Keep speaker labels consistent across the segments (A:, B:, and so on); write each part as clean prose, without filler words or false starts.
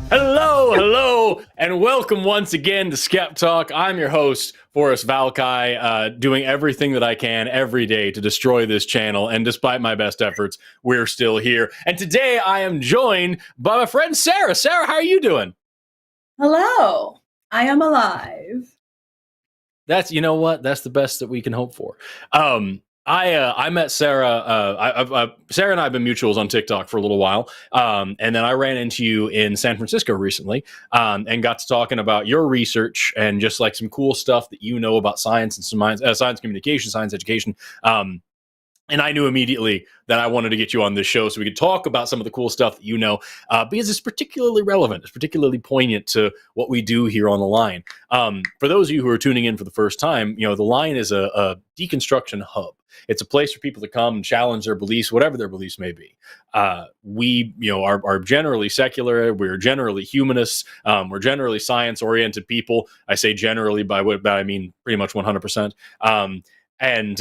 A: Hello, and welcome once again to Skeptalk. I'm your host, Forrest Valkai, doing everything that I can every day to destroy this channel, and despite my best efforts, we're still here. And today I am joined by my friend Sara. Sara, how are you doing?
B: Hello, I am alive.
A: You know what? That's the best that we can hope for. I met Sara. Sara and I have been mutuals on TikTok for a little while, and then I ran into you in San Francisco recently, and got to talking about your research and just like some cool stuff that you know about science and science communication, science education. And I knew immediately that I wanted to get you on this show so we could talk about some of the cool stuff that you know, because it's particularly relevant. It's particularly poignant to what we do here on The Line. For those of you who are tuning in for the first time, The Line is a deconstruction hub. It's a place for people to come and challenge their beliefs, whatever their beliefs may be. We, are generally secular. We're generally humanists. We're generally science-oriented people. I say generally, by what I mean pretty much 100%. And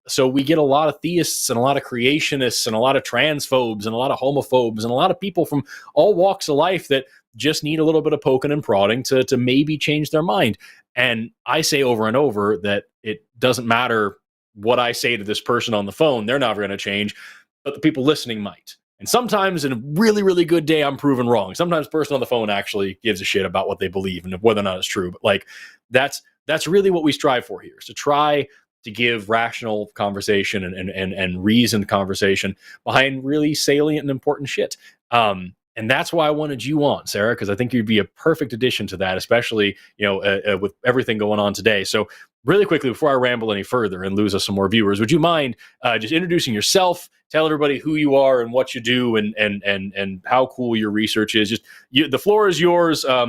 A: so we get a lot of theists and a lot of creationists and a lot of transphobes and a lot of homophobes and a lot of people from all walks of life that just need a little bit of poking and prodding to maybe change their mind. And I say over and over that it doesn't matter what I say to this person on the phone, they're never going to change, but the people listening might. And sometimes in a really, really good day, I'm proven wrong. Sometimes the person on the phone actually gives a shit about what they believe and whether or not it's true. But like that's really what we strive for here, is to try to give rational conversation and reasoned conversation behind really salient and important shit. And that's why I wanted you on, Sara, because I think you'd be a perfect addition to that, especially, with everything going on today. So really quickly, before I ramble any further and lose us some more viewers, would you mind just introducing yourself, tell everybody who you are and what you do and how cool your research is? The floor is yours. I'll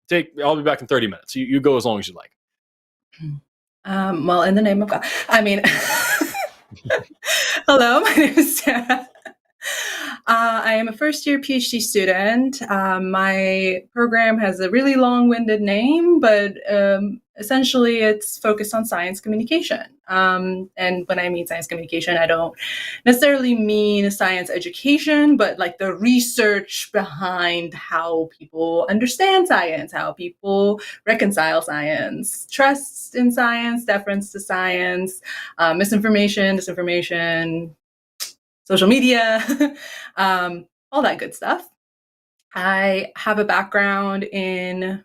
A: be back in 30 minutes. You go as long as you like.
B: Well, in the name of God, hello, my name is Sara. I am a first-year PhD student. My program has a really long-winded name, but essentially it's focused on science communication. And when I mean science communication, I don't necessarily mean science education, but like the research behind how people understand science, how people reconcile science, trust in science, deference to science, misinformation, disinformation, social media, all that good stuff. I have a background in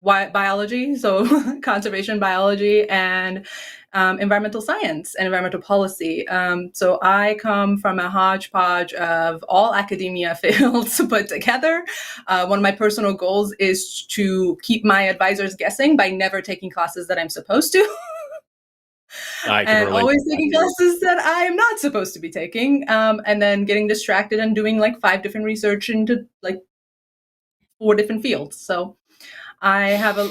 B: biology, so conservation biology, and environmental science and environmental policy. So I come from a hodgepodge of all academia fields put together. One of my personal goals is to keep my advisors guessing by never taking classes that I'm supposed to. And always taking classes that I'm not supposed to be taking, and then getting distracted and doing like 5 different research into like 4 different fields. So I have a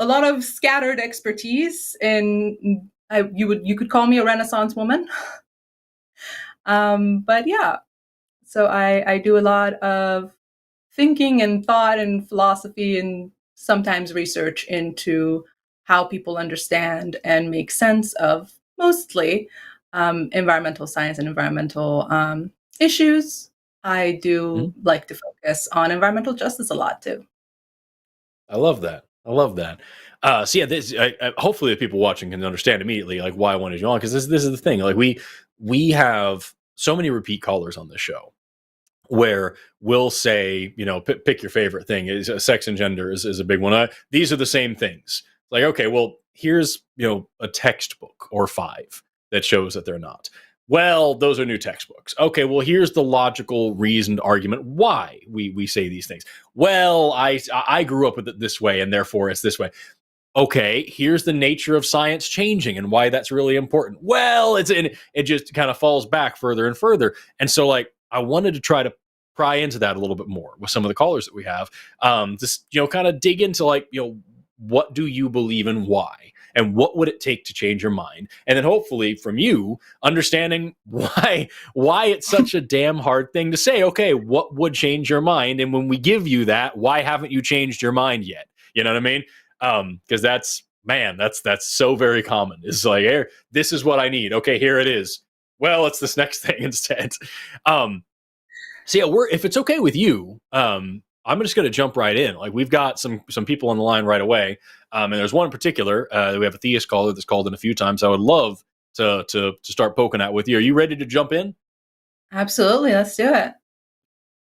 B: lot of scattered expertise in. You could call me a Renaissance woman, but yeah. So I do a lot of thinking and thought and philosophy and sometimes research into how people understand and make sense of mostly environmental science and environmental issues. I do like to focus on environmental justice a lot too.
A: I love that. So yeah, hopefully the people watching can understand immediately like why I wanted you on, because this is the thing. Like we have so many repeat callers on this show where we'll say, pick your favorite thing. Is sex and gender is a big one. These are the same things. Like, okay, well, here's a textbook or 5 that shows that they're not. Well, those are new textbooks. Okay, well, here's the logical, reasoned argument why we say these things. Well, I grew up with it this way, and therefore it's this way. Okay, here's the nature of science changing and why that's really important. Well, it just kind of falls back further and further. And so, like, I wanted to try to pry into that a little bit more with some of the callers that we have. Just kind of dig into like, what do you believe and why? And what would it take to change your mind? And then hopefully from you understanding why it's such a damn hard thing to say, okay, what would change your mind? And when we give you that, why haven't you changed your mind yet? You know what I mean? Because that's so very common. It's like, hey, this is what I need. Okay, here it is. Well, it's this next thing instead. So yeah, if it's okay with you, I'm just going to jump right in. Like we've got some people on the line right away, and there's one in particular. We have a theist caller that's called in a few times. I would love to start poking at with you. Are you ready to jump in?
B: Absolutely, let's do it.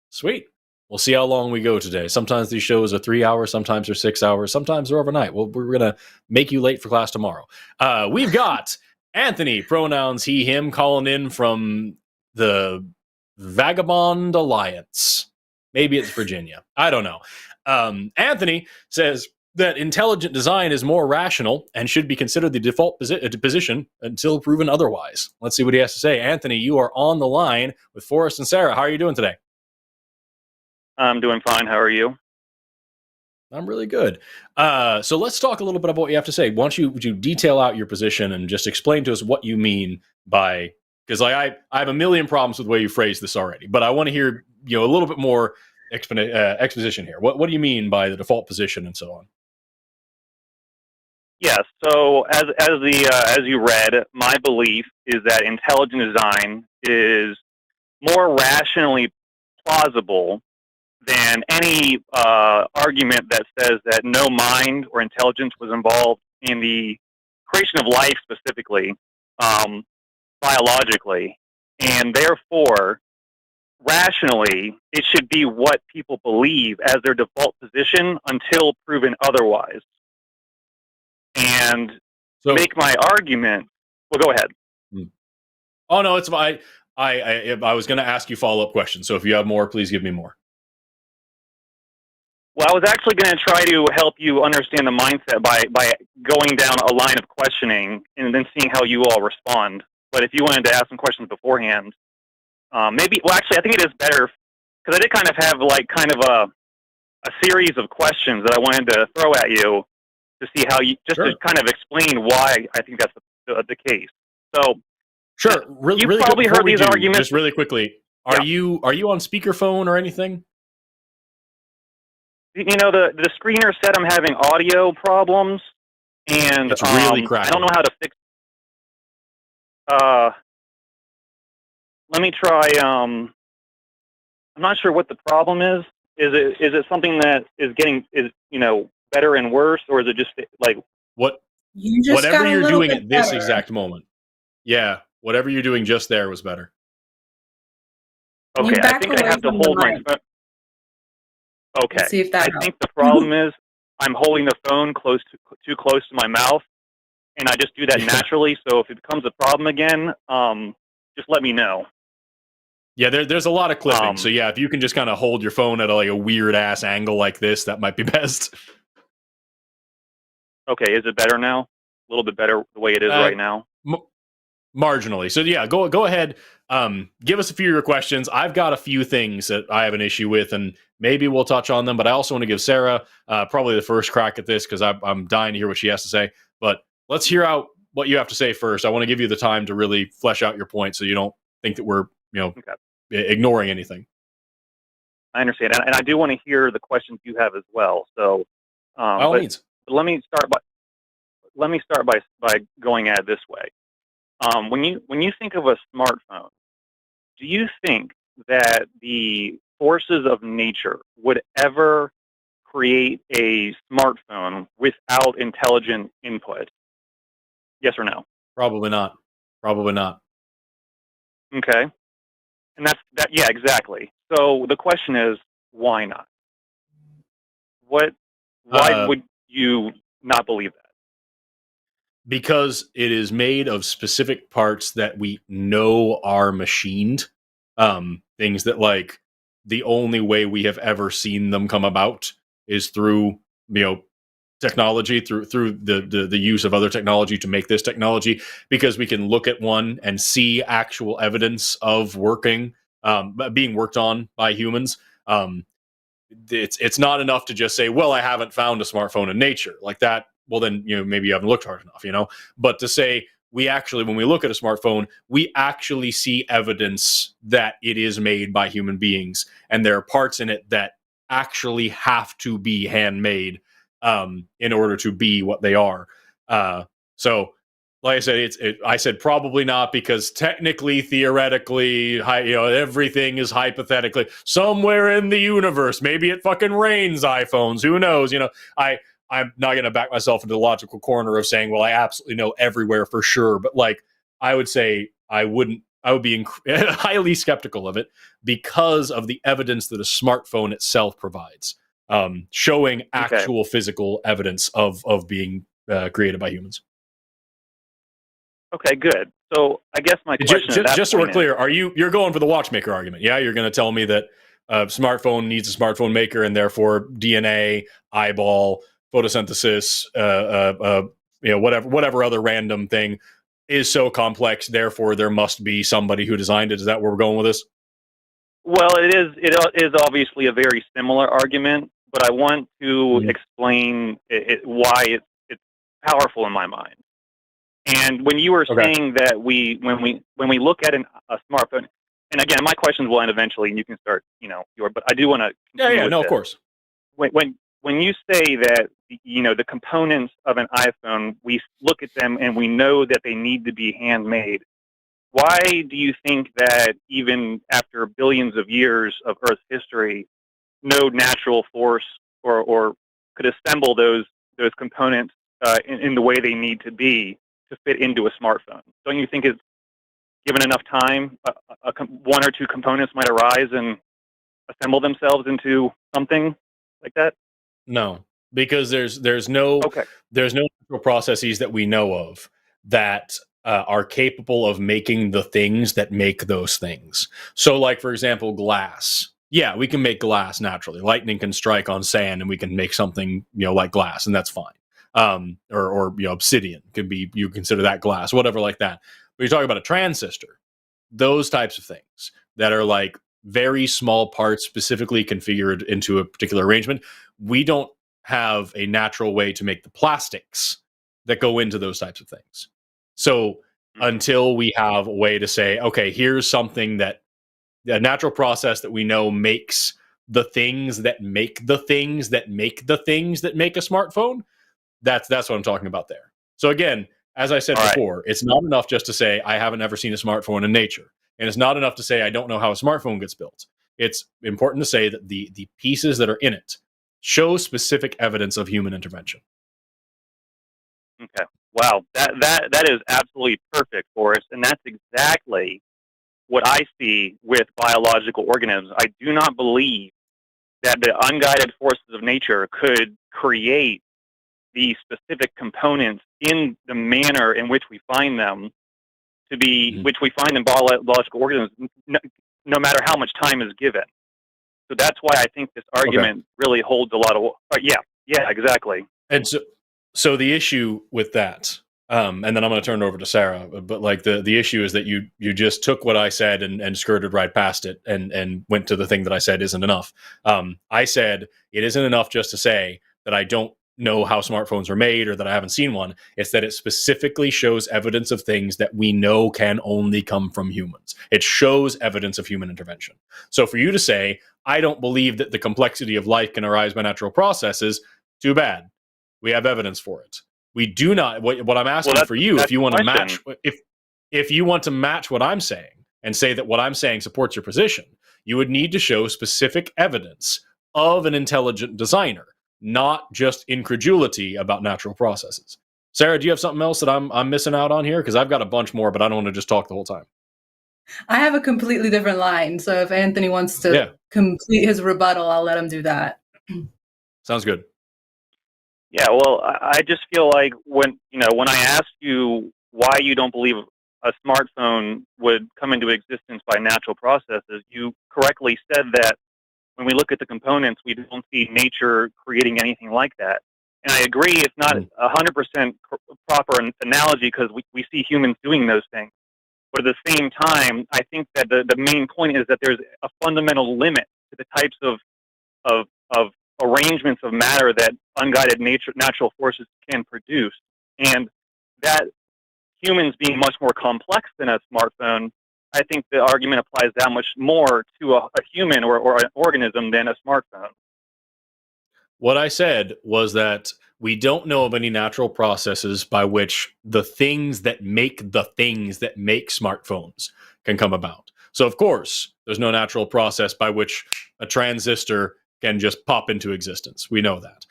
A: Sweet. We'll see how long we go today. Sometimes these shows are 3 hours, sometimes they're 6 hours, sometimes they're overnight. Well, we're going to make you late for class tomorrow. We've got Anthony, pronouns he, him, calling in from the Vagabond Alliance. Maybe it's Virginia. I don't know. Anthony says that intelligent design is more rational and should be considered the default position until proven otherwise. Let's see what he has to say. Anthony, you are on the line with Forrest and Sara. How are you doing today?
C: I'm doing fine. How are you?
A: I'm really good. So let's talk a little bit about what you have to say. Why don't you, would you detail out your position and just explain to us what you mean by, because like I have a million problems with the way you phrased this already, but I want to hear a little bit more exposition here. What do you mean by the default position and so on?
C: Yes. So as you read, my belief is that intelligent design is more rationally plausible than any argument that says that no mind or intelligence was involved in the creation of life specifically, biologically, and therefore, rationally, it should be what people believe as their default position until proven otherwise. And
A: So,
C: make my argument. Well, go ahead.
A: Oh no, it's fine. I was going to ask you follow-up questions. So if you have more, please give me more.
C: Well, I was actually going to try to help you understand the mindset by going down a line of questioning and then seeing how you all respond. But if you wanted to ask some questions beforehand, maybe. Well, actually, I think it is better because I did kind of have a series of questions that I wanted to throw at you to see how you to kind of explain why I think that's the case. So,
A: sure.
C: You've probably heard these arguments.
A: Just really quickly, are you on speakerphone or anything?
C: The screener said I'm having audio problems, and
A: it's really crackly.
C: I don't know how to fix. Let me try. I'm not sure what the problem is. Is it something that is better and worse, or is it just like
A: whatever you're doing at this exact moment? Yeah, whatever you're doing just there was better.
C: Okay, I think I have to hold my phone. Okay,
B: see if that
C: I think the problem is I'm holding the phone too close to my mouth, and I just do that naturally. So if it becomes a problem again, just let me know.
A: Yeah, there's a lot of clipping. So yeah, if you can just kind of hold your phone at a weird ass angle like this, that might be best.
C: Okay, is it better now? A little bit better the way it is right now?
A: Marginally. So yeah, go ahead. Give us a few of your questions. I've got a few things that I have an issue with, and maybe we'll touch on them. But I also want to give Sara probably the first crack at this because I'm dying to hear what she has to say. But let's hear out what you have to say first. I want to give you the time to really flesh out your point, so you don't think that we're ignoring anything.
C: I understand, and I do want to hear the questions you have as well. So,
A: by all means.
C: Let me start by going at it this way. When you think of a smartphone, do you think that the forces of nature would ever create a smartphone without intelligent input? Yes or no?
A: Probably not. Probably not.
C: Okay. And that. Yeah, exactly. So the question is, why not? Why would you not believe that?
A: Because it is made of specific parts that we know are machined. Things that the only way we have ever seen them come about is through technology, through the use of other technology to make this technology, because we can look at one and see actual evidence of being worked on by humans. It's not enough to just say, well, I haven't found a smartphone in nature like that. Well, then, maybe you haven't looked hard enough, but to say when we look at a smartphone, we actually see evidence that it is made by human beings. And there are parts in it that actually have to be handmade in order to be what they are. So like I said, I said probably not because technically, theoretically, everything is hypothetically somewhere in the universe. Maybe it fucking rains iPhones. Who knows? I'm not going to back myself into the logical corner of saying, well, I absolutely know everywhere for sure. But like, I would say I would be highly skeptical of it because of the evidence that a smartphone itself provides, showing actual physical evidence of being created by humans.
C: Okay, good. So I guess my question
A: just so we're clear, you're going for the watchmaker argument? Yeah, you're going to tell me that a smartphone needs a smartphone maker, and therefore DNA, eyeball, photosynthesis, whatever other random thing is so complex. Therefore, there must be somebody who designed it. Is that where we're going with this?
C: Well, it is obviously a very similar argument, but I want to explain why it's powerful in my mind. And when you were saying that when we look at a smartphone, and again, my questions will end eventually, and you can start, but I do want to.
A: Of course.
C: When you say that, the components of an iPhone, we look at them and we know that they need to be handmade. Why do you think that even after billions of years of Earth's history, no natural force or could assemble those components in the way they need to be to fit into a smartphone? Don't you think it's given enough time, one or two components might arise and assemble themselves into something like that?
A: No, because there's no natural processes that we know of that are capable of making the things that make those things. So, like for example, glass. Yeah, we can make glass naturally. Lightning can strike on sand, and we can make something like glass, and that's fine. Or obsidian could be, you consider that glass, whatever like that. But you're talking about a transistor, those types of things that are like very small parts specifically configured into a particular arrangement. We don't have a natural way to make the plastics that go into those types of things. So until we have a way to say, okay, here's something that a natural process that we know makes the things that make the things that make the things that make a smartphone, that's what I'm talking about there. So again, as I said before, it's not enough just to say I haven't ever seen a smartphone in nature. And it's not enough to say I don't know how a smartphone gets built. It's important to say that the pieces that are in it show specific evidence of human intervention.
C: Okay. Wow. That is absolutely perfect, Forrest. And that's exactly what I see with biological organisms. I do not believe that the unguided forces of nature could create the specific components in the manner in which we find them to be, which we find in biological organisms, no matter how much time is given. So that's why I think this argument really holds a lot of. Yeah, exactly.
A: And so the issue with that, and then I'm going to turn it over to Sara. But like the issue is that you just took what I said and skirted right past it and went to the thing that I said isn't enough. I said it isn't enough just to say that I don't know how smartphones are made or that I haven't seen one. It's that it specifically shows evidence of things that we know can only come from humans. It shows evidence of human intervention. So for you to say, I don't believe that the complexity of life can arise by natural processes, too bad. We have evidence for it. We do not. What I'm asking for you, if you want to match, if you want to match what I'm saying and say that what I'm saying supports your position, you would need to show specific evidence of an intelligent designer, not just incredulity about natural processes. Sara, do you have something else that I'm missing out on here? Because I've got a bunch more, but I don't want to just talk the whole time.
B: I have a completely different line, so if Anthony wants to complete his rebuttal, I'll let him do that.
A: Sounds good.
C: Yeah, well, I just feel like when I asked you why you don't believe a smartphone would come into existence by natural processes, you correctly said that when we look at the components, we don't see nature creating anything like that. And I agree, it's not 100% proper analogy because we see humans doing those things. But at the same time, I think that the main point is that there's a fundamental limit to the types of arrangements of matter that unguided natural forces can produce. And that humans being much more complex than a smartphone, I think the argument applies that much more to a human or an organism than a smartphone.
A: What I said was that we don't know of any natural processes by which the things that make smartphones can come about. So, of course, there's no natural process by which a transistor can just pop into existence. We know that.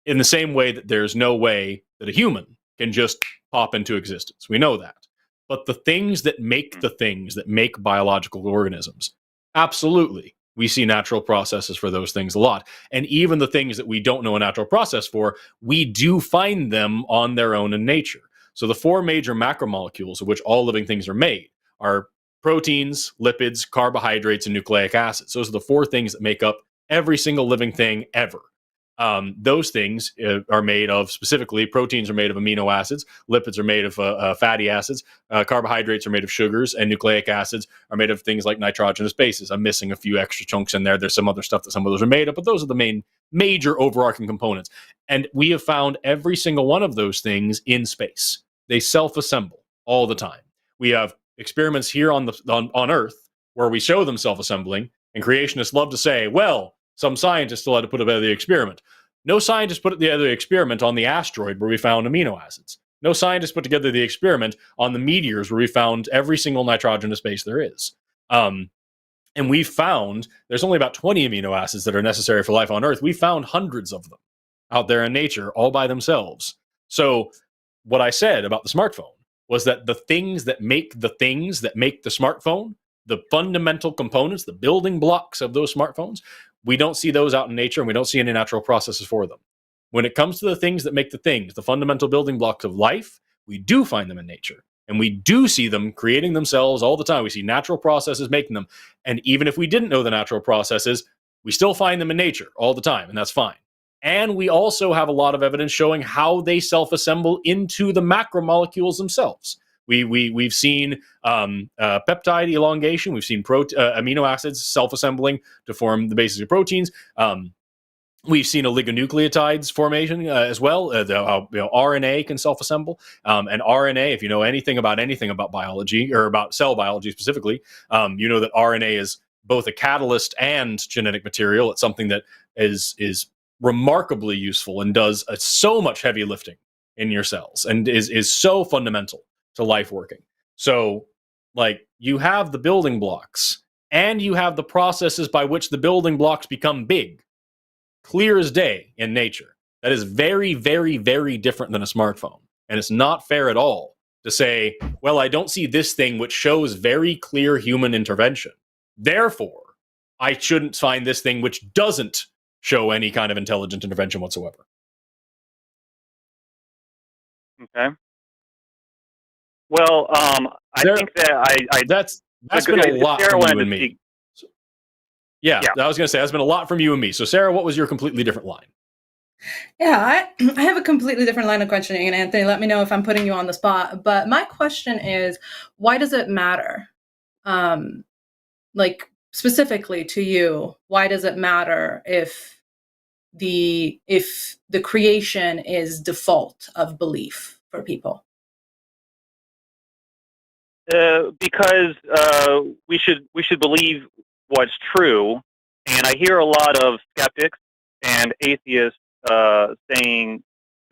A: In the same way that there's no way that a human can just pop into existence. We know that. But the things that make biological organisms, absolutely, we see natural processes for those things a lot. And even the things that we don't know a natural process for, we do find them on their own in nature. So the four major macromolecules of which all living things are made are proteins, lipids, carbohydrates, and nucleic acids. Those are the four things that make up every single living thing ever. Those things are made of, specifically, proteins are made of amino acids, lipids are made of fatty acids, carbohydrates are made of sugars, and nucleic acids are made of things like nitrogenous bases. I'm missing a few extra chunks in there. There's some other stuff that some of those are made of, but those are the major overarching components. And we have found every single one of those things in space. They self-assemble all the time. We have experiments here on Earth where we show them self-assembling, and creationists love to say, well, some scientists still had to put together the experiment. No scientist put together the experiment on the asteroid where we found amino acids. No scientist put together the experiment on the meteors where we found every single nitrogenous base there is. And we found there's only about 20 amino acids that are necessary for life on Earth. We found hundreds of them out there in nature all by themselves. So what I said about the smartphone was that the things that make the smartphone, the fundamental components, the building blocks of those smartphones, we don't see those out in nature, and we don't see any natural processes for them. When it comes to the things that make the fundamental building blocks of life, we do find them in nature. And we do see them creating themselves all the time. We see natural processes making them. And even if we didn't know the natural processes, we still find them in nature all the time, and that's fine. And we also have a lot of evidence showing how they self-assemble into the macromolecules themselves. We've seen peptide elongation. We've seen amino acids self-assembling to form the basis of proteins. We've seen oligonucleotides formation as well. RNA can self-assemble. And RNA, if you know anything about biology, or about cell biology specifically, you know that RNA is both a catalyst and genetic material. It's something that is remarkably useful and does so much heavy lifting in your cells, and is so fundamental to life working. So, like, you have the building blocks, and you have the processes by which the building blocks become big, clear as day in nature. That is very, very, very different than a smartphone. And it's not fair at all to say, well, I don't see this thing which shows very clear human intervention. Therefore, I shouldn't find this thing which doesn't show any kind of intelligent intervention whatsoever.
C: Okay. Well, I think that
A: that's been a lot
C: Sarah
A: from you and me. Yeah,
C: Yeah.
A: I was going to say, that's been a lot from you and me. So, Sarah, what was your completely different line?
B: Yeah, I have a completely different line of questioning, and Anthony, let me know if I'm putting you on the spot. But my question is, why does it matter? Like, specifically to you, why does it matter if the creation is default of belief for people?
C: Because we should believe what's true, and I hear a lot of skeptics and atheists saying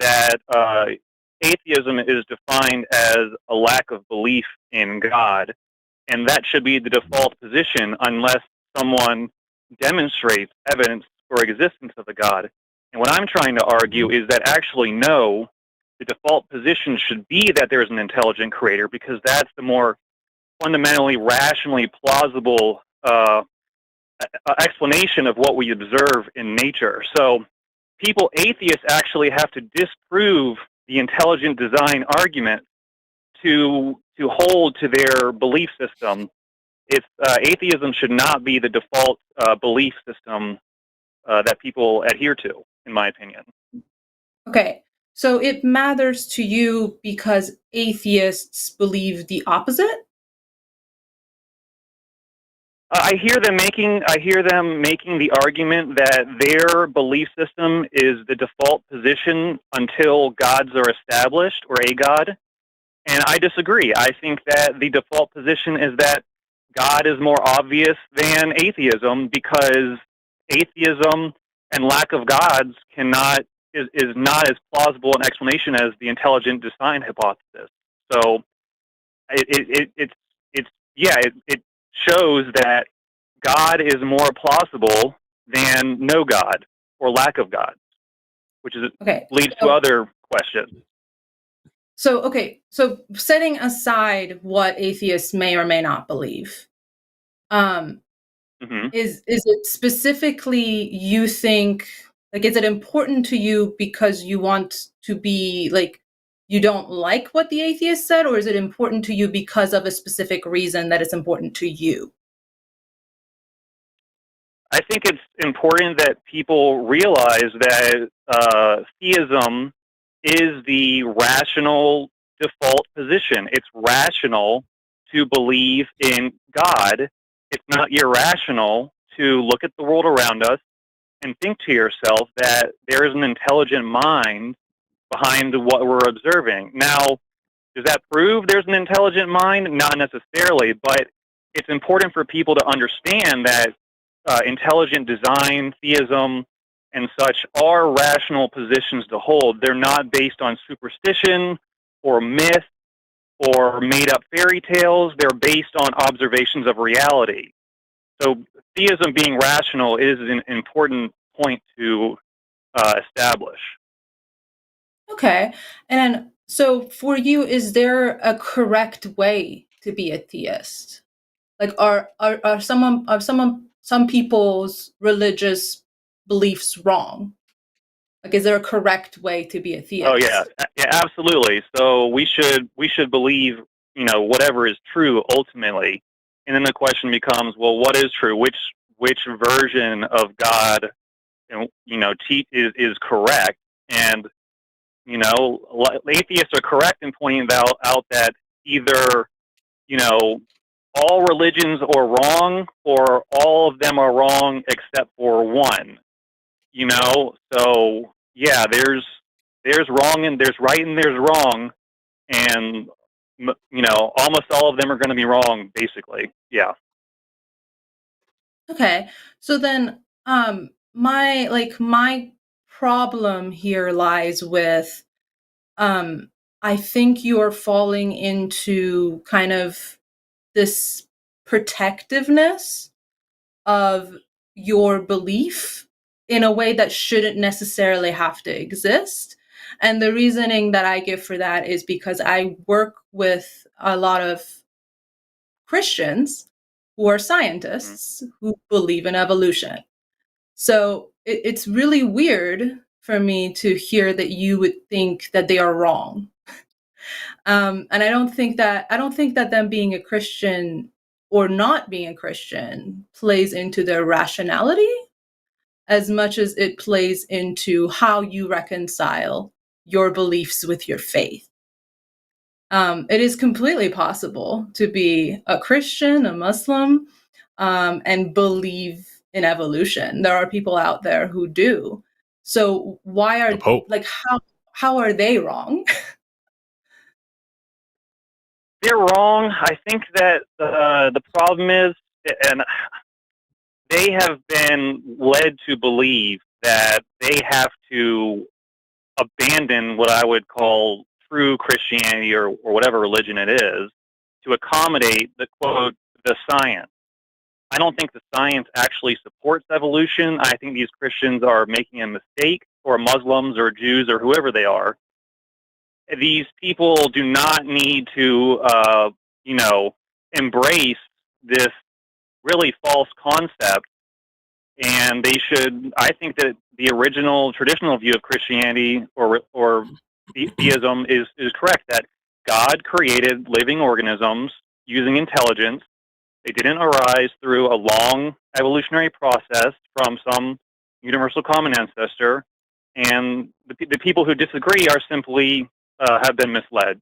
C: that atheism is defined as a lack of belief in God, and that should be the default position unless someone demonstrates evidence for existence of a God. And what I'm trying to argue is that actually no, the default position should be that there's an intelligent creator, because that's the more fundamentally, rationally plausible explanation of what we observe in nature. So atheists actually have to disprove the intelligent design argument to hold to their belief system. Atheism should not be the default belief system that people adhere to, in my opinion.
B: Okay, so it matters to you because atheists believe the opposite?
C: I hear them making the argument that their belief system is the default position until gods are established, or a god. And I disagree. I think that the default position is that God is more obvious than atheism, because atheism and lack of gods cannot is not as plausible an explanation as the intelligent design hypothesis. So it shows that God is more plausible than no God or lack of God, which is leads to other questions.
B: So setting aside what atheists may or may not believe, is it specifically you think, like, is it important to you because you want to be, like, you don't like what the atheist said, or is it important to you because of a specific reason that it's important to you?
C: I think it's important that people realize that theism is the rational default position. It's rational to believe in God. It's not irrational to look at the world around us and think to yourself that there is an intelligent mind behind what we're observing. Now, does that prove there's an intelligent mind? Not necessarily, but it's important for people to understand that intelligent design, theism, and such are rational positions to hold. They're not based on superstition or myth or made-up fairy tales. They're based on observations of reality. So theism being rational is an important point to establish.
B: Okay. And so for you, is there a correct way to be a theist? Like, are some people's religious beliefs wrong? Like, is there a correct way to be a theist?
C: Oh yeah, absolutely. So we should believe, whatever is true ultimately, and then the question becomes, well, what is true? Which version of God, is correct? And atheists are correct in pointing out that either all religions are wrong, or all of them are wrong except for one. So yeah, there's wrong and there's right and there's wrong, and almost all of them are going to be wrong, basically. Yeah.
B: Okay. So then, my problem here lies with, I think you're falling into kind of this protectiveness of your belief in a way that shouldn't necessarily have to exist. And the reasoning that I give for that is because I work with a lot of Christians who are scientists who believe in evolution. So it's really weird for me to hear that you would think that they are wrong. And I don't think that them being a Christian or not being a Christian plays into their rationality as much as it plays into how you reconcile your beliefs with your faith. It is completely possible to be a Christian, a Muslim, and believe in evolution. There are people out there who do. So why are how are they wrong?
C: They're wrong. I think that the problem is, and they have been led to believe that they have to abandon what I would call true Christianity or whatever religion it is to accommodate the quote, the science. I don't think the science actually supports evolution. I think these Christians are making a mistake, or Muslims or Jews or whoever they are. These people do not need to, embrace this really false concept. And they should, I think that the original traditional view of Christianity or theism is correct, that God created living organisms using intelligence. They didn't arise through a long evolutionary process from some universal common ancestor. And the people who disagree are simply have been misled.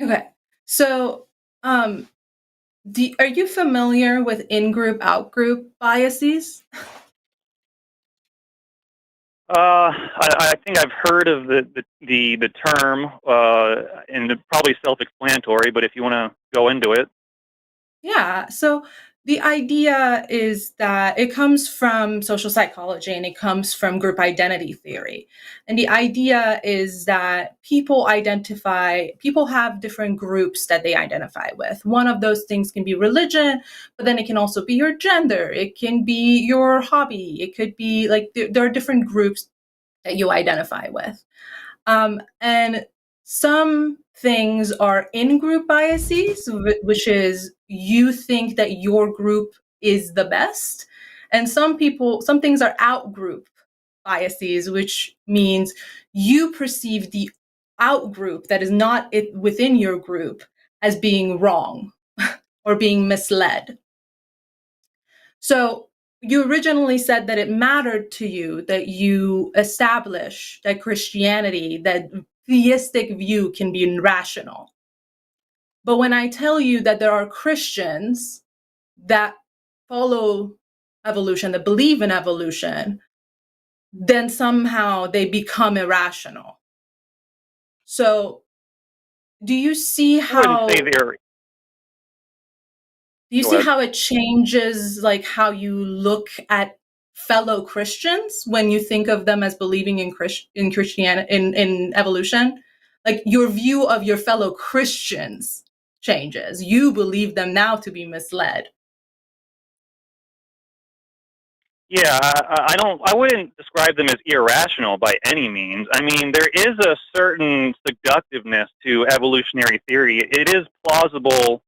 B: Okay. So, are you familiar with in-group, out-group biases?
C: I think I've heard of the term, and it's probably self-explanatory, but if you want to go into it.
B: Yeah. So The idea is that it comes from social psychology and it comes from group identity theory. And the idea is that people have different groups that they identify with. One of those things can be religion, but then it can also be your gender. It can be your hobby. It could be like there are different groups that you identify with. And some things are in-group biases, which is you think that your group is the best. And some things are out-group biases, which means you perceive the out-group that is not within your group as being wrong or being misled. So you originally said that it mattered to you that you establish that Christianity, that theistic view can be rational. But when I tell you that there are Christians that follow evolution, that believe in evolution, then somehow they become irrational. So do you see
C: I
B: how
C: wouldn't say they're.
B: Do you
C: Go
B: see
C: ahead.
B: how it changes like how you look at fellow Christians when you think of them as believing in Christianity in evolution? Like your view of your fellow Christians changes. You believe them now to be misled.
C: Yeah, I don't. I wouldn't describe them as irrational by any means. I mean, there is a certain seductiveness to evolutionary theory. It is plausible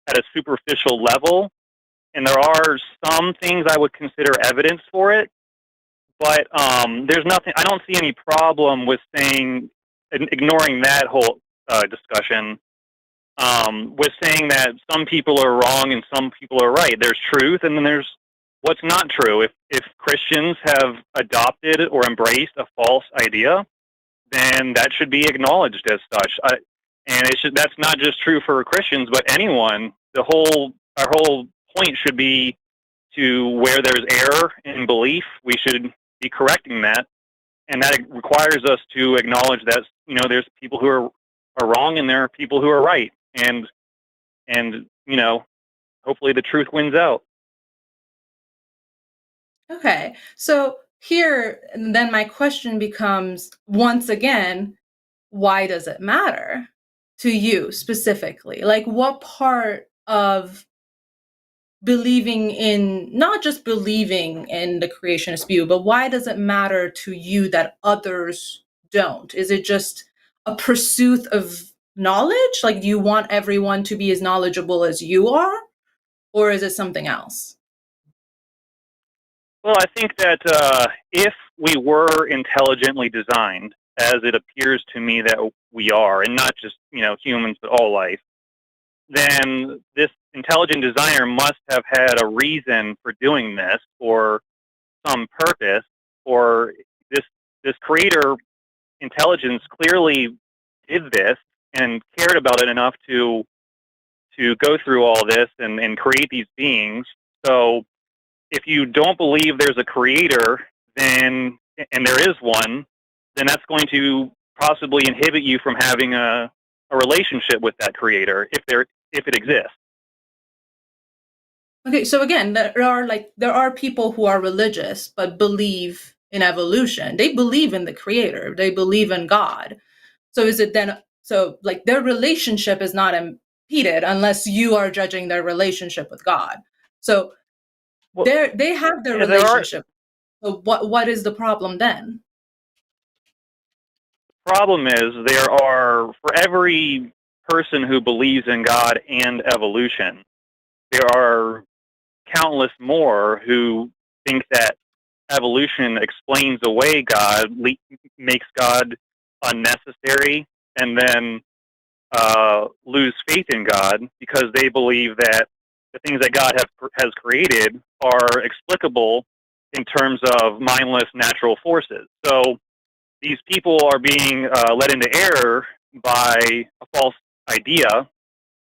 C: at a superficial level, and there are some things I would consider evidence for it. But there's nothing. I don't see any problem with saying, ignoring that whole discussion, with saying that some people are wrong and some people are right. There's truth, and then there's what's not true. If Christians have adopted or embraced a false idea, then that should be acknowledged as such. And that's not just true for Christians, but anyone. Our whole point should be to where there's error in belief, we should be correcting that, and that requires us to acknowledge that there's people who are wrong and there are people who are right, and hopefully the truth wins out.
B: Okay. So here, and then my question becomes once again, why does it matter to you specifically? Like what part of believing in, not just believing in the creationist view, but why does it matter to you that others don't? Is it just a pursuit of knowledge? Like, do you want everyone to be as knowledgeable as you are? Or is it something else?
C: Well, I think that if we were intelligently designed, as it appears to me that we are, and not just humans, but all life, then this intelligent designer must have had a reason for doing this, or some purpose, or this creator intelligence clearly did this and cared about it enough to go through all this and create these beings. So if you don't believe there's a creator, then, and there is one, then that's going to possibly inhibit you from having a relationship with that creator if it exists.
B: Okay, so again, there are people who are religious but believe in evolution. They believe in the creator. They believe in God. So is it then like their relationship is not impeded unless you are judging their relationship with God. So
C: Well,
B: they have their
C: yeah,
B: relationship. So what is the problem then?
C: problem is there are, for every person who believes in God and evolution, there are countless more who think that evolution explains away God, makes God unnecessary, and then lose faith in God because they believe that the things that God has created are explicable in terms of mindless natural forces. So these people are being led into error by a false idea,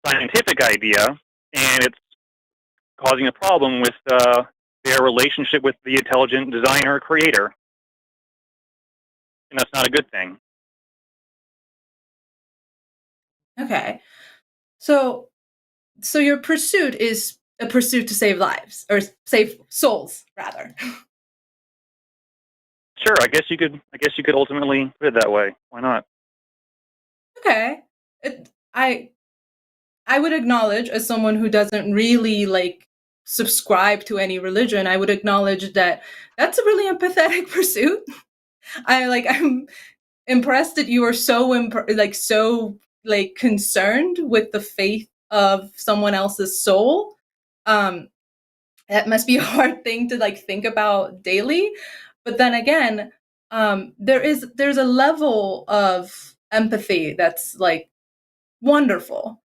C: scientific idea, and it's causing a problem with their relationship with the intelligent designer creator. And that's not a good thing.
B: Okay. So your pursuit is a pursuit to save lives, or save souls, rather.
C: Sure, I guess you could ultimately put it that way. Why not?
B: Okay. I would acknowledge, as someone who doesn't really like subscribe to any religion, I would acknowledge that that's a really empathetic pursuit. I'm impressed that you are so concerned with the faith of someone else's soul. That must be a hard thing to like think about daily. But then again, there's a level of empathy that's like wonderful.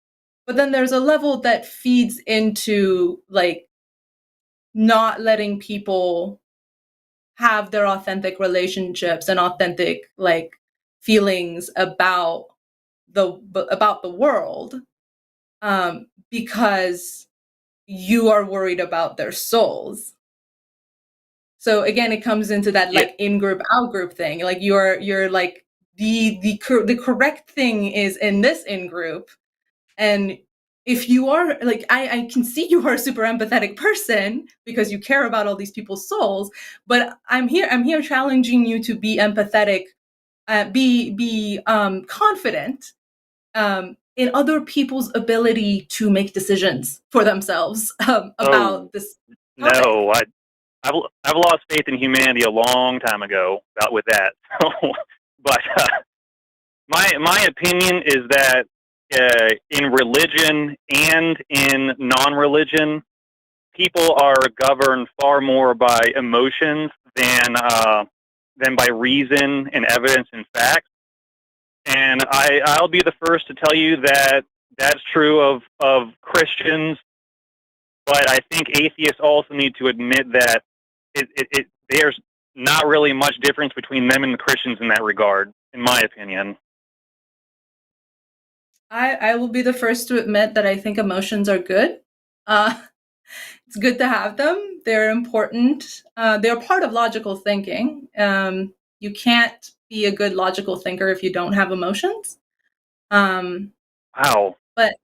B: But then there's a level that feeds into like not letting people have their authentic relationships and authentic like feelings about the world, because you are worried about their souls. So again, it comes into that like in group out group thing. Like you're like the correct thing is in this in group, and if you are like I can see you are a super empathetic person because you care about all these people's souls, but I'm here challenging you to be empathetic, be confident in other people's ability to make decisions for themselves about this topic.
C: No, I've lost faith in humanity a long time ago with that. But my opinion is that in religion and in non-religion, people are governed far more by emotions than by reason and evidence and facts. And I'll be the first to tell you that that's true of Christians, but I think atheists also need to admit that there's not really much difference between them and the Christians in that regard, in my opinion.
B: I will be the first to admit that I think emotions are good. It's good to have them. They're important. They're part of logical thinking. You can't be a good logical thinker if you don't have emotions.
C: Wow.
B: But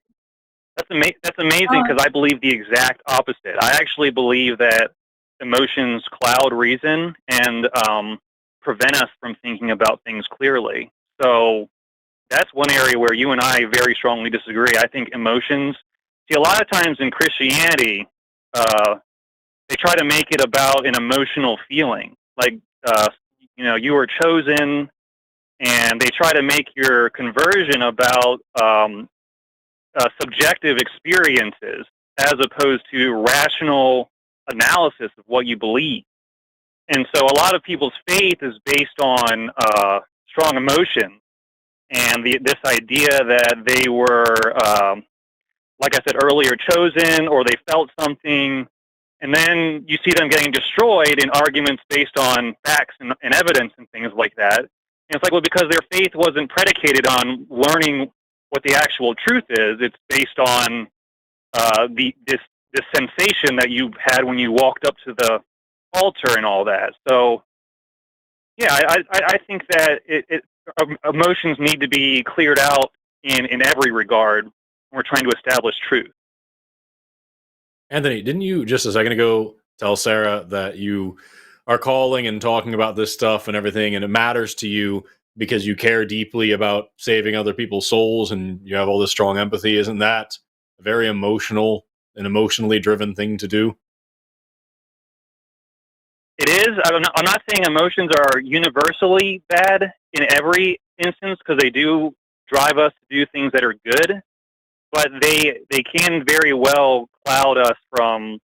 C: that's amazing, because I believe the exact opposite. I actually believe that emotions cloud reason and prevent us from thinking about things clearly. So that's one area where you and I very strongly disagree. I think emotions, see, a lot of times in Christianity, they try to make it about an emotional feeling. Like, you were chosen, and they try to make your conversion about subjective experiences as opposed to rational analysis of what you believe. And so a lot of people's faith is based on strong emotion, and this idea that they were, like I said earlier, chosen, or they felt something, and then you see them getting destroyed in arguments based on facts and evidence and things like that. And it's like, well, because their faith wasn't predicated on learning what the actual truth is, it's based on this sensation that you had when you walked up to the altar and all that. So, yeah, I think that emotions need to be cleared out in every regard when we're trying to establish truth.
A: Anthony, didn't you just a second ago tell Sara that you are calling and talking about this stuff and everything, and it matters to you because you care deeply about saving other people's souls and you have all this strong empathy? Isn't that a very emotionally driven thing to do?
C: It is. I'm not saying emotions are universally bad in every instance, because they do drive us to do things that are good, but they can very well cloud us from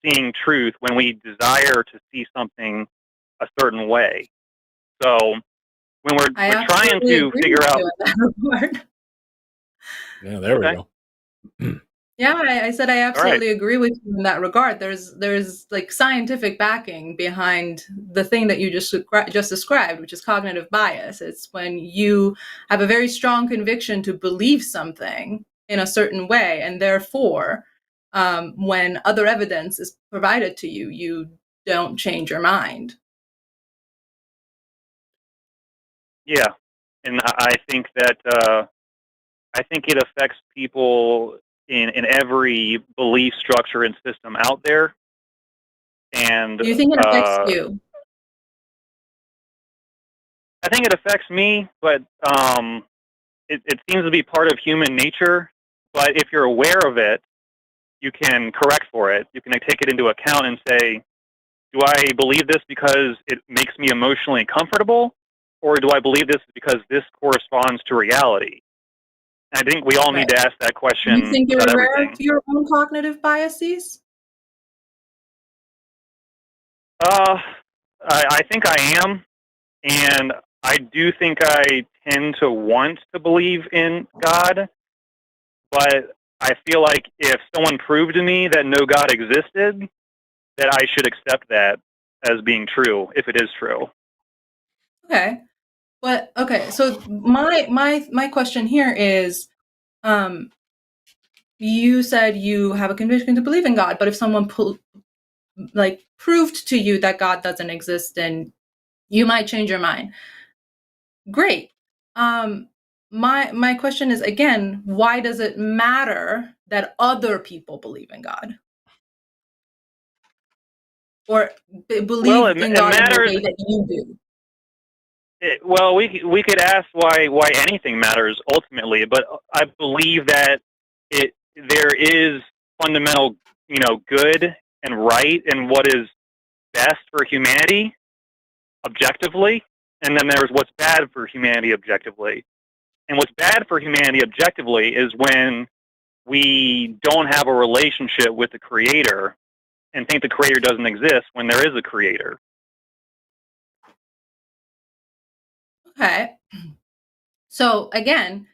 C: seeing truth when we desire to see something a certain way. So when we're trying to figure out,
A: yeah, there we go.
B: Yeah, I said I absolutely agree with you in that regard. There's like scientific backing behind the thing that you just described, which is cognitive bias. It's when you have a very strong conviction to believe something in a certain way, and therefore, when other evidence is provided to you, you don't change your mind.
C: Yeah, and I think that I think it affects people in every belief structure and system out there. And
B: Do you think it affects you?
C: I think it affects me, but it seems to be part of human nature. But if you're aware of it, you can correct for it. You can take it into account and say, do I believe this because it makes me emotionally comfortable? Or do I believe this because this corresponds to reality? And I think we all need to ask that question.
B: You think you're aware of your own cognitive biases?
C: I think I am. And I do think I tend to want to believe in God. But I feel like if someone proved to me that no God existed, that I should accept that as being true, if it is true.
B: Okay. But okay, so my question here is, you said you have a conviction to believe in God, but if someone proved to you that God doesn't exist, then you might change your mind. Great. My question is, again, why does it matter that other people believe in God? Or believe in God in the way that you do?
C: Well, we could ask why anything matters ultimately, but I believe that there is fundamental, good and right and what is best for humanity objectively, and then there's what's bad for humanity objectively. And what's bad for humanity objectively is when we don't have a relationship with the Creator and think the Creator doesn't exist when there is a Creator.
B: Okay. So again,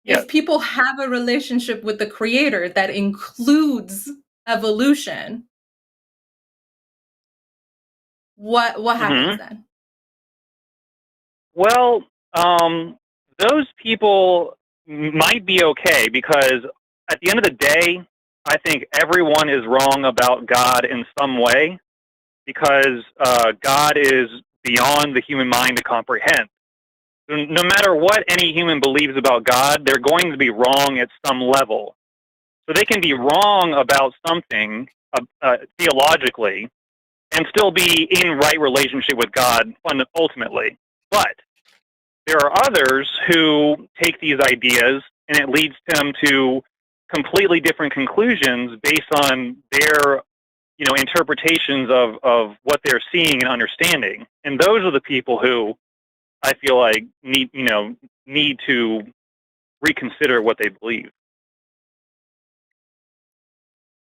B: if people have a relationship with the Creator that includes evolution, what happens then?
C: Well, those people might be okay because at the end of the day, I think everyone is wrong about God in some way because God is beyond the human mind to comprehend. No matter what any human believes about God, they're going to be wrong at some level. So they can be wrong about something theologically and still be in right relationship with God ultimately. But there are others who take these ideas and it leads them to completely different conclusions based on their interpretations of what they're seeing and understanding. And those are the people who I feel like need to reconsider what they believe.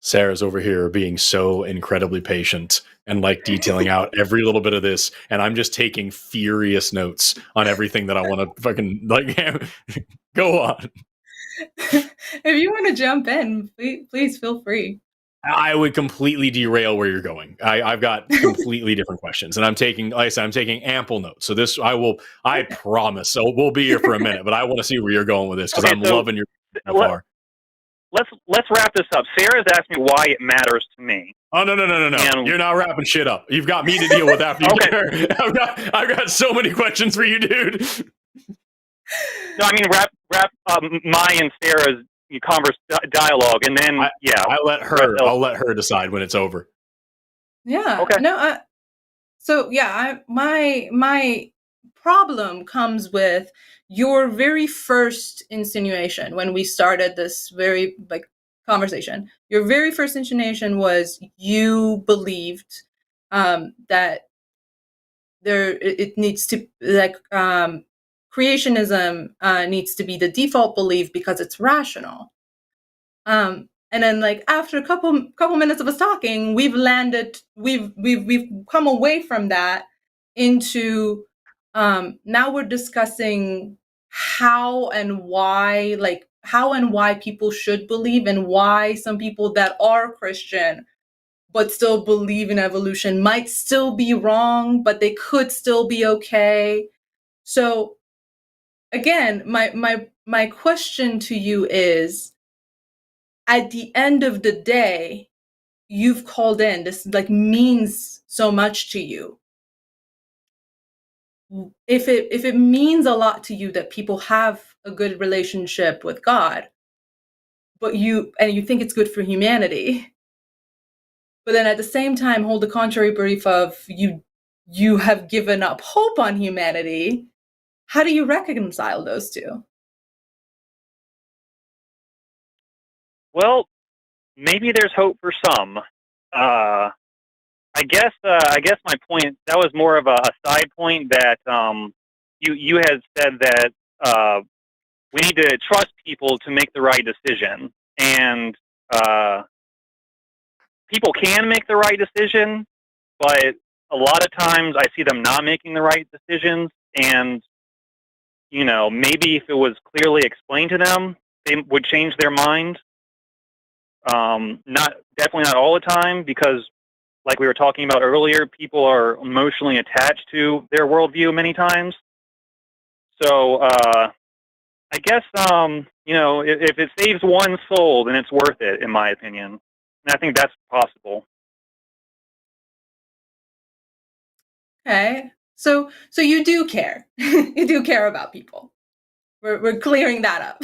A: Sarah's over here being so incredibly patient and detailing out every little bit of this, and I'm just taking furious notes on everything that I want to fucking go on.
B: If you want to jump in, please feel free.
A: I would completely derail where you're going. I've got completely different questions, and I'm taking, like I said, I'm taking ample notes. So this, I promise. So we'll be here for a minute, but I want to see where you're going with this because I'm loving your so far.
C: Let's wrap this up. Sarah's asked me why it matters to me.
A: Oh no! And you're not wrapping shit up. You've got me to deal with after you get her. I've got so many questions for you, dude.
C: No, I mean wrap my and Sarah's dialogue, and then
A: I'll let her decide when it's over.
B: Yeah.
C: Okay.
B: No. So yeah, my problem comes with your very first insinuation when we started this very conversation. Your very first insinuation was you believed that it needs to creationism needs to be the default belief because it's rational. And then after a couple minutes of us talking, we've come away from that into now we're discussing how and why people should believe and why some people that are Christian but still believe in evolution might still be wrong, but they could still be okay. So again, my question to you is, at the end of the day, you've called in, this means so much to you. If it means a lot to you that people have a good relationship with God, but you think it's good for humanity, but then at the same time hold the contrary belief of you have given up hope on humanity. How do you reconcile those two?
C: Well, maybe there's hope for some. I guess my point, that was more of a side point, that you had said that we need to trust people to make the right decision, and people can make the right decision, but a lot of times I see them not making the right decisions, and maybe if it was clearly explained to them, they would change their mind. Definitely not all the time, because like we were talking about earlier, people are emotionally attached to their worldview many times. So I guess if it saves one soul, then it's worth it, in my opinion. And I think that's possible.
B: Okay, so you do care. You do care about people. We're clearing that up.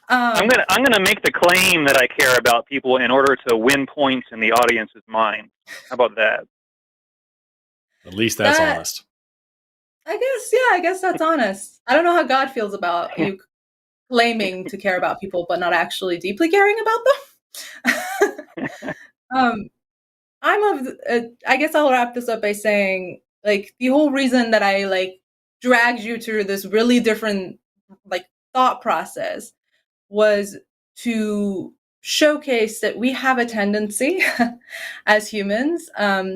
C: I'm gonna make the claim that I care about people in order to win points in the audience's mind. How about that?
A: At least that's honest.
B: I guess that's honest. I don't know how God feels about you claiming to care about people, but not actually deeply caring about them. I guess I'll wrap this up by saying, like, the whole reason that I dragged you through this really different thought process was to showcase that we have a tendency as humans,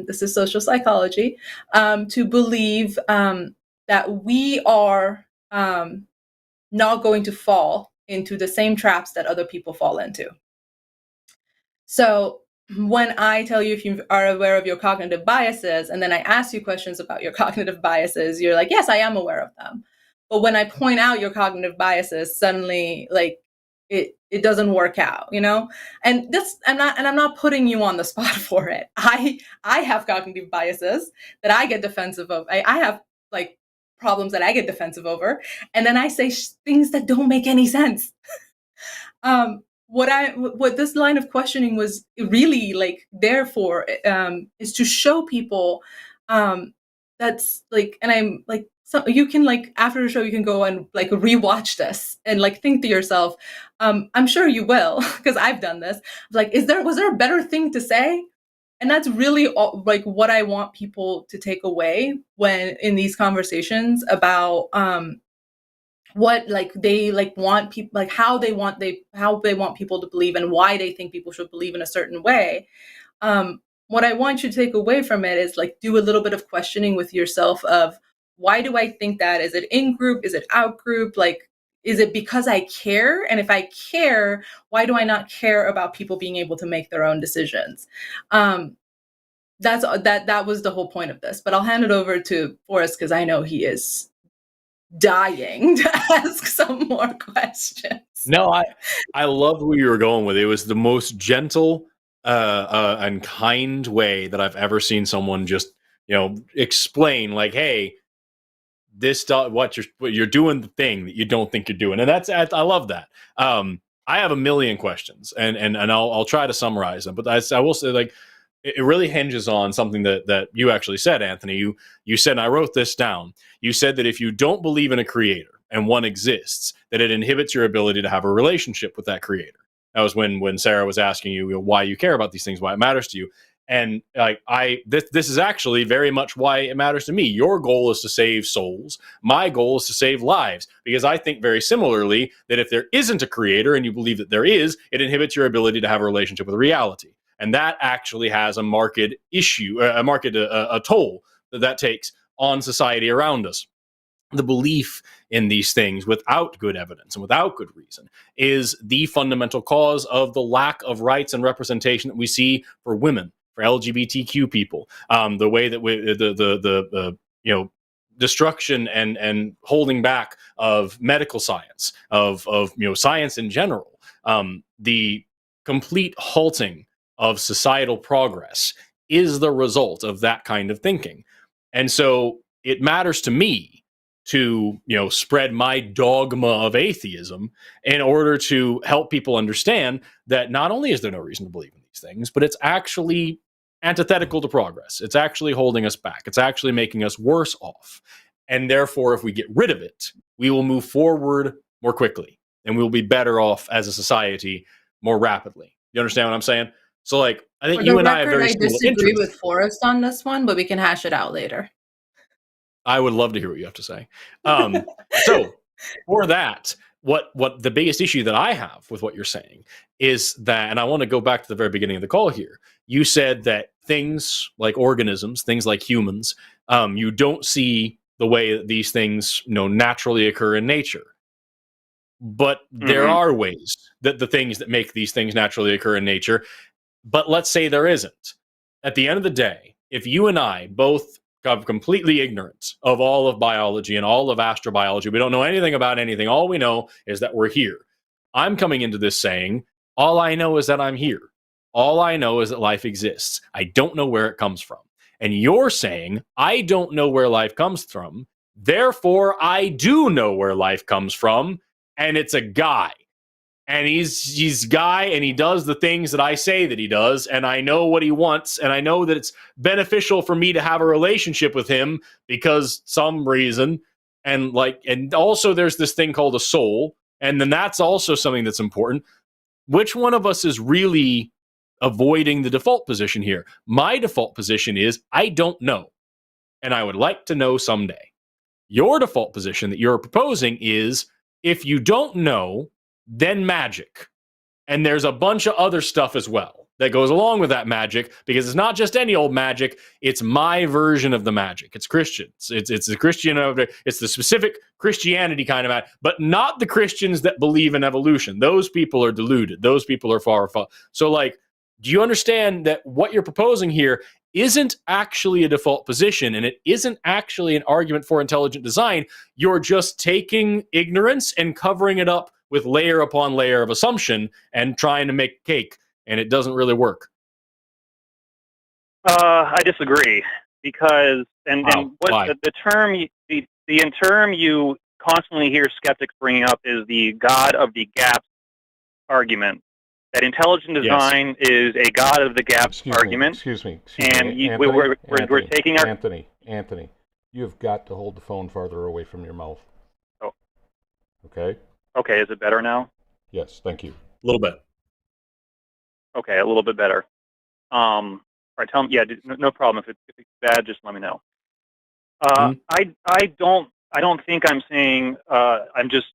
B: this is social psychology, to believe that we are not going to fall into the same traps that other people fall into. So when I tell you if you are aware of your cognitive biases, and then I ask you questions about your cognitive biases, you're like, yes, I am aware of them. But when I point out your cognitive biases, suddenly it doesn't work out, And I'm not putting you on the spot for it. I have cognitive biases that I get defensive of. I have problems that I get defensive over, and then I say things that don't make any sense. What this line of questioning was really there for is to show people that's and I'm so you can after the show you can go and rewatch this and think to yourself, I'm sure you will, because I've done this, was there a better thing to say? And that's really what I want people to take away when in these conversations about what they want people, how they want people to believe and why they think people should believe in a certain way. What I want you to take away from it is do a little bit of questioning with yourself of, why do I think that? Is it in group? Is it out group? Is it because I care? And if I care, why do I not care about people being able to make their own decisions? That was the whole point of this. But I'll hand it over to Forrest, because I know he is dying to ask some more questions.
A: No, I loved where you were going with it. It was the most gentle and kind way that I've ever seen someone just explain, hey, this what you're doing, the thing that you don't think you're doing. And I love that. I have a million questions, and I'll try to summarize them, but I will say it really hinges on something that you actually said, Anthony. You said, and I wrote this down, you said that if you don't believe in a creator and one exists, that it inhibits your ability to have a relationship with that creator. That was when Sara was asking you why you care about these things, why it matters to you. And this is actually very much why it matters to me. Your goal is to save souls. My goal is to save lives, because I think very similarly that if there isn't a creator and you believe that there is, it inhibits your ability to have a relationship with reality. And that actually has a marked issue, a toll that takes on society around us. The belief in these things without good evidence and without good reason is the fundamental cause of the lack of rights and representation that we see for women, for LGBTQ people, the way that the destruction and holding back of medical science, of science in general, the complete halting of societal progress is the result of that kind of thinking. And so it matters to me to, spread my dogma of atheism in order to help people understand that not only is there no reason to believe in these things, but it's actually antithetical to progress. It's actually holding us back. It's actually making us worse off. And therefore, if we get rid of it, we will move forward more quickly and we will be better off as a society more rapidly. You understand what I'm saying? So, like, I think you and I have very similar interests.
B: I disagree with Forrest on this one, but we can hash it out later.
A: I would love to hear what you have to say. So, for that, what the biggest issue that I have with what you're saying is that, and I want to go back to the very beginning of the call here. You said that things like organisms, things like humans, you don't see the way that these things, naturally occur in nature. But there are ways that the things that make these things naturally occur in nature. But let's say there isn't. At the end of the day, if you and I both have completely ignorant of all of biology and all of astrobiology, we don't know anything about anything. All we know is that we're here. I'm coming into this saying, all I know is that I'm here. All I know is that life exists. I don't know where it comes from. And you're saying, I don't know where life comes from. Therefore, I do know where life comes from. And it's a guy. And he's guy, and he does the things that I say that he does, and I know what he wants, and I know that it's beneficial for me to have a relationship with him because some reason, and also there's this thing called a soul, and then that's also something that's important. Which one of us is really avoiding the default position here? My default position is I don't know, and I would like to know someday. Your default position that you're proposing is if you don't know, then magic. And there's a bunch of other stuff as well that goes along with that magic, because it's not just any old magic, it's my version of the magic. It's Christians. It's the Christian, it's the specific Christianity kind of magic, but not the Christians that believe in evolution. Those people are deluded. Those people are far. So, do you understand that what you're proposing here isn't actually a default position, and it isn't actually an argument for intelligent design? You're just taking ignorance and covering it up with layer upon layer of assumption and trying to make cake, and it doesn't really work.
C: I disagree, because the term you constantly hear skeptics bringing up is the God of the gaps argument. That intelligent design is a God of the gaps argument.
D: Excuse me.
C: And we're taking our
D: Anthony, you have got to hold the phone farther away from your mouth.
C: Oh.
D: Okay.
C: Okay, is it better now?
D: Yes, thank you.
A: A little bit.
C: Okay, a little bit better. All right, tell me. Yeah, no problem. If it's bad, just let me know. I don't think I'm saying. I'm just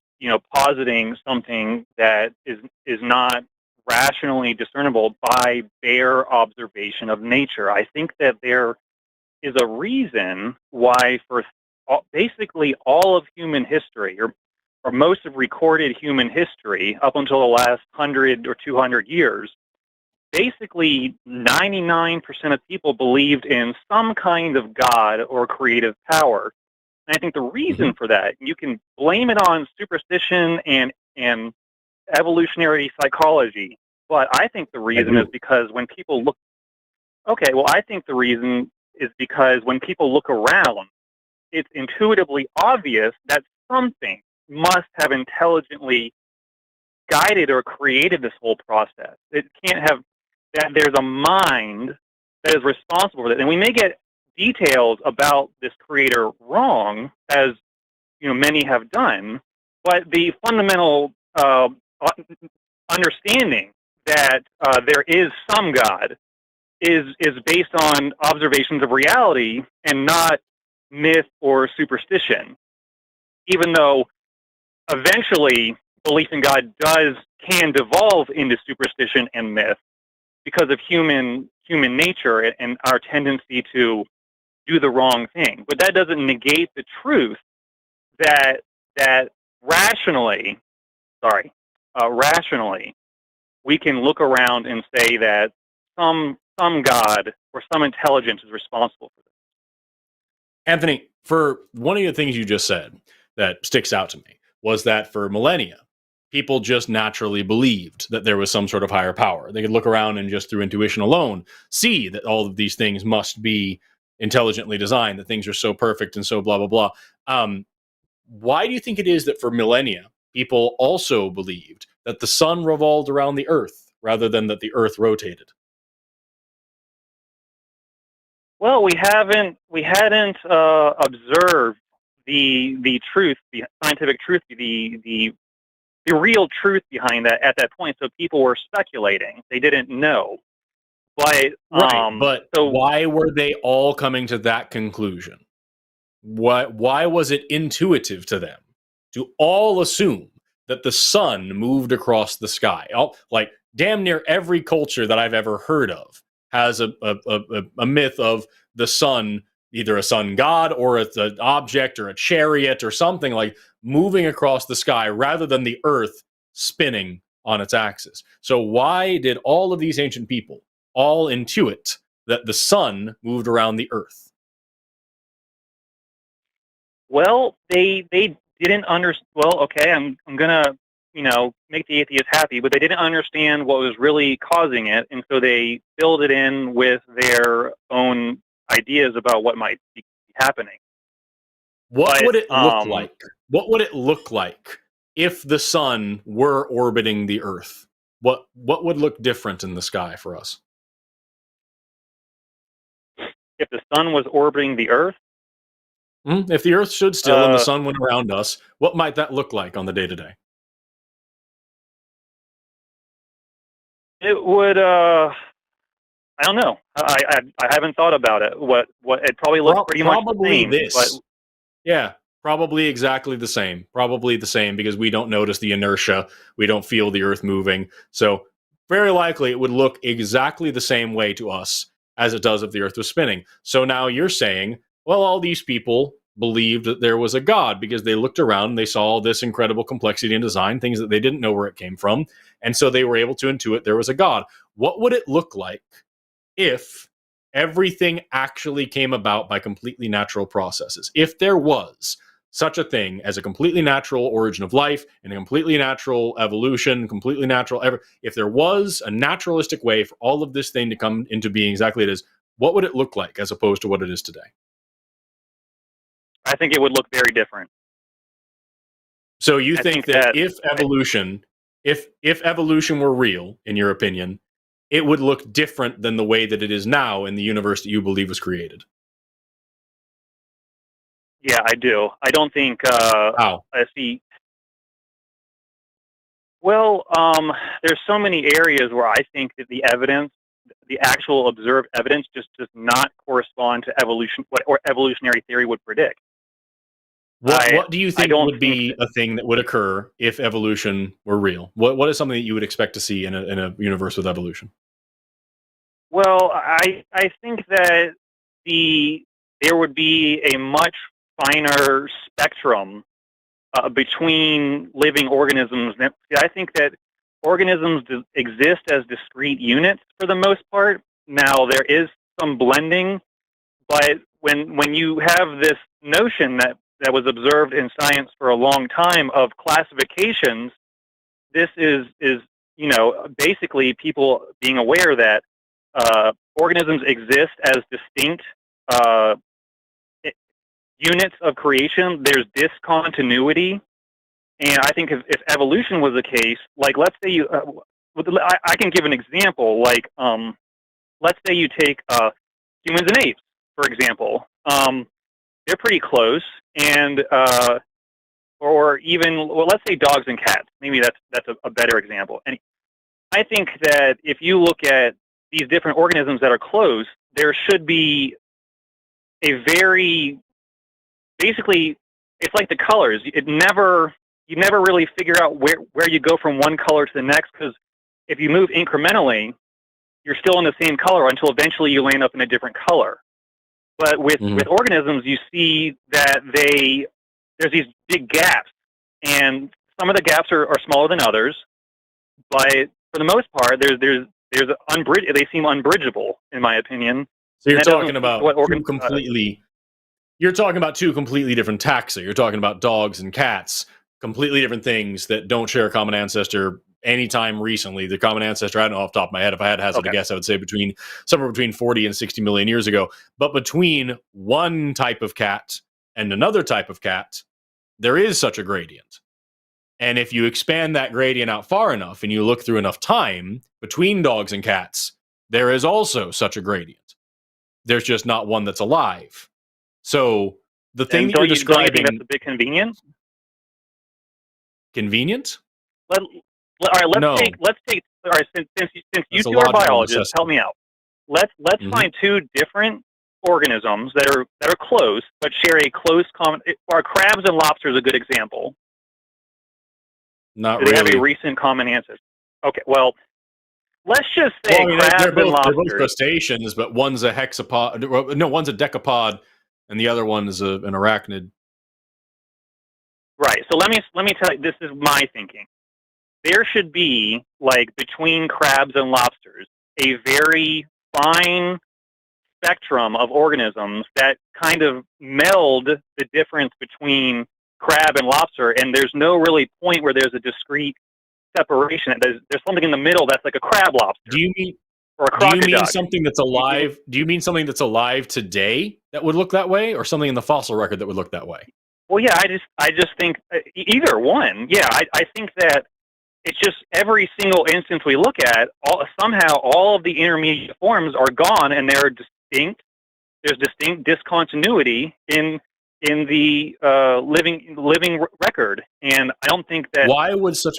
C: positing something that is not rationally discernible by bare observation of nature. I think that there is a reason why for basically all of human history, or most of recorded human history up until the last 100 or 200 years, basically 99% of people believed in some kind of God or creative power. And I think the reason for that, you can blame it on superstition and evolutionary psychology, but I think the reason is because when people look, I think the reason is because when people look around, it's intuitively obvious that something must have intelligently guided or created this whole process. It can't have that there's a mind that is responsible for that. And we may get details about this creator wrong, as many have done, but the fundamental understanding that there is some God is based on observations of reality and not myth or superstition, even though eventually belief in God can devolve into superstition and myth because of human nature and our tendency to do the wrong thing. But that doesn't negate the truth that rationally, we can look around and say that some God or some intelligence is responsible for this.
A: Anthony, for one of the things you just said that sticks out to me was that for millennia, people just naturally believed that there was some sort of higher power. They could look around and just through intuition alone see that all of these things must be intelligently designed, that things are so perfect and so blah, blah, blah. why do you think it is that for millennia, people also believed that the sun revolved around the earth rather than that the earth rotated?
C: Well, we hadn't observed the truth, the scientific truth, the real truth behind that at that point. So people were speculating; they didn't know. But
A: Right, but
C: so
A: why were they all coming to that conclusion? Why was it intuitive to them to all assume that the sun moved across the sky? Like damn near every culture that I've ever heard of has a myth of the sun, either a sun god or it's an object or a chariot or something like moving across the sky rather than the earth spinning on its axis. So why did all of these ancient people all intuit that the sun moved around the earth?
C: well, they didn't understand. Well, okay, I'm gonna make the atheist happy, but they didn't understand what was really causing it, and so they filled it in with their own ideas about what might be happening.
A: What
C: But
A: would it look like? What would it look like if the sun were orbiting the earth? What would look different in the sky for us?
C: if the sun was orbiting the Earth,
A: If the earth stood still and the
C: uh,
A: sun went around us, what might that look like on the day-to-day?
C: it would. I don't know. I haven't thought about it. What it probably looks pretty much the
A: Probably
C: same.
A: this.
C: But
A: Yeah, probably exactly the same. Probably the same because we don't notice the inertia. We don't feel the earth moving. So very likely it would look exactly the same way to us as it does if the earth was spinning. So now you're saying, well, all these people believed that there was a God because they looked around and they saw all this incredible complexity in design, things that they didn't know where it came from. And so they were able to intuit there was a God. What would it look like if everything actually came about by completely natural processes? If there was such a thing as a completely natural origin of life and a completely natural evolution, completely natural if there was a naturalistic way for all of this thing to come into being exactly it is, what would it look like as opposed to what it is today?
C: I think it would look very different.
A: So you
C: I
A: think
C: think
A: that
C: that
A: if evolution were real, in your opinion, it would look different than the way that it is now in the universe that you believe was created?
C: Yeah, I do. I don't think.
A: How?
C: I see. Well, there's so many areas where I think that the evidence, the actual observed evidence, just does not correspond to evolution, what evolutionary theory would predict.
A: What do you
C: I
A: think
C: don't
A: would
C: think.
A: be a thing that would occur if evolution were real? What is something that you would expect to see in a universe with evolution?
C: Well, I think that there would be a much finer spectrum between living organisms. I think that organisms exist as discrete units for the most part. Now there is some blending, but when you have this notion that was observed in science for a long time of classifications, this is basically people being aware that organisms exist as distinct uh, units of creation. There's discontinuity, and I think if evolution was the case, like let's say I can give an example. Like let's say you take humans and apes, for example. They're pretty close, and or even let's say dogs and cats. Maybe that's a better example. And I think that if you look at these different organisms that are close, there should be a very basically it's like the colors. You never really figure out where you go from one color to the next, because if you move incrementally, you're still in the same color until eventually you land up in a different color. But with organisms, you see that there's these big gaps, and some of the gaps are smaller than others, but for the most part, there's they seem unbridgeable, in my opinion.
A: So you're
C: And that
A: talking
C: doesn't
A: about
C: what
A: two completely. You're talking about two completely different taxa. You're talking about dogs and cats, completely different things that don't share a common ancestor anytime recently. The common ancestor, I don't know off the top of my head. If I had to hazard
C: Okay.
A: a guess, I would say somewhere between 40 and 60 million years ago. But between one type of cat and another type of cat, there is such a gradient. And if you expand that gradient out far enough and you look through enough time between dogs and cats, there is also such a gradient. There's just not one that's alive. So the thing that you're describing...
C: Don't you think that's a bit convenient?
A: Convenient?
C: All right, since you two are biologists, help me out. Let's find two different organisms that are close but share a close common. Are crabs and lobsters a good example?
A: Not
C: Do they
A: really.
C: have a recent common ancestor? Okay, well, let's just say crabs and lobsters.
A: They're both crustaceans, but one's a hexapod. No, one's a decapod, and the other one is an arachnid.
C: Right. So let me tell you. This is my thinking. There should be, like, between crabs and lobsters, a very fine spectrum of organisms that kind of meld the difference between crab and lobster, and there's no really point where there's a discrete separation. There's something in the middle that's like a crab lobster.
A: Do you mean something that's alive? Do you mean something that's alive today that would look that way, or something in the fossil record that would look that way?
C: Well, yeah, I just think either one. Yeah, I think that it's just every single instance we look at, somehow all of the intermediate forms are gone, and they're distinct. There's distinct discontinuity in the living record, and I don't think that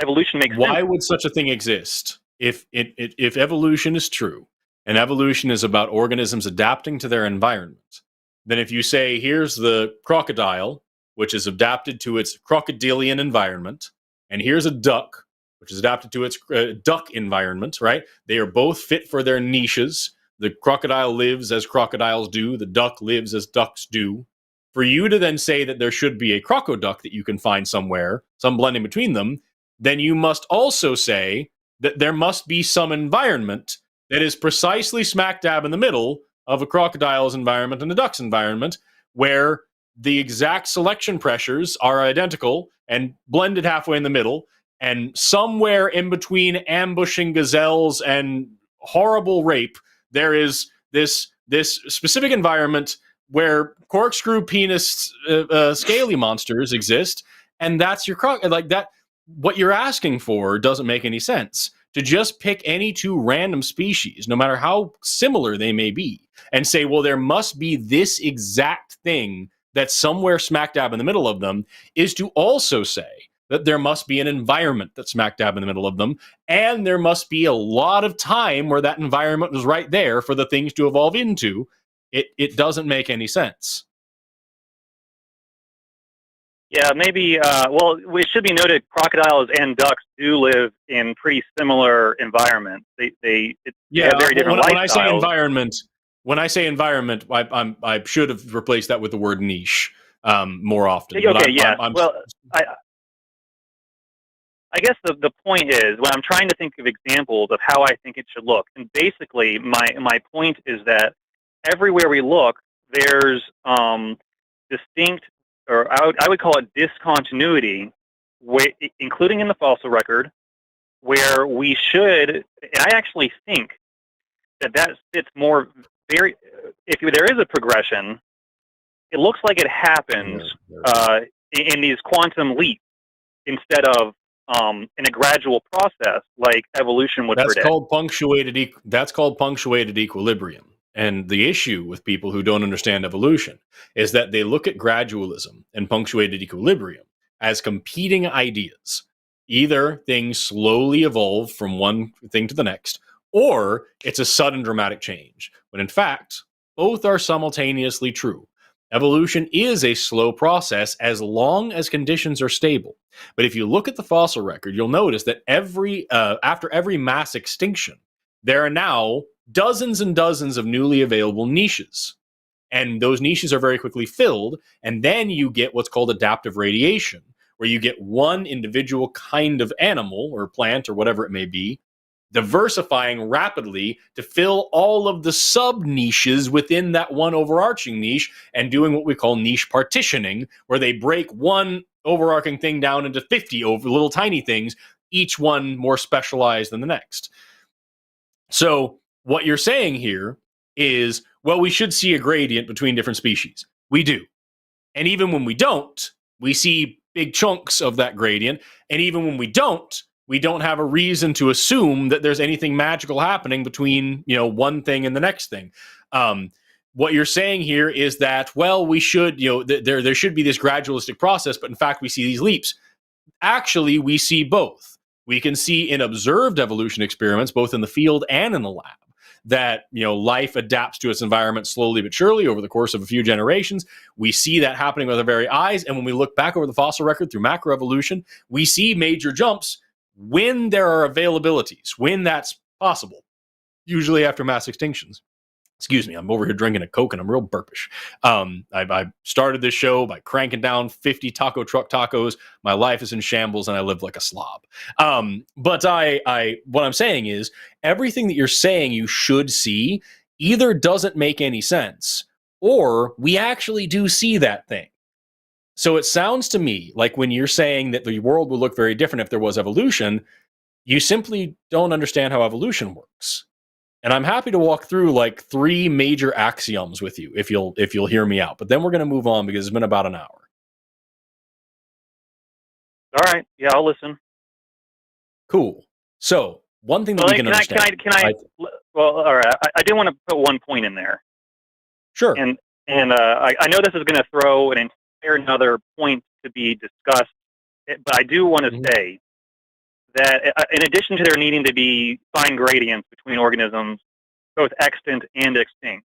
C: evolution makes sense.
A: Why would such a thing exist if evolution is true, and evolution is about organisms adapting to their environment? Then if you say, here's the crocodile, which is adapted to its crocodilian environment, and here's a duck, which is adapted to its duck environment, right? They are both fit for their niches. The crocodile lives as crocodiles do. The duck lives as ducks do. For you to then say that there should be a crocoduck that you can find somewhere, some blending between them, then you must also say that there must be some environment that is precisely smack dab in the middle of a crocodile's environment and a duck's environment, where the exact selection pressures are identical and blended halfway in the middle, and somewhere in between ambushing gazelles and horrible rape, there is this specific environment where corkscrew penis scaly monsters exist, and that's your like that. What you're asking for doesn't make any sense. To just pick any two random species, no matter how similar they may be, and say, well, there must be this exact thing that's somewhere smack dab in the middle of them, is to also say that there must be an environment that's smack dab in the middle of them, and there must be a lot of time where that environment was right there for the things to evolve into. It doesn't make any sense.
C: Yeah, maybe. Well, it should be noted, crocodiles and ducks do live in pretty similar environments. They have very different lifestyles.
A: When I say environment, I should have replaced that with the word niche more often.
C: Okay, yeah. I guess the point is, when I'm trying to think of examples of how I think it should look, and basically my point is that everywhere we look, there's distinct, or I would call it discontinuity, including in the fossil record, where we should, and I actually think that fits more very, if there is a progression, it looks like it happens in these quantum leaps instead of in a gradual process like evolution would predict.
A: That's called punctuated equilibrium. And the issue with people who don't understand evolution is that they look at gradualism and punctuated equilibrium as competing ideas. Either things slowly evolve from one thing to the next, or it's a sudden dramatic change, when in fact, both are simultaneously true. Evolution is a slow process as long as conditions are stable. But if you look at the fossil record, you'll notice that after every mass extinction, there are now dozens and dozens of newly available niches. And those niches are very quickly filled, and then you get what's called adaptive radiation, where you get one individual kind of animal or plant or whatever it may be, diversifying rapidly to fill all of the sub-niches within that one overarching niche, and doing what we call niche partitioning, where they break one overarching thing down into 50 over little tiny things, each one more specialized than the next. So what you're saying here is, well, we should see a gradient between different species. We do. And even when we don't, we see big chunks of that gradient. And even when we don't have a reason to assume that there's anything magical happening between, one thing and the next thing. What you're saying here is that, well, we should, there should be this gradualistic process, but in fact, we see these leaps. Actually, we see both. We can see in observed evolution experiments, both in the field and in the lab, that life adapts to its environment slowly but surely over the course of a few generations. We see that happening with our very eyes, and when we look back over the fossil record through macroevolution, we see major jumps when there are availabilities, when that's possible, usually after mass extinctions. Excuse me, I'm over here drinking a Coke and I'm real burpish. I started this show by cranking down 50 taco truck tacos. My life is in shambles and I live like a slob. But what I'm saying is everything that you're saying you should see either doesn't make any sense or we actually do see that thing. So it sounds to me like when you're saying that the world would look very different if there was evolution, you simply don't understand how evolution works. And I'm happy to walk through like 3 major axioms with you if you'll hear me out. But then we're going to move on because it's been about an hour.
C: All right. Yeah, I'll listen.
A: Cool. So one thing that we can understand.
C: Well, all right. I did want to put one point in there.
A: Sure.
C: And I know this is going to throw an entire another point to be discussed, but I do want to say that in addition to there needing to be fine gradients between organisms, both extant and extinct,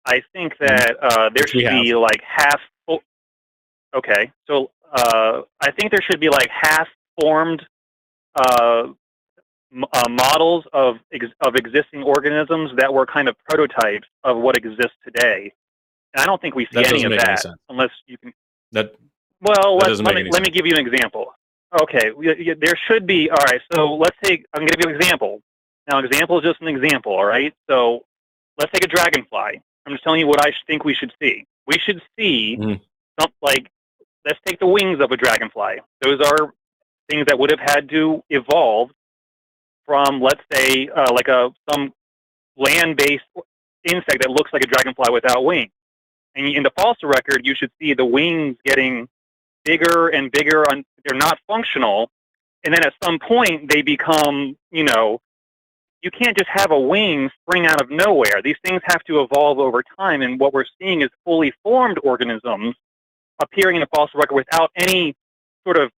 C: I think that there should be like half. Okay, so I think there should be like half-formed models of existing organisms that were kind of prototypes of what exists today. And I don't think we see any of that unless you can. Well, let me give you an example. Okay, there should be. All right, so let's take. I'm going to give you an example. Now, an example is just an example. All right, so let's take a dragonfly. I'm just telling you what I think we should see. We should see something like. Let's take the wings of a dragonfly. Those are things that would have had to evolve from, let's say, like some land-based insect that looks like a dragonfly without wings. And in the fossil record, you should see the wings getting bigger and bigger. They're not functional. And then at some point, they become, you can't just have a wing spring out of nowhere. These things have to evolve over time. And what we're seeing is fully formed organisms appearing in the fossil record without any sort of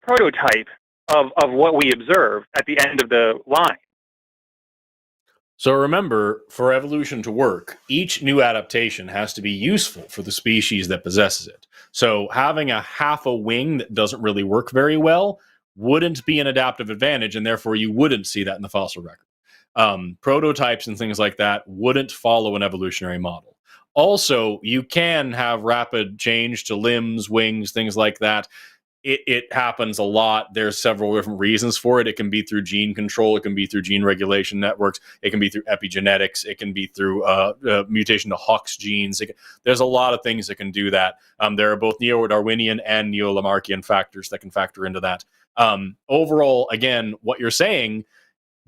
C: prototype of what we observe at the end of the line.
A: So remember, for evolution to work, each new adaptation has to be useful for the species that possesses it. So having a half a wing that doesn't really work very well wouldn't be an adaptive advantage, and therefore you wouldn't see that in the fossil record. Prototypes and things like that wouldn't follow an evolutionary model. Also, you can have rapid change to limbs, wings, things like that. It happens a lot. There's several different reasons for it. It can be through gene control. It can be through gene regulation networks. It can be through epigenetics. It can be through mutation to Hox genes. There's a lot of things that can do that. There are both neo-Darwinian and neo-Lamarckian factors that can factor into that. Overall, again, what you're saying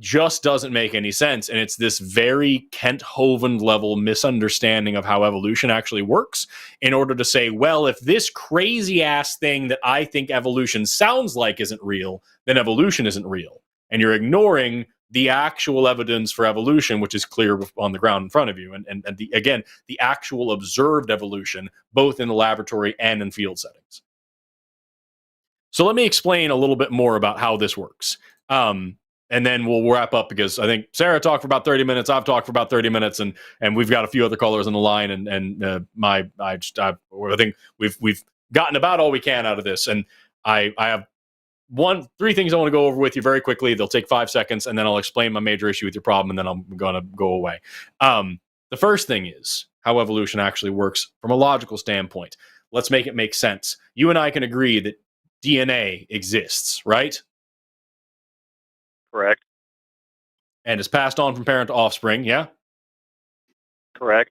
A: just doesn't make any sense. And it's this very Kent Hovind level misunderstanding of how evolution actually works in order to say, well, if this crazy ass thing that I think evolution sounds like isn't real, then evolution isn't real. And you're ignoring the actual evidence for evolution, which is clear on the ground in front of you. And the actual observed evolution, both in the laboratory and in field settings. So let me explain a little bit more about how this works. And then we'll wrap up because I think Sara talked for about 30 minutes. I've talked for about 30 minutes, and we've got a few other callers on the line. I think we've gotten about all we can out of this. And I have 3 things I want to go over with you very quickly. They'll take 5 seconds, and then I'll explain my major issue with your problem, and then I'm going to go away. The first thing is how evolution actually works from a logical standpoint. Let's make it make sense. You and I can agree that DNA exists, right?
C: Correct.
A: And is passed on from parent to offspring, yeah?
C: Correct.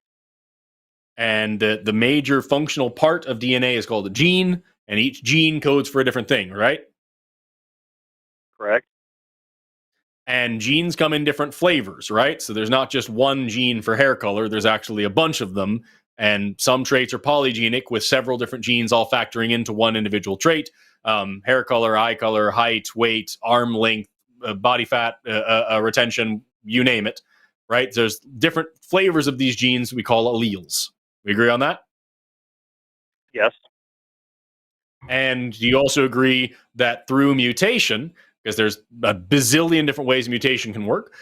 A: And the major functional part of DNA is called a gene, and each gene codes for a different thing, right?
C: Correct.
A: And genes come in different flavors, right? So there's not just one gene for hair color, there's actually a bunch of them, And some traits are polygenic with several different genes all factoring into one individual trait. Hair color, eye color, height, weight, arm length, body fat, retention, you name it, right? There's different flavors of these genes we call alleles. We agree on that?
C: Yes.
A: And do you also agree that through mutation, because there's a bazillion different ways mutation can work,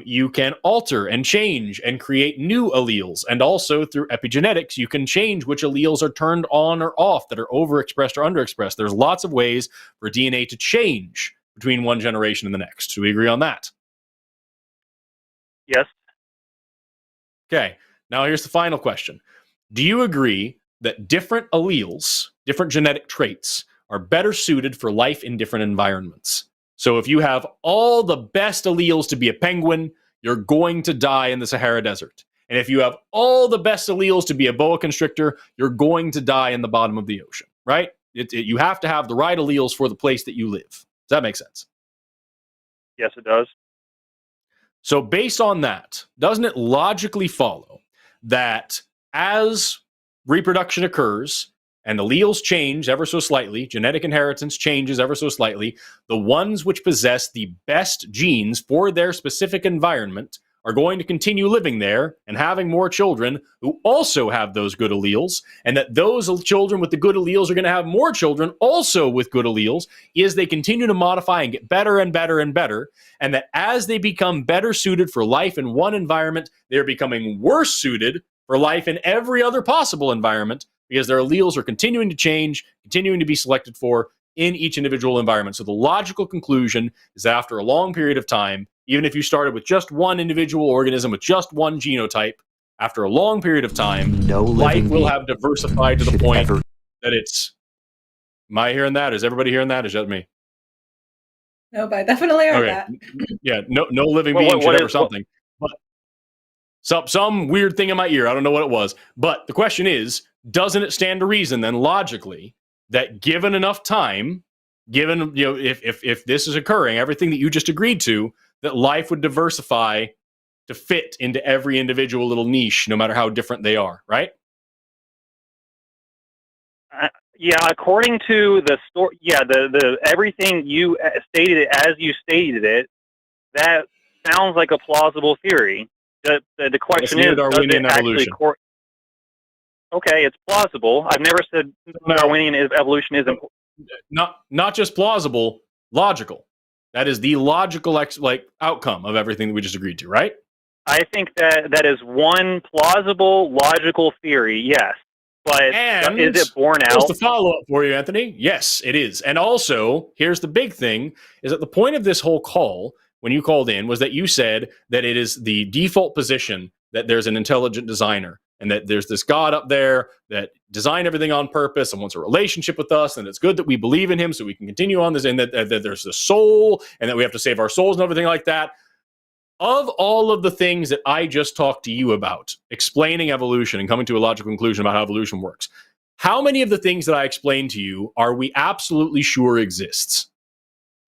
A: you can alter and change and create new alleles. And also through epigenetics, you can change which alleles are turned on or off, that are overexpressed or underexpressed. There's lots of ways for DNA to change between one generation and the next. Do we agree on that?
C: Yes.
A: Okay, now here's the final question. Do you agree that different alleles, different genetic traits, are better suited for life in different environments? So if you have all the best alleles to be a penguin, you're going to die in the Sahara Desert. And if you have all the best alleles to be a boa constrictor, you're going to die in the bottom of the ocean, right? You have to have the right alleles for the place that you live. Does that make sense?
C: Yes, it does.
A: So based on that, doesn't it logically follow that as reproduction occurs and alleles change ever so slightly, genetic inheritance changes ever so slightly, the ones which possess the best genes for their specific environment are going to continue living there and having more children who also have those good alleles, and that those children with the good alleles are going to have more children also with good alleles as they continue to modify and get better and better and better, and that as they become better suited for life in one environment, they're becoming worse suited for life in every other possible environment because their alleles are continuing to change, continuing to be selected for in each individual environment. So the logical conclusion is that after a long period of time, even if you started with just one individual organism with just one genotype, after a long period of time, life will have diversified to the point that it's... Am I hearing that? Is everybody hearing that? Is that me?
B: No, but I definitely heard that.
A: Yeah, no living being should ever something. But some weird thing in my ear. I don't know what it was. But the question is, doesn't it stand to reason then logically that given enough time, given, if this is occurring, everything that you just agreed to, that life would diversify to fit into every individual little niche, no matter how different they are, right?
C: Yeah, according to the story, the everything you stated as you stated it, that sounds like a plausible theory. The question is, does it actually? Okay, it's plausible. I've never said Darwinian evolution isn't.
A: Not just plausible, logical. That is the logical outcome of everything that we just agreed to, right?
C: I think that is one plausible, logical theory, yes. But is it borne out?
A: Just a follow-up for you, Anthony. Yes, it is. And also, here's the big thing, is that the point of this whole call, when you called in, was that you said that it is the default position that there's an intelligent designer and that there's this God up there that designed everything on purpose and wants a relationship with us, and it's good that we believe in him so we can continue on this, and that there's the soul, and that we have to save our souls and everything like that. Of all of the things that I just talked to you about, explaining evolution and coming to a logical conclusion about how evolution works, how many of the things that I explained to you are we absolutely sure exists?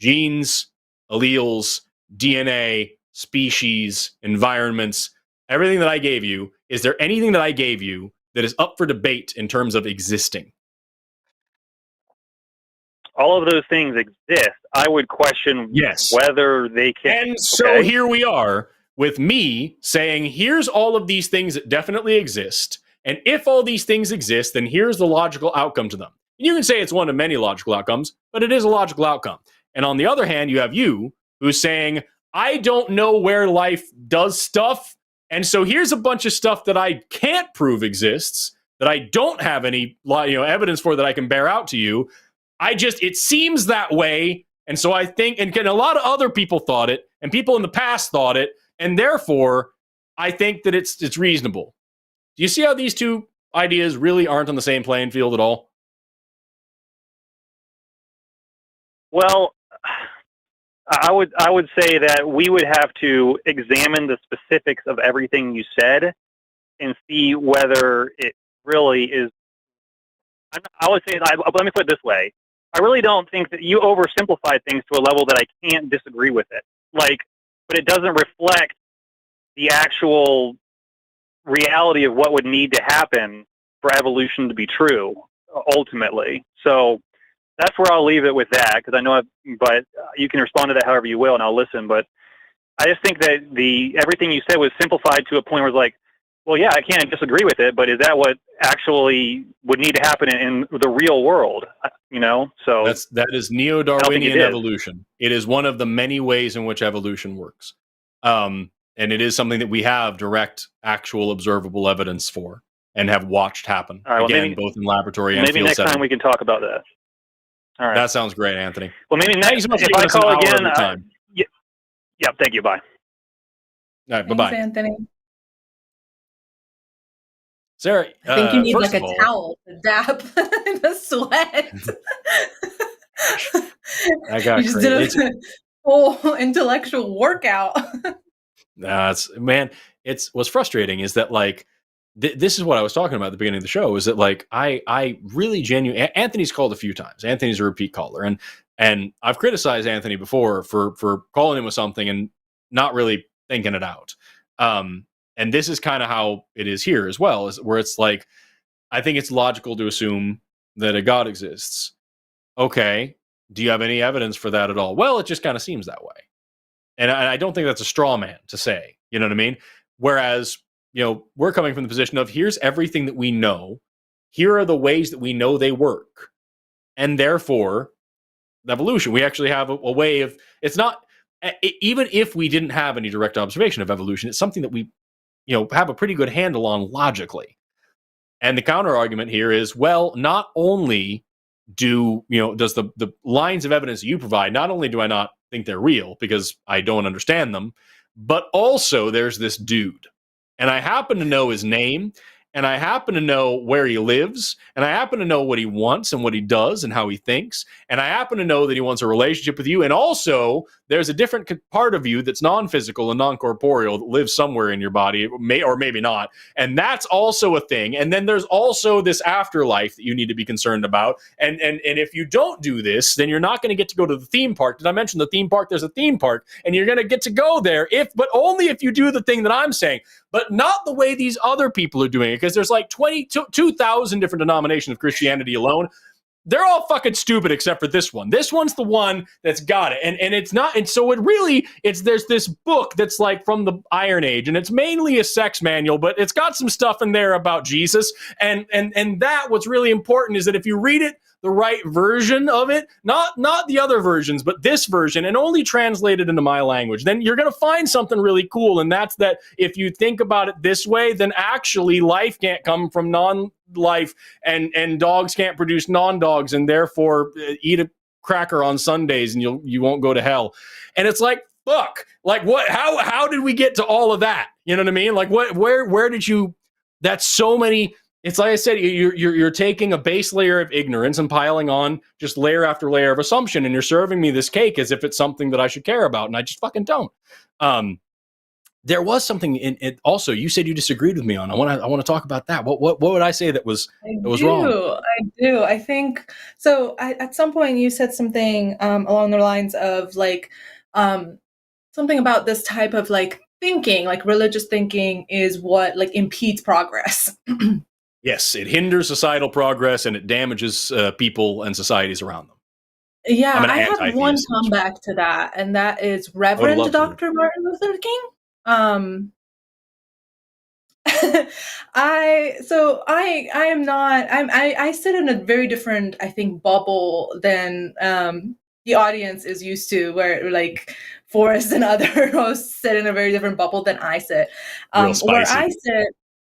A: Genes, alleles, DNA, species, environments, everything that I gave you. Is there anything that I gave you that is up for debate in terms of existing?
C: All of those things exist. I would question whether they can.
A: And so here we are with me saying, here's all of these things that definitely exist. And if all these things exist, then here's the logical outcome to them. You can say it's one of many logical outcomes, but it is a logical outcome. And on the other hand, you have you who's saying, I don't know where life does stuff. And so here's a bunch of stuff that I can't prove exists, that I don't have any evidence for that I can bear out to you. It seems that way. And so I think, and a lot of other people thought it, and people in the past thought it, and therefore I think that it's reasonable. Do you see how these two ideas really aren't on the same playing field at all?
C: Well, I would say that we would have to examine the specifics of everything you said and see whether it really is. I would say, let me put it this way. I really don't think that you oversimplified things to a level that I can't disagree with it. But it doesn't reflect the actual reality of what would need to happen for evolution to be true, ultimately. So that's where I'll leave it with that, because I know, but you can respond to that however you will, and I'll listen. But I just think that everything you said was simplified to a point where it's like, well, yeah, I can't disagree with it, but is that what actually would need to happen in the real world? You know, so
A: that is neo-Darwinian evolution. It is one of the many ways in which evolution works, and it is something that we have direct, actual, observable evidence for, and have watched happen again, both in laboratory and
C: maybe
A: field
C: next
A: setting.
C: time we can talk about that. All right,
A: that sounds great, Anthony.
C: Well, maybe next if I call again. Yeah, thank you. Bye.
A: All right,
B: Thanks,
A: bye-bye,
B: Anthony.
A: Sarah.
B: I think you need like a towel to dab in the sweat.
A: I got
B: you just did a whole intellectual workout.
A: What's frustrating is that like this is what I was talking about at the beginning of the show, is that like I really genuinely, Anthony's called a few times. Anthony's a repeat caller, and I've criticized Anthony before for calling him with something and not really thinking it out. And this is kind of how it is here as well, is where it's like, I think it's logical to assume that a God exists. Okay, do you have any evidence for that at all? Well, it just kind of seems that way. And I don't think that's a straw man to say, you know what I mean? Whereas, you know, we're coming from the position of, here's everything that we know. Here are the ways that we know they work. And therefore, evolution, we actually have a way of, it's not, even if we didn't have any direct observation of evolution, it's something that we, you know, have a pretty good handle on logically. And the counter argument here is, well, not only does the lines of evidence that you provide, not only do I not think they're real because I don't understand them, but also there's this dude, and I happen to know his name, and I happen to know where he lives, and I happen to know what he wants and what he does and how he thinks, and I happen to know that he wants a relationship with you, and also there's a different part of you that's non-physical and non-corporeal that lives somewhere in your body, may or maybe not, and that's also a thing. And then there's also this afterlife that you need to be concerned about, and if you don't do this, then you're not going to get to go to the theme park. Did I mention the theme park? There's a theme park, and you're going to get to go there, but only if you do the thing that I'm saying, but not the way these other people are doing it, because there's like 22,000 different denominations of Christianity alone. They're all fucking stupid except for this one. This one's the one that's got it. And it's not, and so there's this book that's like from the Iron Age, and it's mainly a sex manual, but it's got some stuff in there about Jesus. And that what's really important is that if you read it, the right version of it, not the other versions, but this version, and only translated into my language, then you're going to find something really cool. And that's that if you think about it this way, then actually life can't come from non-life, and dogs can't produce non-dogs, and therefore eat a cracker on Sundays and you won't go to hell. And it's like, fuck, like what, how did we get to all of that? You know what I mean? Like where did you, that's so many. It's like I said, you're taking a base layer of ignorance and piling on just layer after layer of assumption, and you're serving me this cake as if it's something that I should care about, and I just fucking don't. There was something in it also. You said you disagreed with me on. I want to talk about that. What would I say that was wrong?
B: I do. I think so. At some point, you said something along the lines of like something about this type of like thinking, like religious thinking, is what like impedes progress.
A: Yes, it hinders societal progress, and it damages people and societies around them.
B: Yeah, I have one comeback to that, and that is Reverend Dr. Martin Luther King. I sit in a very different, I think, bubble than the audience is used to, where like Forrest and other hosts sit in a very different bubble than I sit. Where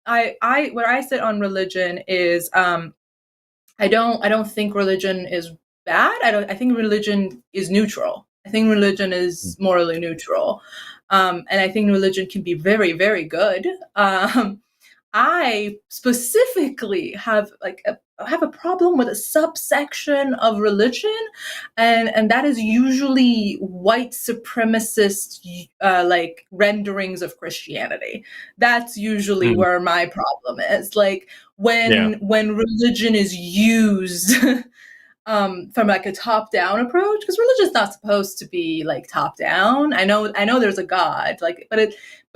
B: I sit on religion is I don't think religion is bad. I think religion is neutral. I think religion is morally neutral. And I think religion can be very, very good. I specifically have a problem with a subsection of religion, and that is usually white supremacist like renderings of Christianity. That's usually where my problem is. Like when religion is used from like a top-down approach, because religion's not supposed to be like top-down. I know there's a God, like, but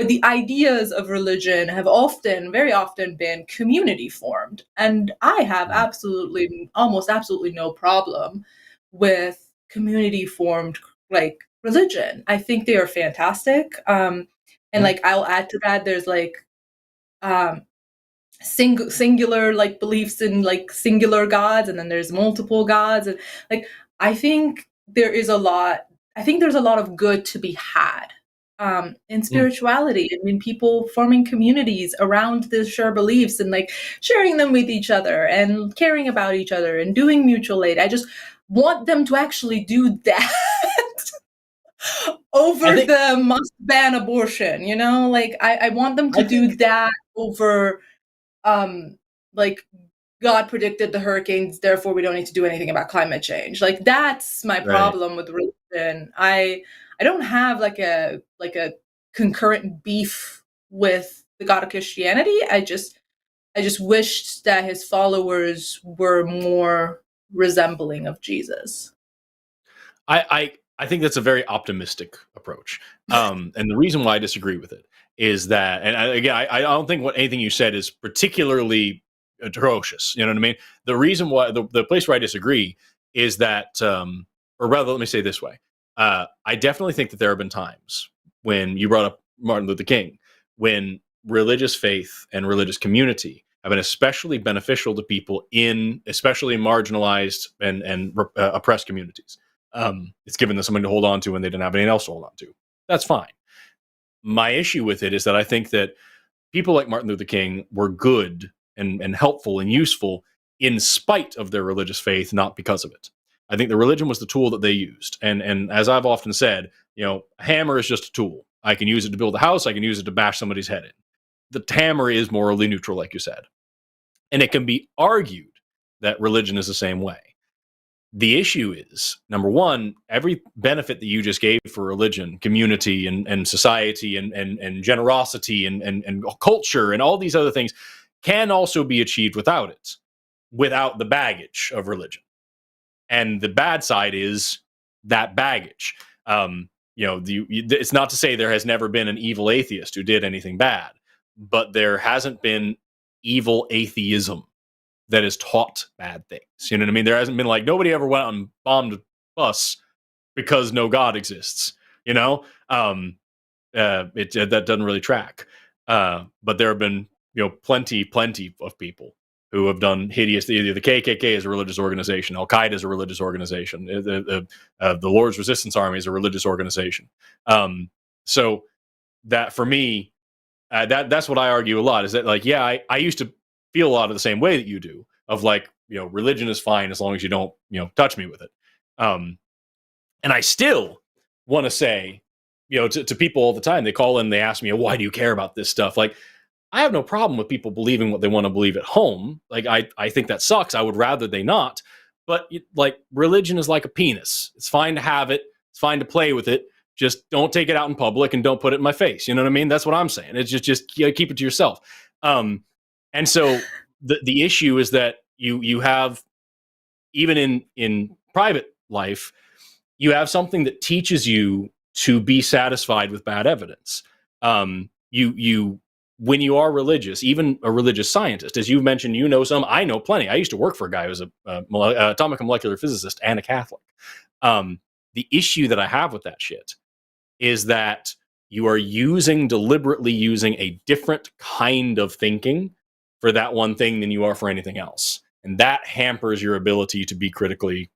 B: the ideas of religion have very often been community formed, and I have almost absolutely no problem with community formed like religion. I think they are fantastic, and like I'll add to that, there's like singular like beliefs in like singular gods, and then there's multiple gods, and like there's a lot of good to be had in spirituality. I mean, people forming communities around their shared beliefs and like sharing them with each other and caring about each other and doing mutual aid. I just want them to actually do that over the must ban abortion, you know, like I want them to do that over like God predicted the hurricanes, therefore we don't need to do anything about climate change. Like that's my problem with religion. I don't have like a concurrent beef with the God of Christianity. I just wished that his followers were more resembling of Jesus.
A: I think that's a very optimistic approach. And the reason why I disagree with it is that, and I don't think anything you said is particularly atrocious. You know what I mean? The reason why, the place where I disagree is that, or rather, let me say it this way. I definitely think that there have been times when you brought up Martin Luther King, when religious faith and religious community have been especially beneficial to people in especially marginalized and oppressed communities. It's given them something to hold on to when they didn't have anything else to hold on to. That's fine. My issue with it is that I think that people like Martin Luther King were good and helpful and useful in spite of their religious faith, not because of it. I think the religion was the tool that they used. And as I've often said, you know, a hammer is just a tool. I can use it to build a house. I can use it to bash somebody's head in. The hammer is morally neutral, like you said. And it can be argued that religion is the same way. The issue is, number one, every benefit that you just gave for religion, community and society and generosity and culture and all these other things can also be achieved without it, without the baggage of religion. And the bad side is that baggage. You know, it's not to say there has never been an evil atheist who did anything bad, but there hasn't been evil atheism that has taught bad things. You know what I mean? There hasn't been like, nobody ever went out and bombed a bus because no God exists. You know, that doesn't really track. But there have been, you know, plenty of people who have done hideous. The KKK is a religious organization. Al Qaeda is a religious organization. The Lord's Resistance Army is a religious organization. So that for me, that's what I argue a lot. Is that like, yeah, I used to feel a lot of the same way that you do, of like, you know, religion is fine as long as you don't, you know, touch me with it. And I still want to say, you know, to people all the time, they call in, they ask me, why do you care about this stuff? Like, I have no problem with people believing what they want to believe at home. Like, I think that sucks. I would rather they not. But like, religion is like a penis. It's fine to have it. It's fine to play with it. Just don't take it out in public and don't put it in my face. You know what I mean? That's what I'm saying. It's just you know, keep it to yourself. And so the issue is that you have, even in private life, you have something that teaches you to be satisfied with bad evidence. You when you are religious, even a religious scientist, as you've mentioned, you know some, I know plenty. I used to work for a guy who was a atomic and molecular physicist and a Catholic. The issue that I have with that shit is that you are deliberately using a different kind of thinking for that one thing than you are for anything else. And that hampers your ability to be critically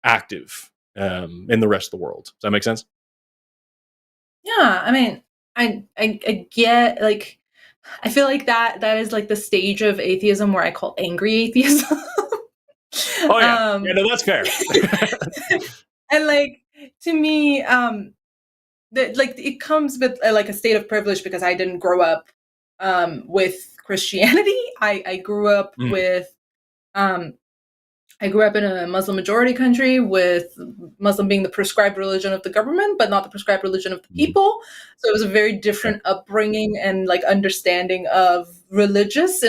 A: active in the rest of the world. Does that make sense?
B: Yeah, I mean, I get, like, I feel like that is like the stage of atheism where I call angry atheism.
A: Oh yeah, yeah, no, that's fair.
B: And like, to me, like, it comes with like a state of privilege because I didn't grow up with Christianity. I grew up with I grew up in a Muslim majority country, with Muslim being the prescribed religion of the government, but not the prescribed religion of the people. So it was a very different upbringing and like understanding of religious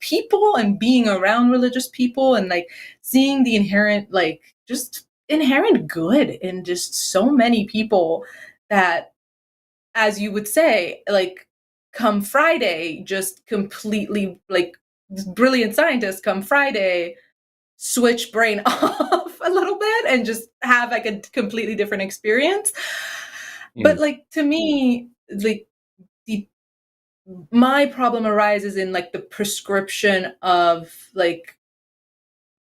B: people and being around religious people, and like seeing the inherent, like just inherent good in just so many people that, as you would say, like come Friday, just completely like brilliant scientists come Friday switch brain off a little bit and just have like a completely different experience. But like to me, like the my problem arises in like the prescription of like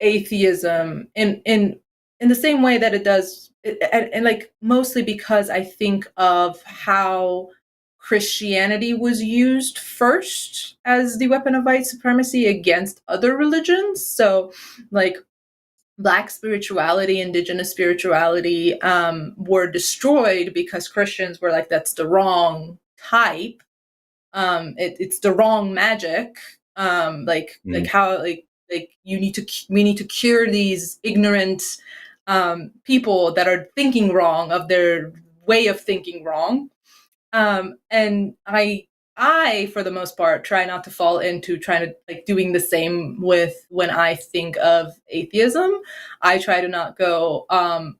B: atheism in the same way that it does, and like mostly because I think of how Christianity was used first as the weapon of white supremacy against other religions. So like Black spirituality, indigenous spirituality were destroyed because Christians were like, that's the wrong type. It's the wrong magic. Like how like we need to cure these ignorant people that are thinking wrong, of their way of thinking wrong. And I, for the most part, try not to fall into trying to like doing the same with when I think of atheism. I try to not go, I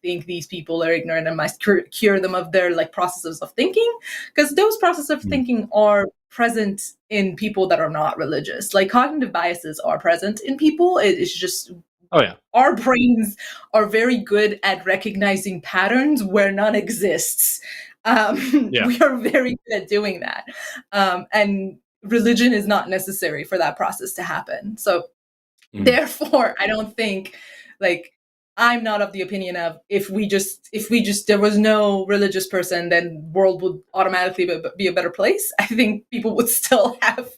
B: think these people are ignorant and must cure them of their like processes of thinking, because those processes of thinking are present in people that are not religious. Like cognitive biases are present in people. It's just,
A: oh yeah,
B: our brains are very good at recognizing patterns where none exists. We are very good at doing that. And religion is not necessary for that process to happen. So therefore, I don't think, like, I'm not of the opinion of if we just there was no religious person, then world would automatically be a better place. I think people would still have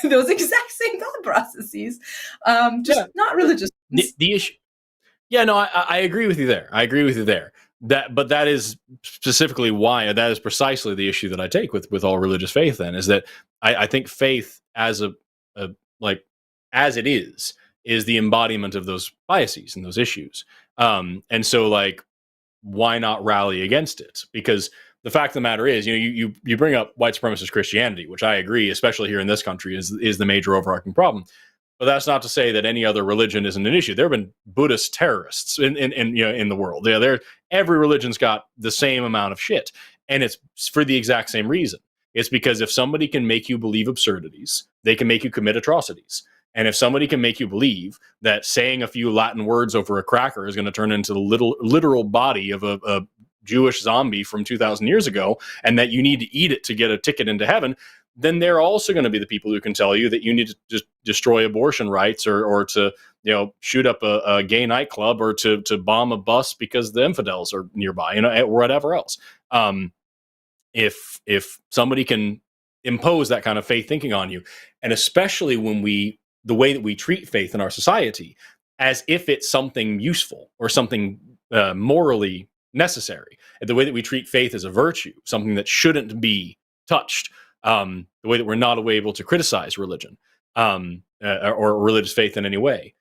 B: those exact same thought processes, not religious.
A: The issue. Yeah, no, I agree with you there. I agree with you there. But that is specifically why, that is precisely the issue that I take with all religious faith. Then is that I think faith as a like as it is the embodiment of those biases and those issues. And so like, why not rally against it? Because the fact of the matter is, you bring up white supremacist Christianity, which I agree, especially here in this country, is the major overarching problem. But that's not to say that any other religion isn't an issue. There have been Buddhist terrorists in the world. Every religion's got the same amount of shit, and it's for the exact same reason. It's because if somebody can make you believe absurdities, they can make you commit atrocities. And if somebody can make you believe that saying a few Latin words over a cracker is going to turn into the literal body of a Jewish zombie from 2,000 years ago, and that you need to eat it to get a ticket into heaven, then they're also going to be the people who can tell you that you need to just destroy abortion rights, or to shoot up a gay nightclub, or to bomb a bus because the infidels are nearby, or whatever else. If somebody can impose that kind of faith thinking on you, and especially when the way that we treat faith in our society as if it's something useful or something morally necessary, and the way that we treat faith as a virtue, something that shouldn't be touched, the way that we're not able to criticize religion or religious faith in any way,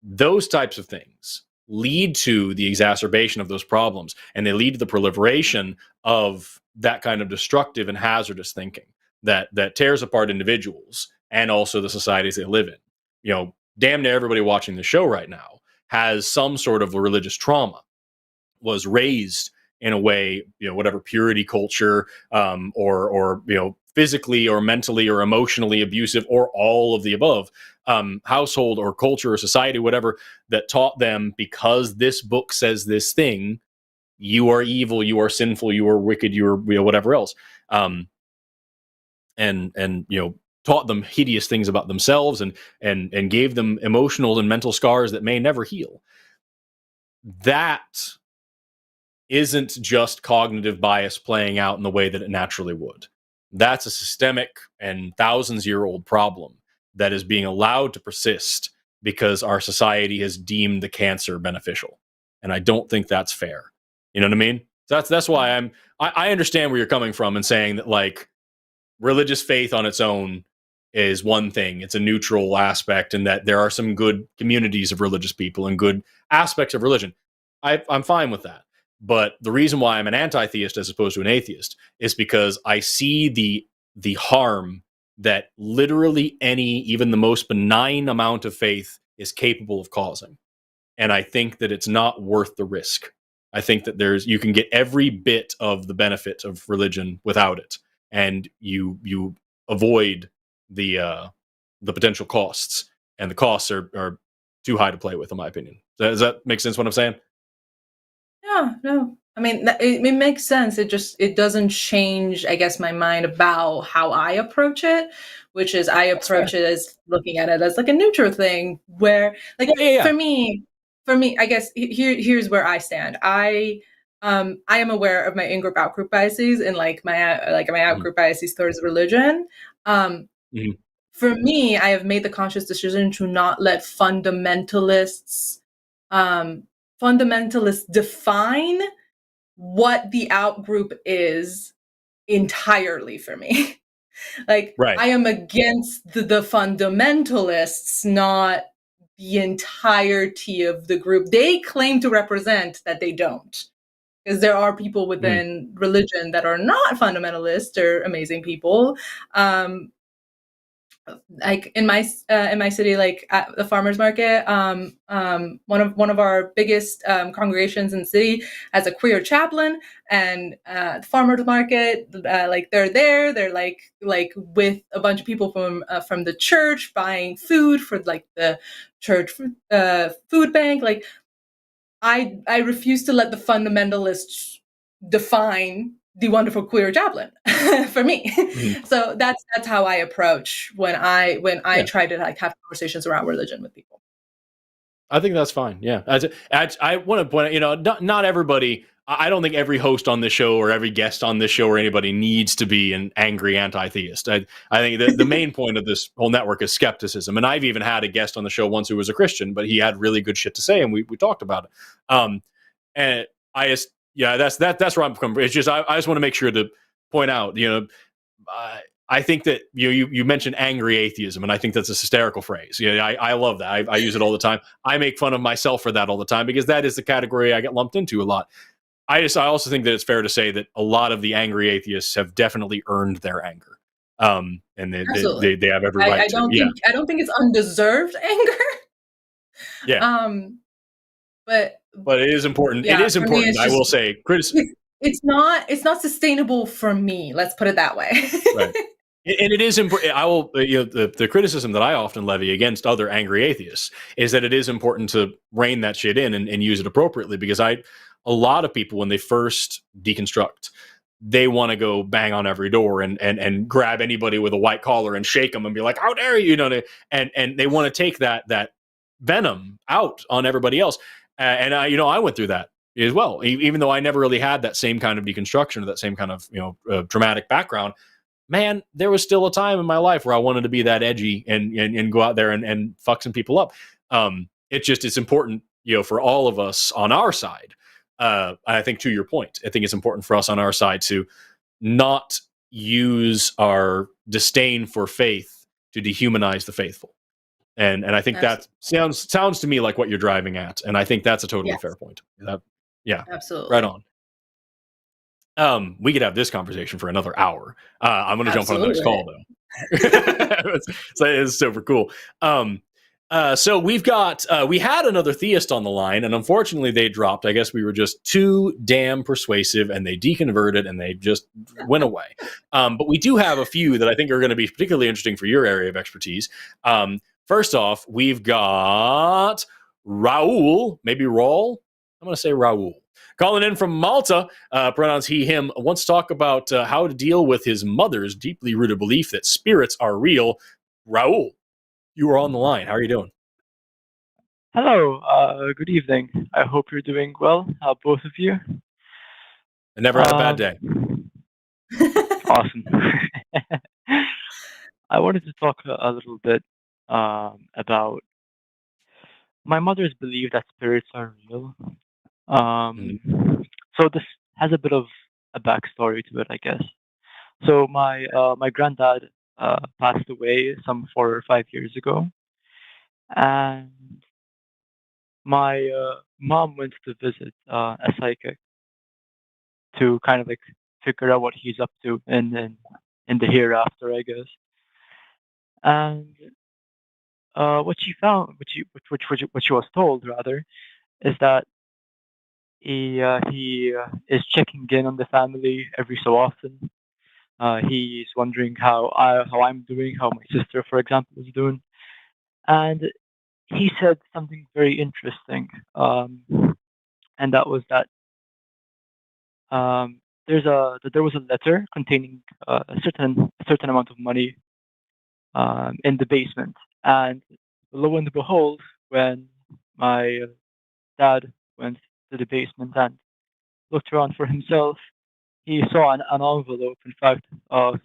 A: those types of things lead to the exacerbation of those problems, and they lead to the proliferation of that kind of destructive and hazardous thinking that tears apart individuals and also the societies they live in. Damn near everybody watching the show right now has some sort of religious trauma, was raised in a way, whatever purity culture, or physically or mentally or emotionally abusive, or all of the above, household or culture or society, whatever, that taught them, because this book says this thing, you are evil, you are sinful, you are wicked, you are whatever else, and taught them hideous things about themselves, and gave them emotional and mental scars that may never heal. That isn't just cognitive bias playing out in the way that it naturally would. That's a systemic and thousands-year-old problem that is being allowed to persist because our society has deemed the cancer beneficial. And I don't think that's fair. You know what I mean? That's why I understand where you're coming from and saying that, like, religious faith on its own is one thing. It's a neutral aspect, and that there are some good communities of religious people and good aspects of religion. I'm fine with that. But the reason why I'm an anti-theist as opposed to an atheist is because I see the harm that literally any, even the most benign amount of faith is capable of causing. And I think that it's not worth the risk. I think that you can get every bit of the benefit of religion without it, and you avoid the potential costs, and the costs are too high to play with, in my opinion. Does that make sense? What I'm saying?
B: Yeah, no. I mean, it makes sense. It doesn't change, I guess, my mind about how I approach it, which is I approach it as looking at it as like a neutral thing, where like for me, I guess here's where I stand. I am aware of my in-group out-group biases and like my out-group biases towards religion. For me, I have made the conscious decision to not let fundamentalists define what the out-group is entirely for me. Like,
A: Right.
B: I am against the fundamentalists, not the entirety of the group they claim to represent that they don't. Because there are people within religion that are not fundamentalists. They're amazing people. Like in my city, like at the farmers market, one of our biggest congregations in the city has a queer chaplain, and the farmers market, like they're like with a bunch of people from the church buying food for like the church food bank. Like I refuse to let the fundamentalists define the wonderful queer chaplain for me. So that's how I approach when I try to like have conversations around religion with people.
A: I think that's fine. Yeah. I want to point out, not everybody, I don't think every host on this show or every guest on this show or anybody needs to be an angry anti-theist. I think the main point of this whole network is skepticism. And I've even had a guest on the show once who was a Christian, but he had really good shit to say, and we talked about it. And I just, that's where I'm coming from. It's just, I just want to make sure to point out, I think that you mentioned angry atheism, and I think that's a hysterical phrase. I love that. I use it all the time. I make fun of myself for that all the time because that is the category I get lumped into a lot. I also think that it's fair to say that a lot of the angry atheists have definitely earned their anger, and they have every right
B: I don't think I don't think it's undeserved anger.
A: Yeah. But it is important.
B: Yeah,
A: it is important. I will say, criticism.
B: It's not sustainable for me. Let's put it that way.
A: Right. And it is important. I will, the criticism that I often levy against other angry atheists is that it is important to rein that shit in and use it appropriately, because a lot of people, when they first deconstruct, they want to go bang on every door and grab anybody with a white collar and shake them and be like, how dare you, and they want to take that venom out on everybody else. And I went through that as well, even though I never really had that same kind of deconstruction or that same kind of traumatic background. Man, there was still a time in my life where I wanted to be that edgy and go out there and fuck some people up. It's important, for all of us on our side. I think, to your point, I think it's important for us on our side to not use our disdain for faith to dehumanize the faithful. And I think that sounds to me like what you're driving at. And I think that's a totally fair point. Yeah, absolutely. Right on. We could have this conversation for another hour. I'm going to jump on the next call, though. So it's super cool. So we had another theist on the line, and unfortunately they dropped. I guess we were just too damn persuasive, and they deconverted, and they just went away. But we do have a few that I think are going to be particularly interesting for your area of expertise. First off, we've got Raul, maybe Raul. I'm going to say Raul. Calling in from Malta, pronouns he, him, wants to talk about how to deal with his mother's deeply rooted belief that spirits are real. Raul, you are on the line. How are you doing?
E: Hello. Good evening. I hope you're doing well, both of you.
A: I never had a bad day.
E: Awesome. I wanted to talk a little bit about my mother's belief that spirits are real. So this has a bit of a backstory to it, I guess. So my granddad passed away some 4 or 5 years ago, and my mom went to visit a psychic to kind of like figure out what he's up to in the hereafter, I guess. And what she found, what she was told rather, is that he is checking in on the family every so often. He's wondering how I'm doing, how my sister, for example, is doing, and he said something very interesting, and that was that there was a letter containing a certain amount of money in the basement, and lo and behold, when my dad went to the basement and looked around for himself, he saw an envelope, in fact,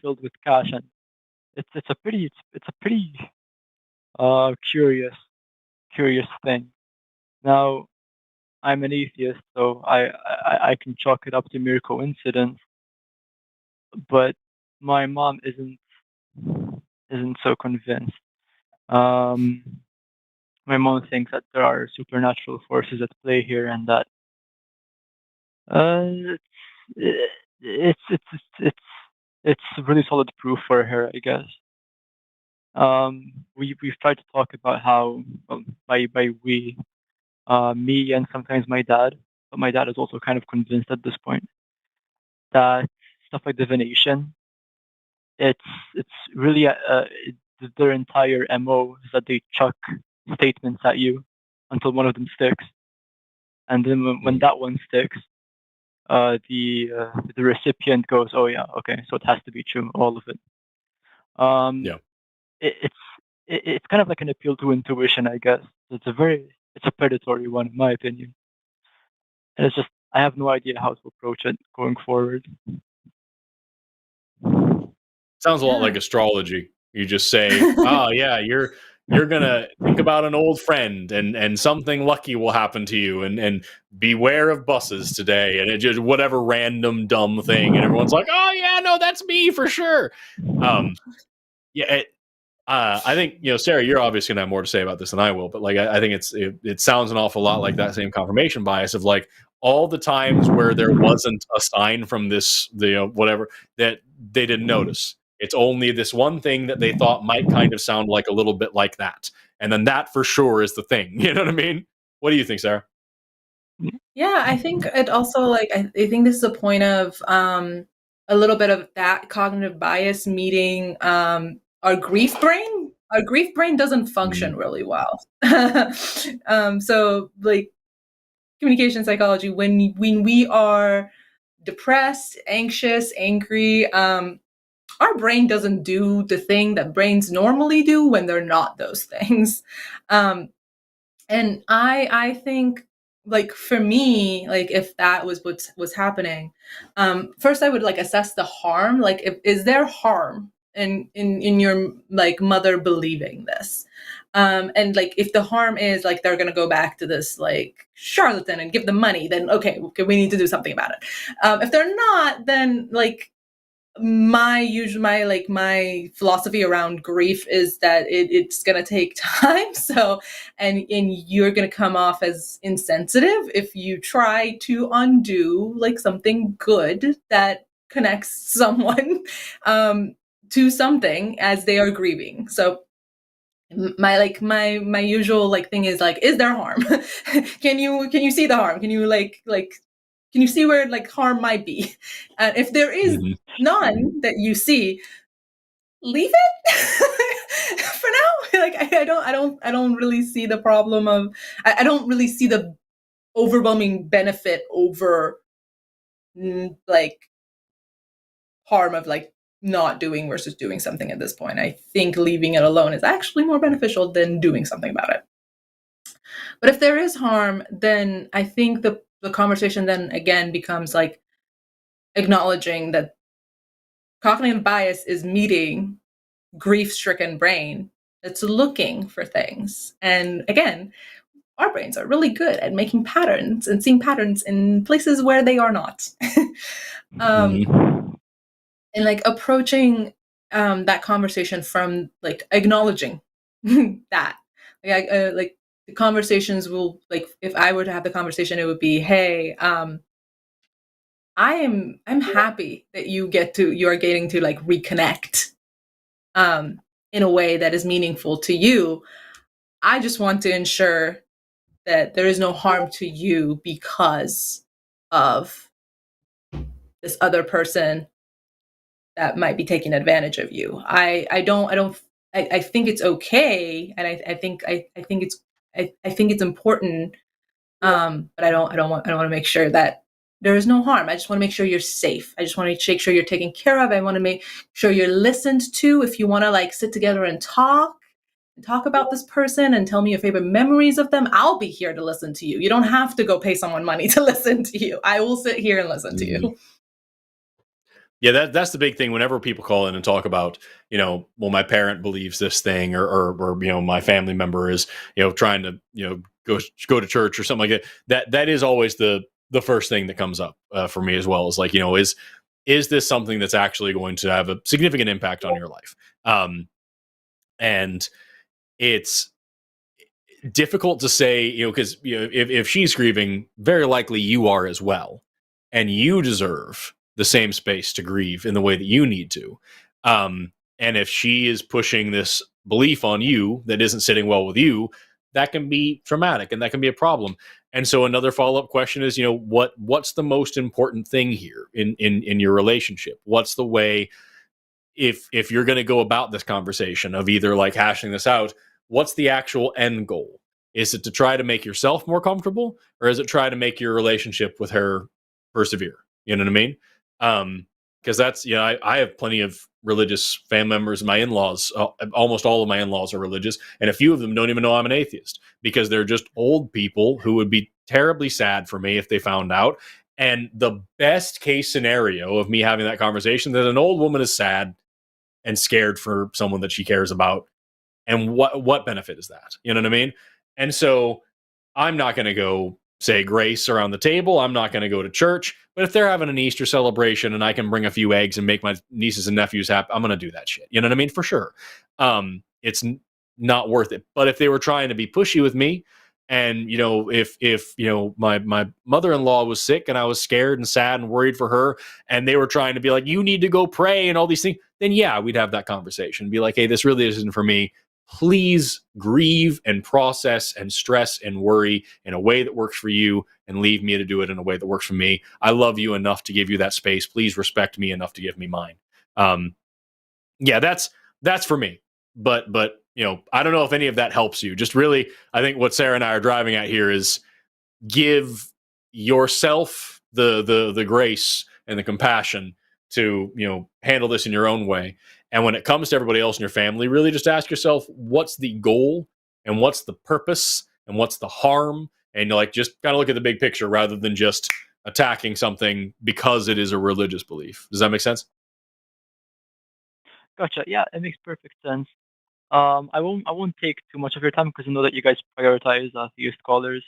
E: filled with cash, and it's a pretty curious thing. Now, I'm an atheist, so I can chalk it up to mere coincidence, but my mom isn't so convinced. Um, my mom thinks that there are supernatural forces at play here, and that uh, it's it's it's it's it's really solid proof for her, I guess. We've tried to talk about how, well, by we, me and sometimes my dad, but my dad is also kind of convinced at this point that stuff like divination, it's really their entire MO is that they chuck statements at you until one of them sticks, and then when that one sticks, the recipient goes, "Oh yeah, okay, so it has to be true, all of it." Um,
A: Yeah.
E: it's kind of like an appeal to intuition, I guess. It's a predatory one, in my opinion, and it's just I have no idea how to approach it going forward.
A: Sounds a lot like
B: Yeah.
A: astrology. You just say, "Oh yeah, you're gonna think about an old friend, and something lucky will happen to you, and beware of buses today," and it just whatever random dumb thing, and everyone's like, "Oh yeah, no, that's me for sure." Um, yeah, I think Sarah, you're obviously gonna have more to say about this than I will, but like I think it sounds an awful lot like that same confirmation bias of like all the times where there wasn't a sign from this, whatever that they didn't notice. It's only this one thing that they thought might kind of sound like a little bit like that, and then that for sure is the thing. You know what I mean? What do you think, Sarah?
B: Yeah, I think it also like I think this is a point of a little bit of that cognitive bias meeting our grief brain. Our grief brain doesn't function really well. So like communication psychology, when we are depressed, anxious, angry, our brain doesn't do the thing that brains normally do when they're not those things. Um, and I think like for me, like if that was what was happening, first I would like assess the harm. Like, is there harm in your like mother believing this? And like if the harm is like they're gonna go back to this like charlatan and give them money, then okay, we need to do something about it. If they're not, then like my philosophy around grief is that it's gonna take time. So and you're gonna come off as insensitive if you try to undo like something good that connects someone to something as they are grieving. So my usual like thing is like, is there harm? Can you see the harm? Can you can you see where like harm might be? And if there is none that you see, leave it for now. Like I don't really see the problem of I don't really see the overwhelming benefit over like harm of like not doing versus doing something at this point. I think leaving it alone is actually more beneficial than doing something about it. But if there is harm, then I think the conversation then again becomes like acknowledging that cognitive bias is meeting grief-stricken brain that's looking for things. And again, our brains are really good at making patterns and seeing patterns in places where they are not.
A: Mhm.
B: And like approaching that conversation from like acknowledging that. Like the conversations will, like, if I were to have the conversation, it would be, hey, I'm happy that you are getting to like reconnect in a way that is meaningful to you. I just want to ensure that there is no harm to you because of this other person that might be taking advantage of you. I think it's okay, and I think it's important. But I don't want to make sure that there is no harm. I just want to make sure you're safe. I just want to make sure you're taken care of. I want to make sure you're listened to. If you want to like sit together and talk about this person and tell me your favorite memories of them, I'll be here to listen to you. You don't have to go pay someone money to listen to you. I will sit here and listen to you.
A: Yeah, that's the big thing. Whenever people call in and talk about, well, my parent believes this thing, or my family member is, trying to, go to church or something like that. That is always the first thing that comes up for me as well. Is like, is this something that's actually going to have a significant impact on your life? And it's difficult to say, because if she's grieving, very likely you are as well, and you deserve the same space to grieve in the way that you need to. And if she is pushing this belief on you that isn't sitting well with you, that can be traumatic and that can be a problem. And so another follow-up question is, what's the most important thing here in your relationship? What's the way, if you're going to go about this conversation of either like hashing this out, what's the actual end goal? Is it to try to make yourself more comfortable, or is it try to make your relationship with her persevere? You know what I mean? Because that's, I have plenty of religious family members. My in-laws, almost all of my in-laws are religious, and a few of them don't even know I'm an atheist because they're just old people who would be terribly sad for me if they found out. And the best case scenario of me having that conversation, that an old woman is sad and scared for someone that she cares about. And what benefit is that? You know what I mean? And so I'm not going to go say grace around the table. I'm not going to go to church. But if they're having an Easter celebration and I can bring a few eggs and make my nieces and nephews happy, I'm going to do that shit. You know what I mean? For sure. It's not worth it. But if they were trying to be pushy with me, and if my mother-in-law was sick and I was scared and sad and worried for her, and they were trying to be like, you need to go pray and all these things, then yeah, we'd have that conversation. Be like, hey, this really isn't for me. Please grieve and process and stress and worry in a way that works for you, and leave me to do it in a way that works for me. I love you enough to give you that space. Please respect me enough to give me mine. Yeah, that's for me. But I don't know if any of that helps you. Just really, I think what Sara and I are driving at here is give yourself the grace and the compassion to handle this in your own way. And when it comes to everybody else in your family, really just ask yourself, what's the goal and what's the purpose and what's the harm? And just kind of look at the big picture rather than just attacking something because it is a religious belief. Does that make sense?
E: Gotcha. Yeah, it makes perfect sense. I won't take too much of your time because I know that you guys prioritize atheist scholars.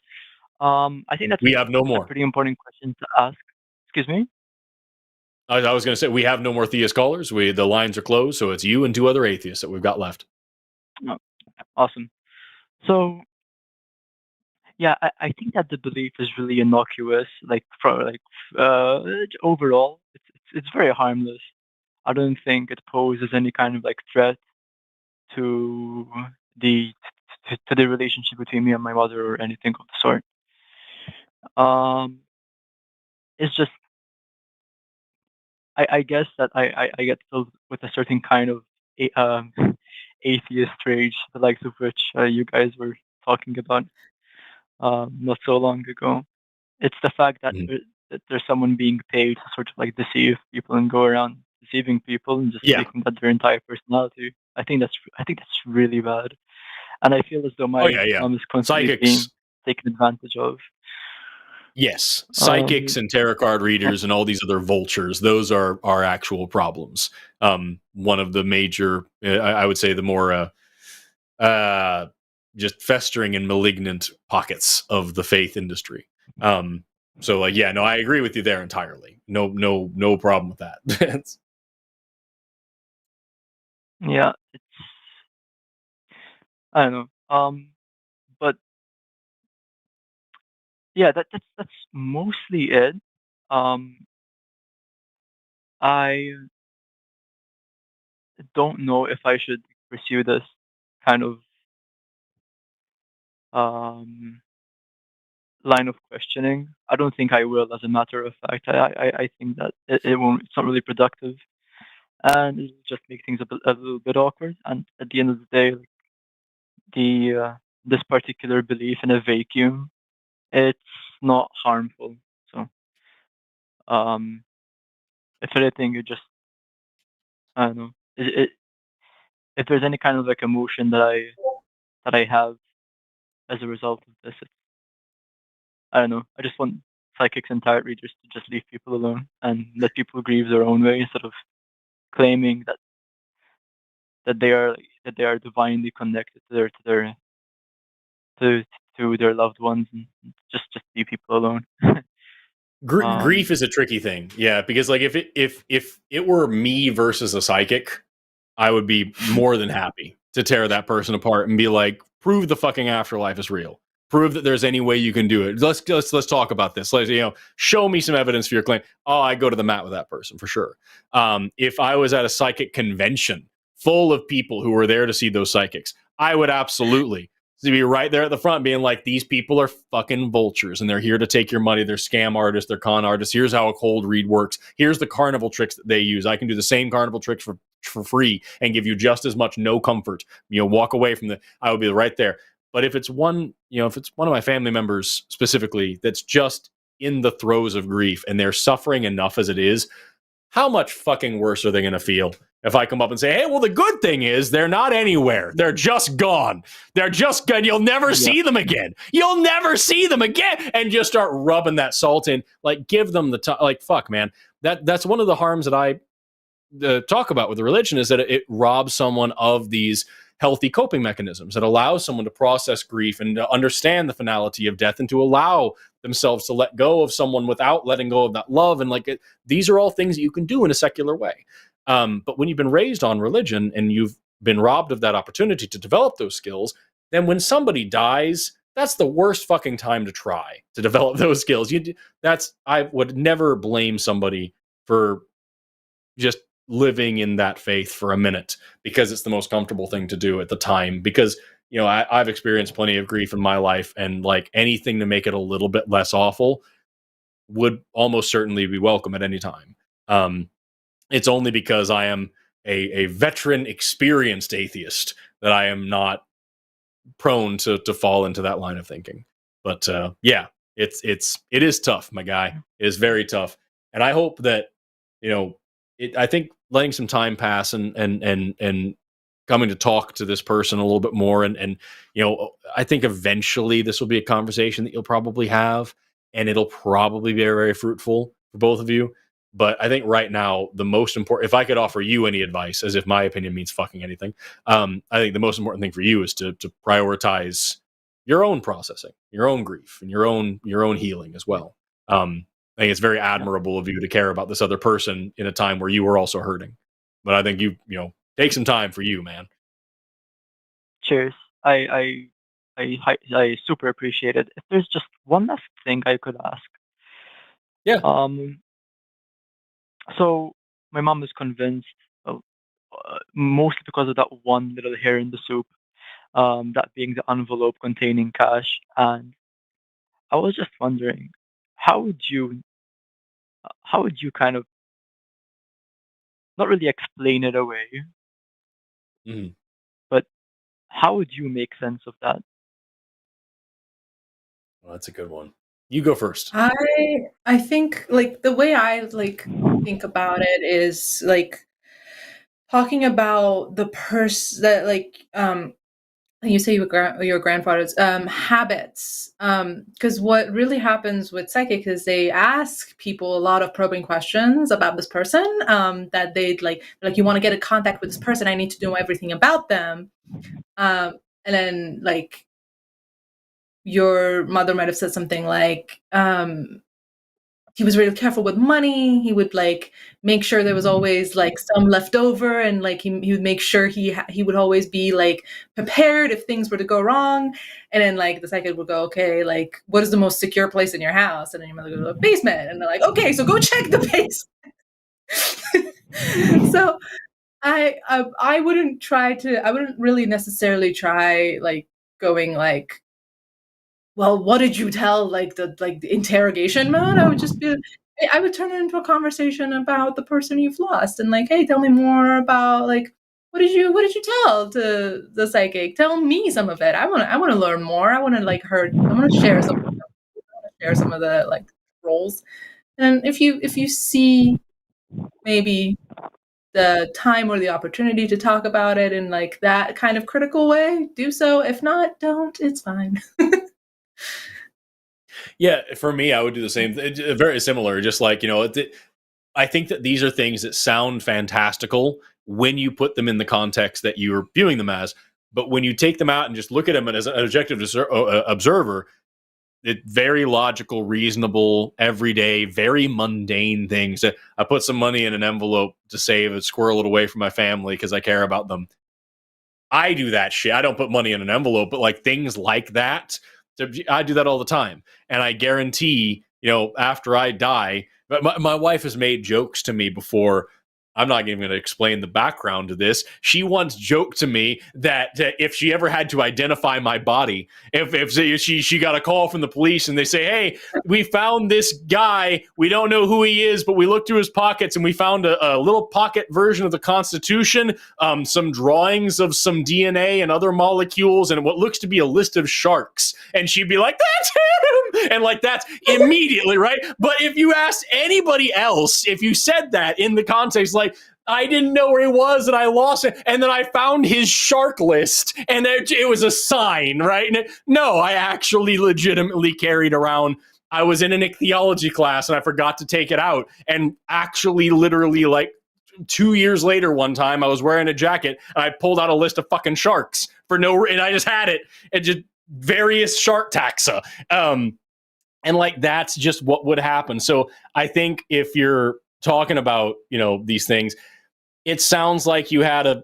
E: I think
A: We have no
E: a
A: more.
E: pretty important question to ask. Excuse me?
A: I was going to say, we have no more theist callers. The lines are closed, so it's you and two other atheists that we've got left.
E: Oh, awesome. So, yeah, I think that the belief is really innocuous. Overall, it's very harmless. I don't think it poses any kind of like threat to the to the relationship between me and my mother or anything of the sort. It's just I guess that I get filled with a certain kind of atheist rage, the likes of which you guys were talking about not so long ago. It's the fact that,
A: Mhm.
E: that there's someone being paid to sort of like deceive people and go around deceiving people and just
A: Yeah.
E: making that their entire personality. I think that's really bad, and I feel as though
A: Oh,
E: my
A: yeah.
E: mom is constantly being
A: Psychics.
E: taken advantage of.
A: Yes. Psychics and tarot card
E: Yeah.
A: readers and all these other vultures, those are actual problems. One of the major, I would say the more just festering and malignant pockets of the faith industry. So I agree with you there entirely. No problem with that.
E: Yeah, it's I don't know. But yeah, that's mostly it. Um, I don't know if I should pursue this kind of um line of questioning. I don't think I will, as a matter of fact. I think that it won't. It's not really productive, and it'll just make things a little bit awkward. And at the end of the day, like, the this particular belief in a vacuum, it's not harmful. So, um, if anything, it just I don't know. If there's any kind of like emotion that I have as a result of this, I don't know. I just want psychics and tarot readers to just leave people alone and let people grieve their own way instead of claiming that they are divinely connected to to their loved ones, and just leave people alone.
A: Grief is a tricky thing, yeah, because like if it were me versus a psychic, I would be more than happy to tear that person apart and be like, prove the fucking afterlife is real. Prove that there's any way you can do it. Let's talk about this. Show me some evidence for your claim. Oh, I go to the mat with that person for sure. If I was at a psychic convention full of people who were there to see those psychics, I would absolutely be right there at the front being like, these people are fucking vultures and they're here to take your money. They're scam artists. They're con artists. Here's how a cold read works. Here's the carnival tricks that they use. I can do the same carnival tricks for free and give you just as much no comfort. Walk away from I would be right there. But if it's one of my family members specifically that's just in the throes of grief and they're suffering enough as it is, how much fucking worse are they going to feel if I come up and say, hey, well, the good thing is they're not anywhere. They're just gone. They're just gone. You'll never see them again. You'll never see them again. And just start rubbing that salt in. Like, give them the time. Like, fuck, man. That's one of the harms that I talk about with the religion, is that it robs someone of these healthy coping mechanisms. It allows someone to process grief and to understand the finality of death and to allow themselves to let go of someone without letting go of that love. And these are all things that you can do in a secular way. But when you've been raised on religion and you've been robbed of that opportunity to develop those skills, then when somebody dies, that's the worst fucking time to try to develop those skills. I would never blame somebody for just living in that faith for a minute because it's the most comfortable thing to do at the time. Because I've experienced plenty of grief in my life, and like anything to make it a little bit less awful would almost certainly be welcome at any time. It's only because I am a veteran, experienced atheist that I am not prone to fall into that line of thinking. But yeah, it is tough, my guy. It is very tough, and I hope that I think letting some time pass and coming to talk to this person a little bit more, and I think eventually this will be a conversation that you'll probably have, and it'll probably be very, very fruitful for both of you. But I think right now the most important, if I could offer you any advice, as if my opinion means fucking anything, I think the most important thing for you is to prioritize your own processing, your own grief, and your own healing as well. I think it's very admirable of you to care about this other person in a time where you were also hurting. But I think you take some time for you, man.
E: Cheers. I super appreciate it. If there's just one last thing I could ask.
A: Yeah.
E: So my mom is convinced, mostly because of that one little hair in the soup, that being the envelope containing cash. And I was just wondering, how would you kind of not really explain it away, but how would you make sense of that?
A: Well, that's a good one. You go first.
B: I think like the way I think about it is like talking about the person that you say your grandfather's habits, because what really happens with psychic is they ask people a lot of probing questions about this person, that they'd like you want to get in contact with this person, I need to know everything about them, and then like your mother might have said something like, he was really careful with money. He would like make sure there was always like some left over, and like he would make sure he would always be like prepared if things were to go wrong. And then like the psychic would go, okay, like what is the most secure place in your house? And then your mother would go to the basement, and they're like, okay, so go check the basement. So I wouldn't really necessarily try like going like, well, what did you tell? Like the interrogation mode. I would turn it into a conversation about the person you've lost, and like, hey, tell me more about like what did you tell to the psychic? Tell me some of it. I want to learn more. I want to like I want to share some. I want to share some of the like roles. And if you see maybe the time or the opportunity to talk about it in like that kind of critical way, do so. If not, don't. It's fine.
A: Yeah, for me, I would do the same. Very similar. Just like, I think that these are things that sound fantastical when you put them in the context that you're viewing them as. But when you take them out and just look at them as an objective observer, it's very logical, reasonable, everyday, very mundane things. I put some money in an envelope to save and squirrel it away from my family because I care about them. I do that shit. I don't put money in an envelope, but like things like that, I do that all the time. And I guarantee, after I die, but my wife has made jokes to me before. I'm not even going to explain the background to this. She once joked to me that if she ever had to identify my body, if she got a call from the police and they say, hey, we found this guy, we don't know who he is, but we looked through his pockets and we found a little pocket version of the Constitution, some drawings of some DNA and other molecules, and what looks to be a list of sharks. And she'd be like, that's him! And like, that's immediately, right? But if you asked anybody else, if you said that in the context, like, I didn't know where he was and I lost it, and then I found his shark list and it was a sign, right? And no, I actually legitimately carried around. I was in an ichthyology class and I forgot to take it out, and actually literally like 2 years later, one time I was wearing a jacket and I pulled out a list of fucking sharks and I just had it, and just various shark taxa. And like, that's just what would happen. So I think if you're talking about, these things, it sounds like you had a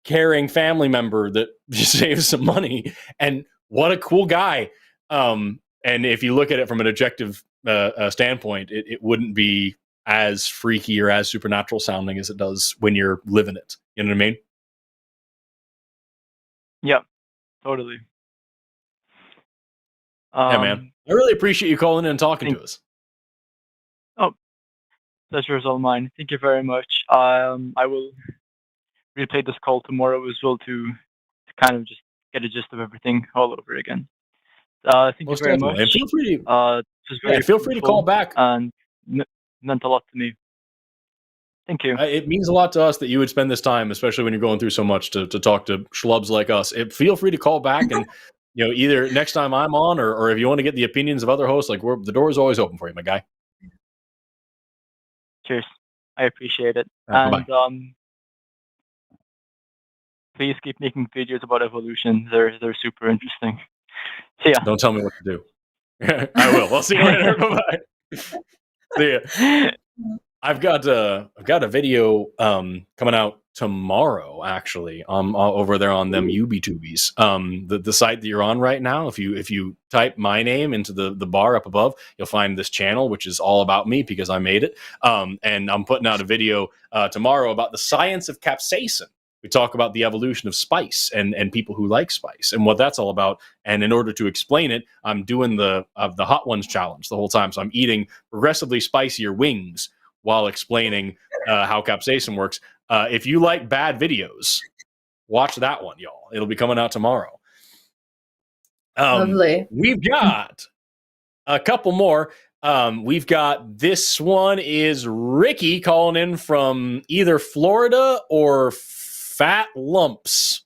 A: caring family member that saved some money, and what a cool guy. And if you look at it from an objective standpoint, it wouldn't be as freaky or as supernatural sounding as it does when you're living it. You know what I mean?
E: Yeah, totally.
A: Yeah, man. I really appreciate you calling in and talking to us.
E: Oh, pleasure is all mine. Thank you very much. I will replay this call tomorrow as well to kind of just get a gist of everything all over again. Thank
A: Most
E: you very
A: definitely.
E: much.
A: And feel free to call back.
E: And meant a lot to me. Thank you.
A: It means a lot to us that you would spend this time, especially when you're going through so much, to talk to schlubs like us. Feel free to call back, and either next time I'm on, or if you want to get the opinions of other hosts, like the door is always open for you, my guy.
E: Cheers. I appreciate it.
A: Bye.
E: And please keep making videos about evolution. They're super interesting. See ya.
A: Don't tell me what to do. I will. I'll see you later. Bye-bye. See ya. I've got a video coming out tomorrow, actually, over there on them UBTubies. The site that you're on right now, if you type my name into the bar up above, you'll find this channel, which is all about me because I made it. And I'm putting out a video tomorrow about the science of capsaicin. We talk about the evolution of spice and people who like spice and what that's all about. And in order to explain it, I'm doing the Hot Ones challenge the whole time. So I'm eating progressively spicier wings while explaining how capsaicin works. If you like bad videos, watch that one, y'all. It'll be coming out tomorrow.
B: Lovely.
A: We've got a couple more. We've got, this one is Ricky calling in from either Florida or Fat Lumps.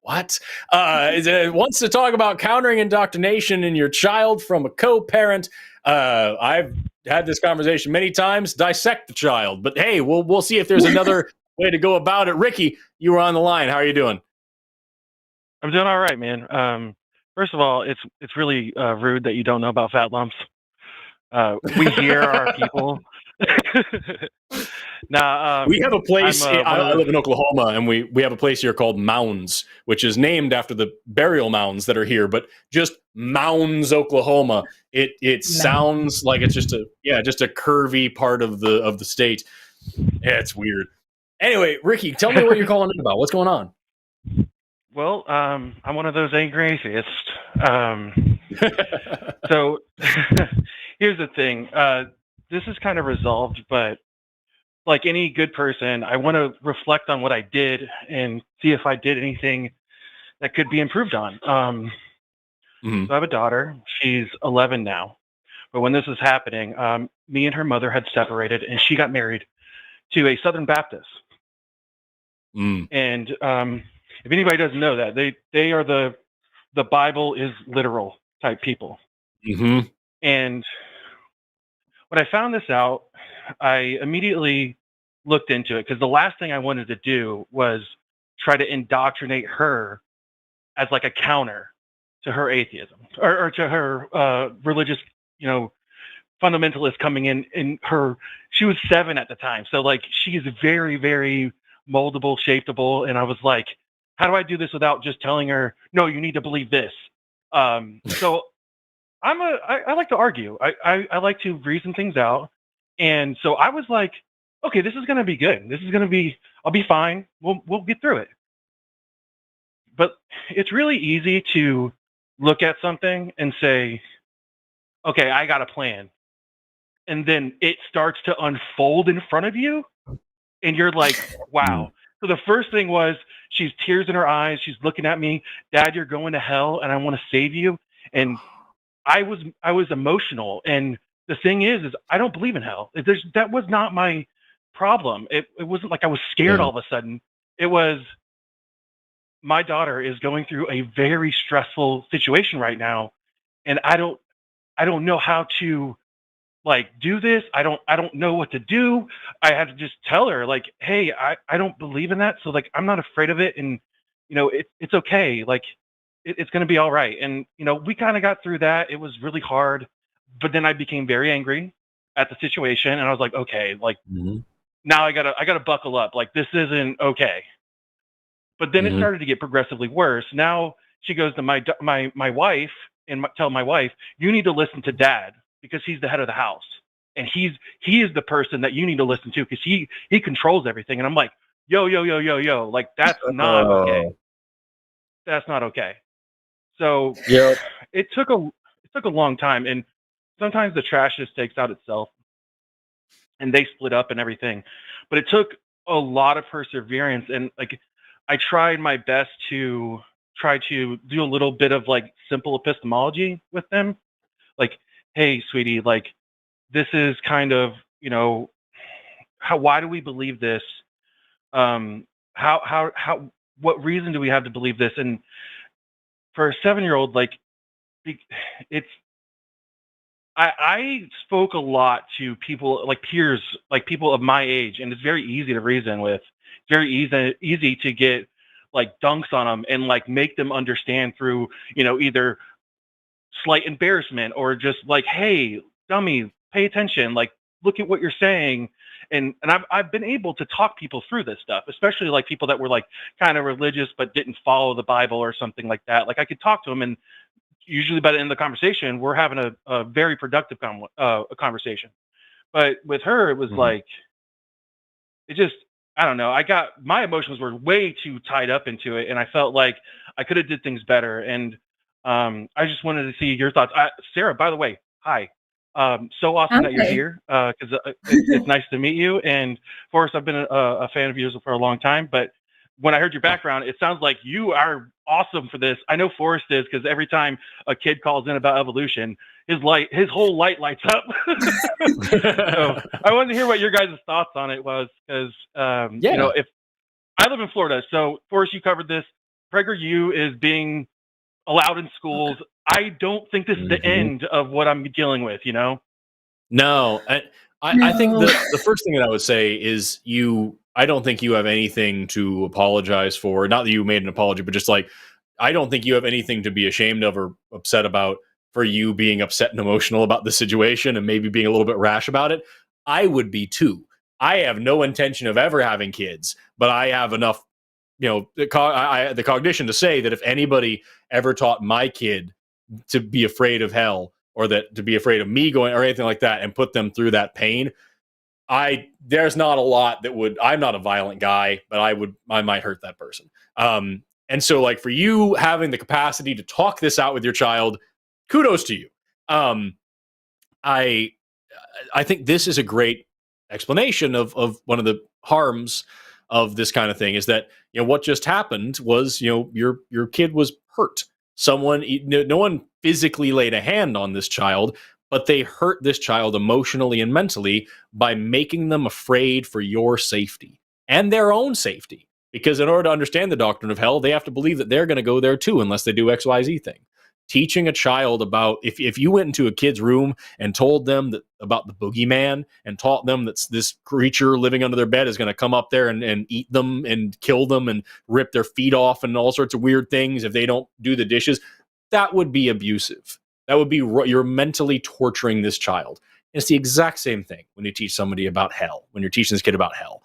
A: What? Wants to talk about countering indoctrination in your child from a co-parent. I've had this conversation many times. Dissect the child, but hey, we'll see if there's another way to go about it. Ricky, you were on the line. How are you doing?
F: I'm doing all right, man. First of all, it's really rude that you don't know about fat lumps. We here are people. Nah,
A: We have a place.
F: I'm, one of
A: I
F: the-
A: live in Oklahoma, and we have a place here called Mounds, which is named after the burial mounds that are here. But just Mounds, Oklahoma. It sounds like it's just a curvy part of the state. Yeah, it's weird. Anyway, Ricky, tell me what you're calling in about. What's going on?
F: Well, I'm one of those angry atheists. So here's the thing. This is kind of resolved, but like any good person, I want to reflect on what I did and see if I did anything that could be improved on. So I have a daughter. She's 11 now. But when this was happening, me and her mother had separated, and she got married to a Southern Baptist. And if anybody doesn't know that, they are the Bible is literal type people. And when I found this out, I immediately looked into it because the last thing I wanted to do was try to indoctrinate her as like a counter to her atheism or to her religious, fundamentalist coming in her. She was 7 at the time, so like she is very, very moldable, shapeable, and I was like, how do I do this without just telling her, no, you need to believe this? So I like to argue. I like to reason things out. And so I was like, okay, this is going to be good. This is going to be, I'll be fine. We'll get through it. But it's really easy to look at something and say, okay, I got a plan. And then it starts to unfold in front of you. And you're like, wow. So the first thing was she's tears in her eyes. She's looking at me, Dad, you're going to hell and I want to save you. And I was emotional. And the thing is I don't believe in hell. That was not my problem. It wasn't like I was scared all of a sudden. It was my daughter is going through a very stressful situation right now. And I don't know how to like do this. I don't know what to do. I had to just tell her like, hey, I don't believe in that. So like, I'm not afraid of it. And it's okay. Like it's going to be all right. And, we kind of got through that. It was really hard, but then I became very angry at the situation. And I was like, okay, like now I gotta buckle up. Like this isn't okay. But then it started to get progressively worse. Now she goes to my wife and tell my wife, you need to listen to Dad because he's the head of the house. And he is the person that you need to listen to because he controls everything. And I'm like, yo, like that's not okay. That's not okay. So it took a long time. And sometimes the trash just takes out itself and they split up and everything. But it took a lot of perseverance. And like, I tried my best to try to do a little bit of like simple epistemology with them. Like, hey, sweetie, like this is kind of, why do we believe this? What reason do we have to believe this? And for a 7-year-old, like I spoke a lot to people like peers, like people of my age, and it's very easy to reason with. It's very easy to get like dunks on them and like make them understand through, either slight embarrassment or just like, hey, dummy, pay attention, like look at what you're saying. And I've been able to talk people through this stuff, especially like people that were like kind of religious but didn't follow the Bible or something like that. Like I could talk to them, and usually by the end of the conversation, we're having a very productive conversation. But with her, it was like, it just, I don't know. My emotions were way too tied up into it, and I felt like I could have did things better. And I just wanted to see your thoughts. Sara, by the way, hi. So awesome that you're here because it's nice to meet you. And Forrest, I've been a fan of yours for a long time, but when I heard your background, it sounds like you are awesome for this. I know Forrest is because every time a kid calls in about evolution, his whole light lights up. So I wanted to hear what your guys' thoughts on it was because, if I live in Florida, so Forrest, you covered this. PragerU is being allowed in schools. I don't think this is the end of what I'm dealing with,
A: No, I think the first thing that I would say is I don't think you have anything to apologize for. Not that you made an apology, but just like, I don't think you have anything to be ashamed of or upset about. for you being upset and emotional about the situation and maybe being a little bit rash about it. I would be too. I have no intention of ever having kids, but I have enough, the cognition to say that if anybody ever taught my kid to be afraid of hell, or that to be afraid of me going or anything like that, and put them through that pain, there's not a lot that would. I'm not a violent guy, but I might hurt that person. And so, like, for you having the capacity to talk this out with your child, kudos to you. I think this is a great explanation of one of the harms of this kind of thing, is that what just happened was your kid was hurt. No one physically laid a hand on this child, but they hurt this child emotionally and mentally by making them afraid for your safety and their own safety. Because in order to understand the doctrine of hell, they have to believe that they're going to go there too, unless they do XYZ thing. Teaching a child about, if you went into a kid's room and told them about the boogeyman, and taught them that this creature living under their bed is going to come up there and eat them and kill them and rip their feet off and all sorts of weird things if they don't do the dishes, that would be abusive. That would be, you're mentally torturing this child. And it's the exact same thing when you teach somebody about hell, when you're teaching this kid about hell.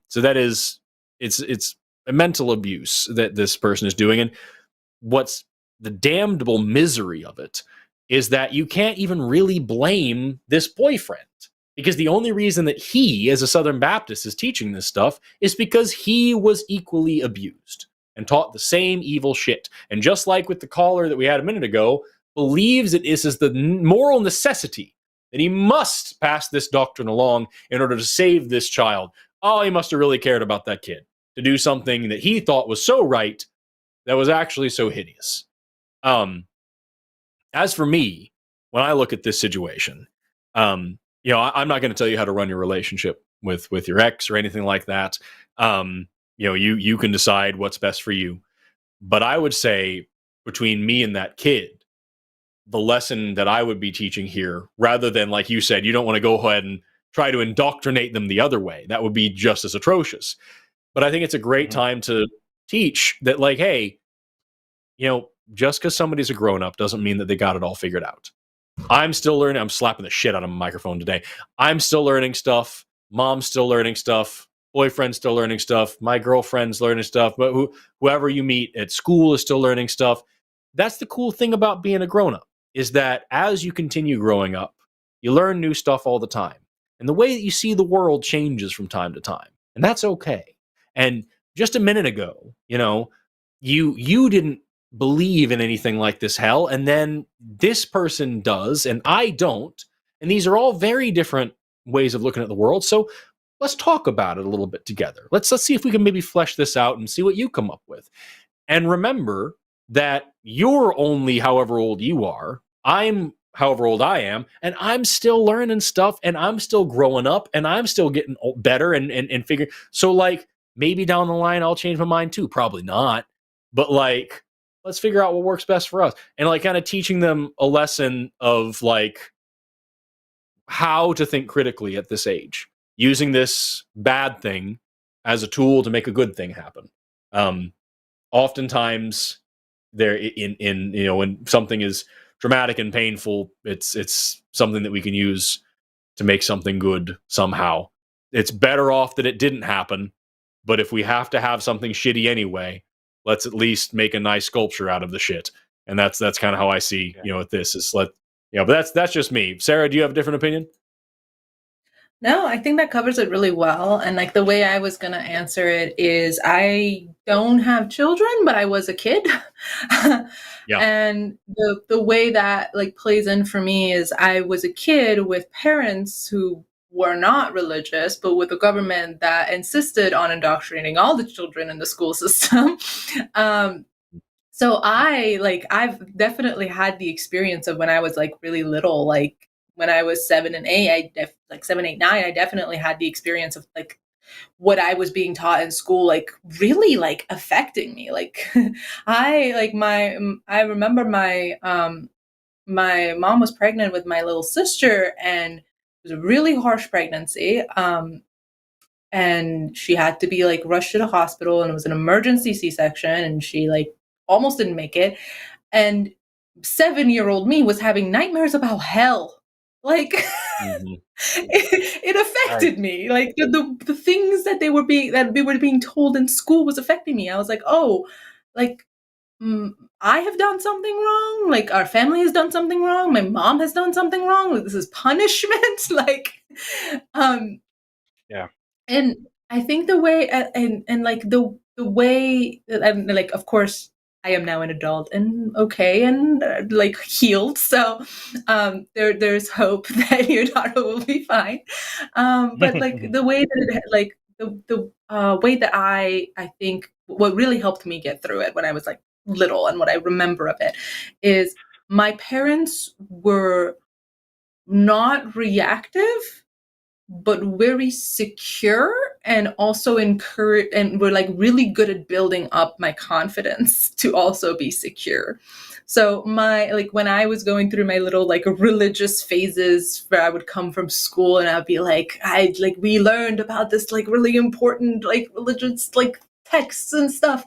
A: So that is, it's a mental abuse that this person is doing. And what's the damnable misery of it is that you can't even really blame this boyfriend, because the only reason that he, as a Southern Baptist, is teaching this stuff is because he was equally abused and taught the same evil shit. And just like with the caller that we had a minute ago, believes that this is the moral necessity, that he must pass this doctrine along in order to save this child. Oh, he must have really cared about that kid to do something that he thought was so right that was actually so hideous. As for me, when I look at this situation, I'm not going to tell you how to run your relationship with your ex or anything like that. You can decide what's best for you. But I would say, between me and that kid, the lesson that I would be teaching here, rather than, like you said, you don't want to go ahead and try to indoctrinate them the other way. That would be just as atrocious. But I think it's a great time to teach that, like, hey, just because somebody's a grown-up doesn't mean that they got it all figured out. I'm still learning. I'm slapping the shit out of my microphone today. I'm still learning stuff. Mom's still learning stuff. Boyfriend's still learning stuff. My girlfriend's learning stuff. But whoever you meet at school is still learning stuff. That's the cool thing about being a grown-up, is that as you continue growing up, you learn new stuff all the time. And the way that you see the world changes from time to time. And that's okay. And just a minute ago, you didn't believe in anything like this hell, and then this person does, and I don't. And these are all very different ways of looking at the world. So let's talk about it a little bit together. Let's see if we can maybe flesh this out and see what you come up with. And remember that you're only however old you are. I'm however old I am, and I'm still learning stuff, and I'm still growing up, and I'm still getting better and figuring. So, like, maybe down the line I'll change my mind too. Probably not. But, like, let's figure out what works best for us. And, like, kind of teaching them a lesson of, like, how to think critically at this age, using this bad thing as a tool to make a good thing happen. Oftentimes, when something is dramatic and painful, it's something that we can use to make something good somehow. It's better off that it didn't happen, but if we have to have something shitty anyway, let's at least make a nice sculpture out of the shit. And that's kind of how I see, with this is but that's just me. Sarah, do you have a different opinion?
B: No, I think that covers it really well. And, like, the way I was going to answer it is, I don't have children, but I was a kid.
A: Yeah.
B: And the way that, like, plays in for me is, I was a kid with parents who were not religious, but with a government that insisted on indoctrinating all the children in the school system. So I've definitely had the experience of when I was, like, really little, like, when I was 7 and 8, 7, 8, 9, I definitely had the experience of, like, what I was being taught in school, like, really, like, affecting me. Like, I remember my mom was pregnant with my little sister, and it was a really harsh pregnancy. And she had to be, like, rushed to the hospital, and it was an emergency C-section, and she, like, almost didn't make it. And 7-year-old me was having nightmares about hell. Like,
A: Mhm.
B: it affected me. Like the things that we were being told in school was affecting me. I was like, oh, like I have done something wrong. Like our family has done something wrong. My mom has done something wrong. Like, this is punishment. Like,
F: Yeah.
B: and I think the way and like the way that I'm like, of course, I am now an adult and okay and like healed. So there's hope that your daughter will be fine. But like the way that like the way that I think what really helped me get through it when I was like little and what I remember of it is my parents were not reactive but very secure and also encourage, and we're like really good at building up my confidence to also be secure. So my like when I was going through my little like religious phases where I would come from school and I'd be like, we learned about this like really important like religious like texts and stuff.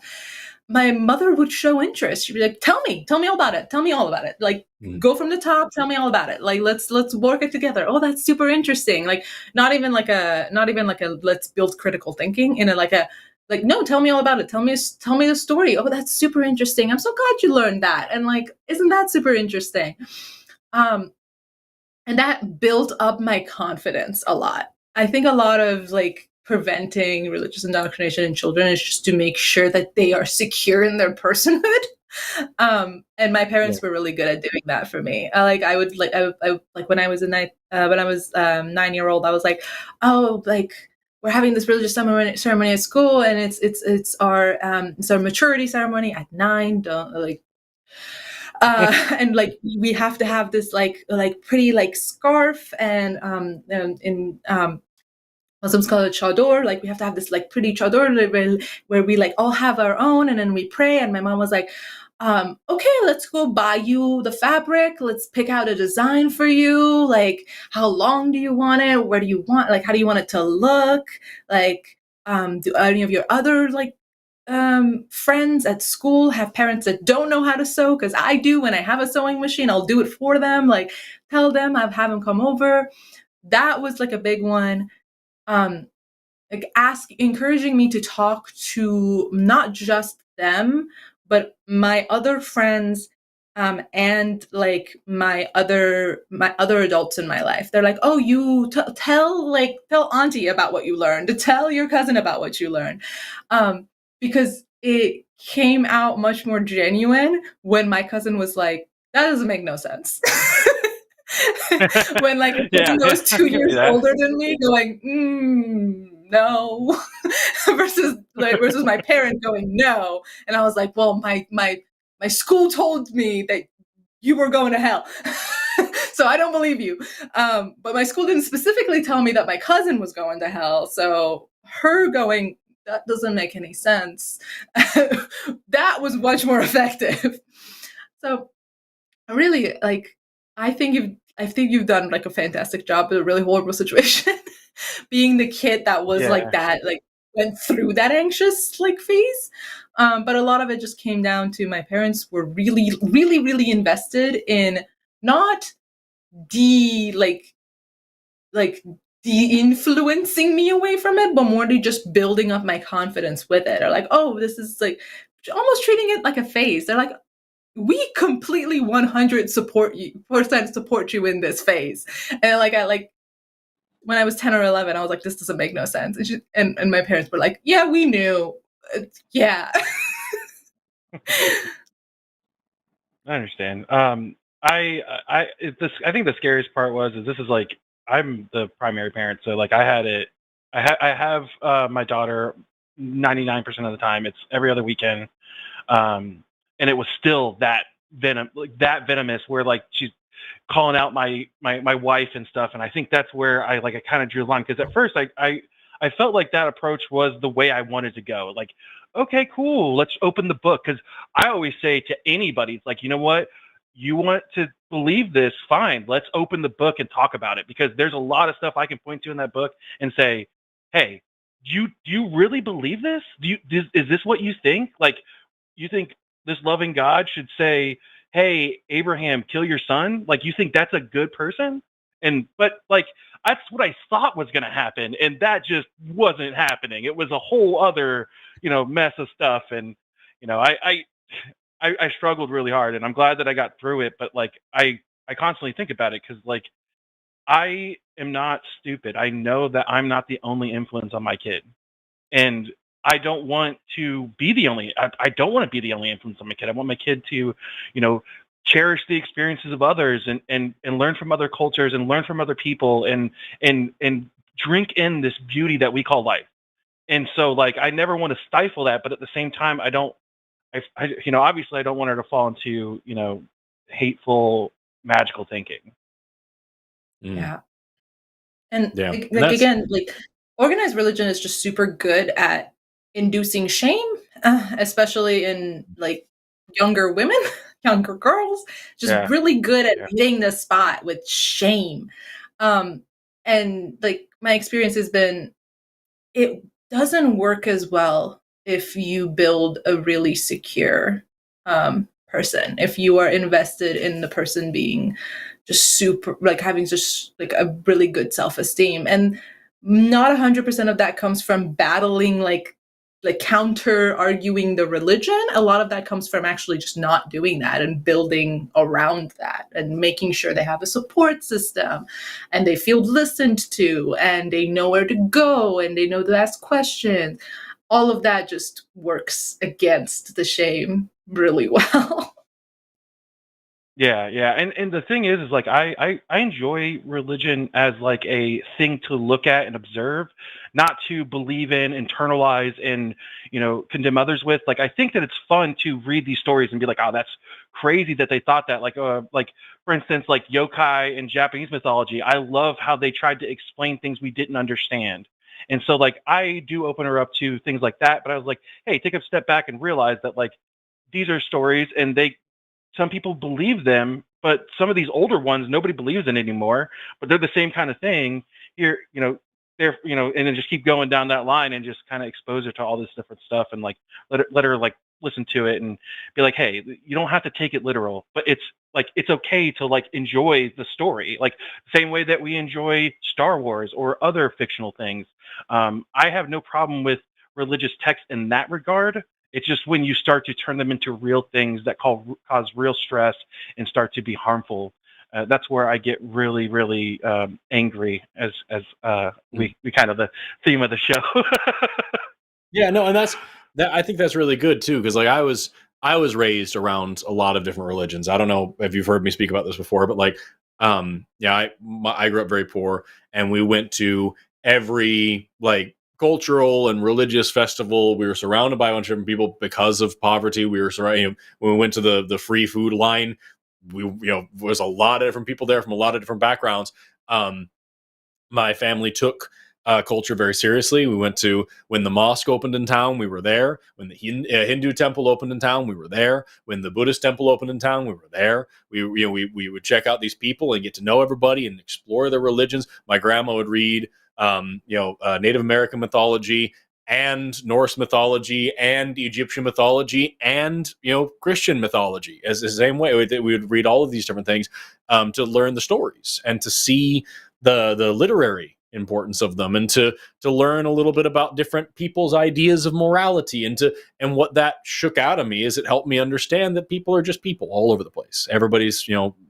B: My mother would show interest. She'd be like, tell me all about it. Tell me all about it. Like, go from the top, tell me all about it. Like, let's work it together. Oh, that's super interesting. Like, not even like a let's build critical thinking in a like, no, tell me all about it. Tell me the story. Oh, that's super interesting. I'm so glad you learned that. And like, isn't that super interesting? And that built up my confidence a lot. I think a lot of like preventing religious indoctrination in children is just to make sure that they are secure in their personhood. And my parents were really good at doing that for me. I would like I like when I was 9-year-old, I was like, oh, like we're having this religious ceremony at school, and it's our maturity ceremony at 9. Don't like. And like we have to have this like pretty like scarf and in Muslims call it chador. Like we have to have this like pretty chador where we like all have our own, and then we pray. And my mom was like, okay, let's go buy you the fabric. Let's pick out a design for you. Like, how long do you want it? Where do you want? Like, how do you want it to look? Like, do any of your other like friends at school have parents that don't know how to sew? Because I do. When I have a sewing machine, I'll do it for them. Like, tell them, have them come over. That was like a big one. Like encouraging me to talk to not just them, but my other friends, and like my other adults in my life. They're like, oh, you tell auntie about what you learned, tell your cousin about what you learned, because it came out much more genuine when my cousin was like, that doesn't make no sense. When like a person that was 2 years older than me going, no, versus my parent going no, and I was like, well, my school told me that you were going to hell, so I don't believe you. But my school didn't specifically tell me that my cousin was going to hell, so her going, that doesn't make any sense. That was much more effective. So really, like, I think you've done like a fantastic job in a really horrible situation. Being the kid that was like that, like went through that anxious like phase. But a lot of it just came down to my parents were really, really, really invested in not de-influencing me away from it, but more to just building up my confidence with it. Or like, oh, this is like almost treating it like a phase. They're like, we completely 100% support you in this phase. And like I when I was 10 or 11, I was like, this doesn't make no sense. And my parents were like, yeah, we knew. Yeah.
F: I understand. I think the scariest part is this is like I'm the primary parent, so like I had it. I have my daughter 99% of the time. It's every other weekend, and it was still that venomous where like she's calling out my wife and stuff, and I think that's where I kind of drew the line, because at first I felt like that approach was the way I wanted to go. Like, okay, cool, let's open the book, because I always say to anybody, it's like, you know what, you want to believe this, fine, let's open the book and talk about it, because there's a lot of stuff I can point to in that book and say, hey, do you really believe this? Is this what you think? Like, you think this loving God should say, hey, Abraham, kill your son? Like, you think that's a good person? But like, that's what I thought was going to happen. And that just wasn't happening. It was a whole other, mess of stuff. And, I struggled really hard, and I'm glad that I got through it. But like, I constantly think about it because like, I am not stupid. I know that I'm not the only influence on my kid. And I don't want to be the only. I don't want to be the only influence on my kid. I want my kid to, cherish the experiences of others and learn from other cultures and learn from other people and drink in this beauty that we call life. And so, like, I never want to stifle that, but at the same time, I don't. Obviously, I don't want her to fall into hateful, magical thinking.
B: Yeah. And
A: Yeah.
B: like again, like organized religion is just super good at inducing shame, especially in like younger women, younger girls, just really good at hitting the spot with shame. And like my experience has been, it doesn't work as well if you build a really secure person, if you are invested in the person being just super, like having just like a really good self-esteem. And not 100% of that comes from battling, like counter arguing the religion. A lot of that comes from actually just not doing that and building around that and making sure they have a support system and they feel listened to and they know where to go and they know to ask questions. All of that just works against the shame really well.
F: Yeah. And the thing is like I enjoy religion as like a thing to look at and observe, not to believe in, internalize, and condemn others with. Like, I think that it's fun to read these stories and be like, oh, that's crazy that they thought that. Like for instance, like yokai in Japanese mythology, I love how they tried to explain things we didn't understand. And so like I do open her up to things like that, but I was like, hey, take a step back and realize that like these are stories and some people believe them, but some of these older ones nobody believes in anymore, but they're the same kind of thing. Here, they're and then just keep going down that line and just kind of expose her to all this different stuff and like let her like listen to it and be like, hey, you don't have to take it literal, but it's okay to like enjoy the story, like the same way that we enjoy Star Wars or other fictional things. I have no problem with religious texts in that regard. It's just when you start to turn them into real things that cause real stress and start to be harmful, that's where I get really, really angry. As we kind of the theme of the show.
A: Yeah, no, and I think that's really good too, because like I was raised around a lot of different religions. I don't know if you've heard me speak about this before, but like, I grew up very poor, and we went to every like cultural and religious festival. We were surrounded by a bunch of different people because of poverty. We were surrounded, when we went to the free food line, was a lot of different people there from a lot of different backgrounds. My family took culture very seriously. We went to, when the mosque opened in town, we were there. When the Hindu temple opened in town, we were there. When the Buddhist temple opened in town, we were there. We would check out these people and get to know everybody and explore their religions. My grandma would read Native American mythology and Norse mythology and Egyptian mythology and Christian mythology as the same way. We would read all of these different things to learn the stories and to see the literary importance of them, and to learn a little bit about different people's ideas of morality, and what that shook out of me is it helped me understand that people are just people all over the place. Everybody's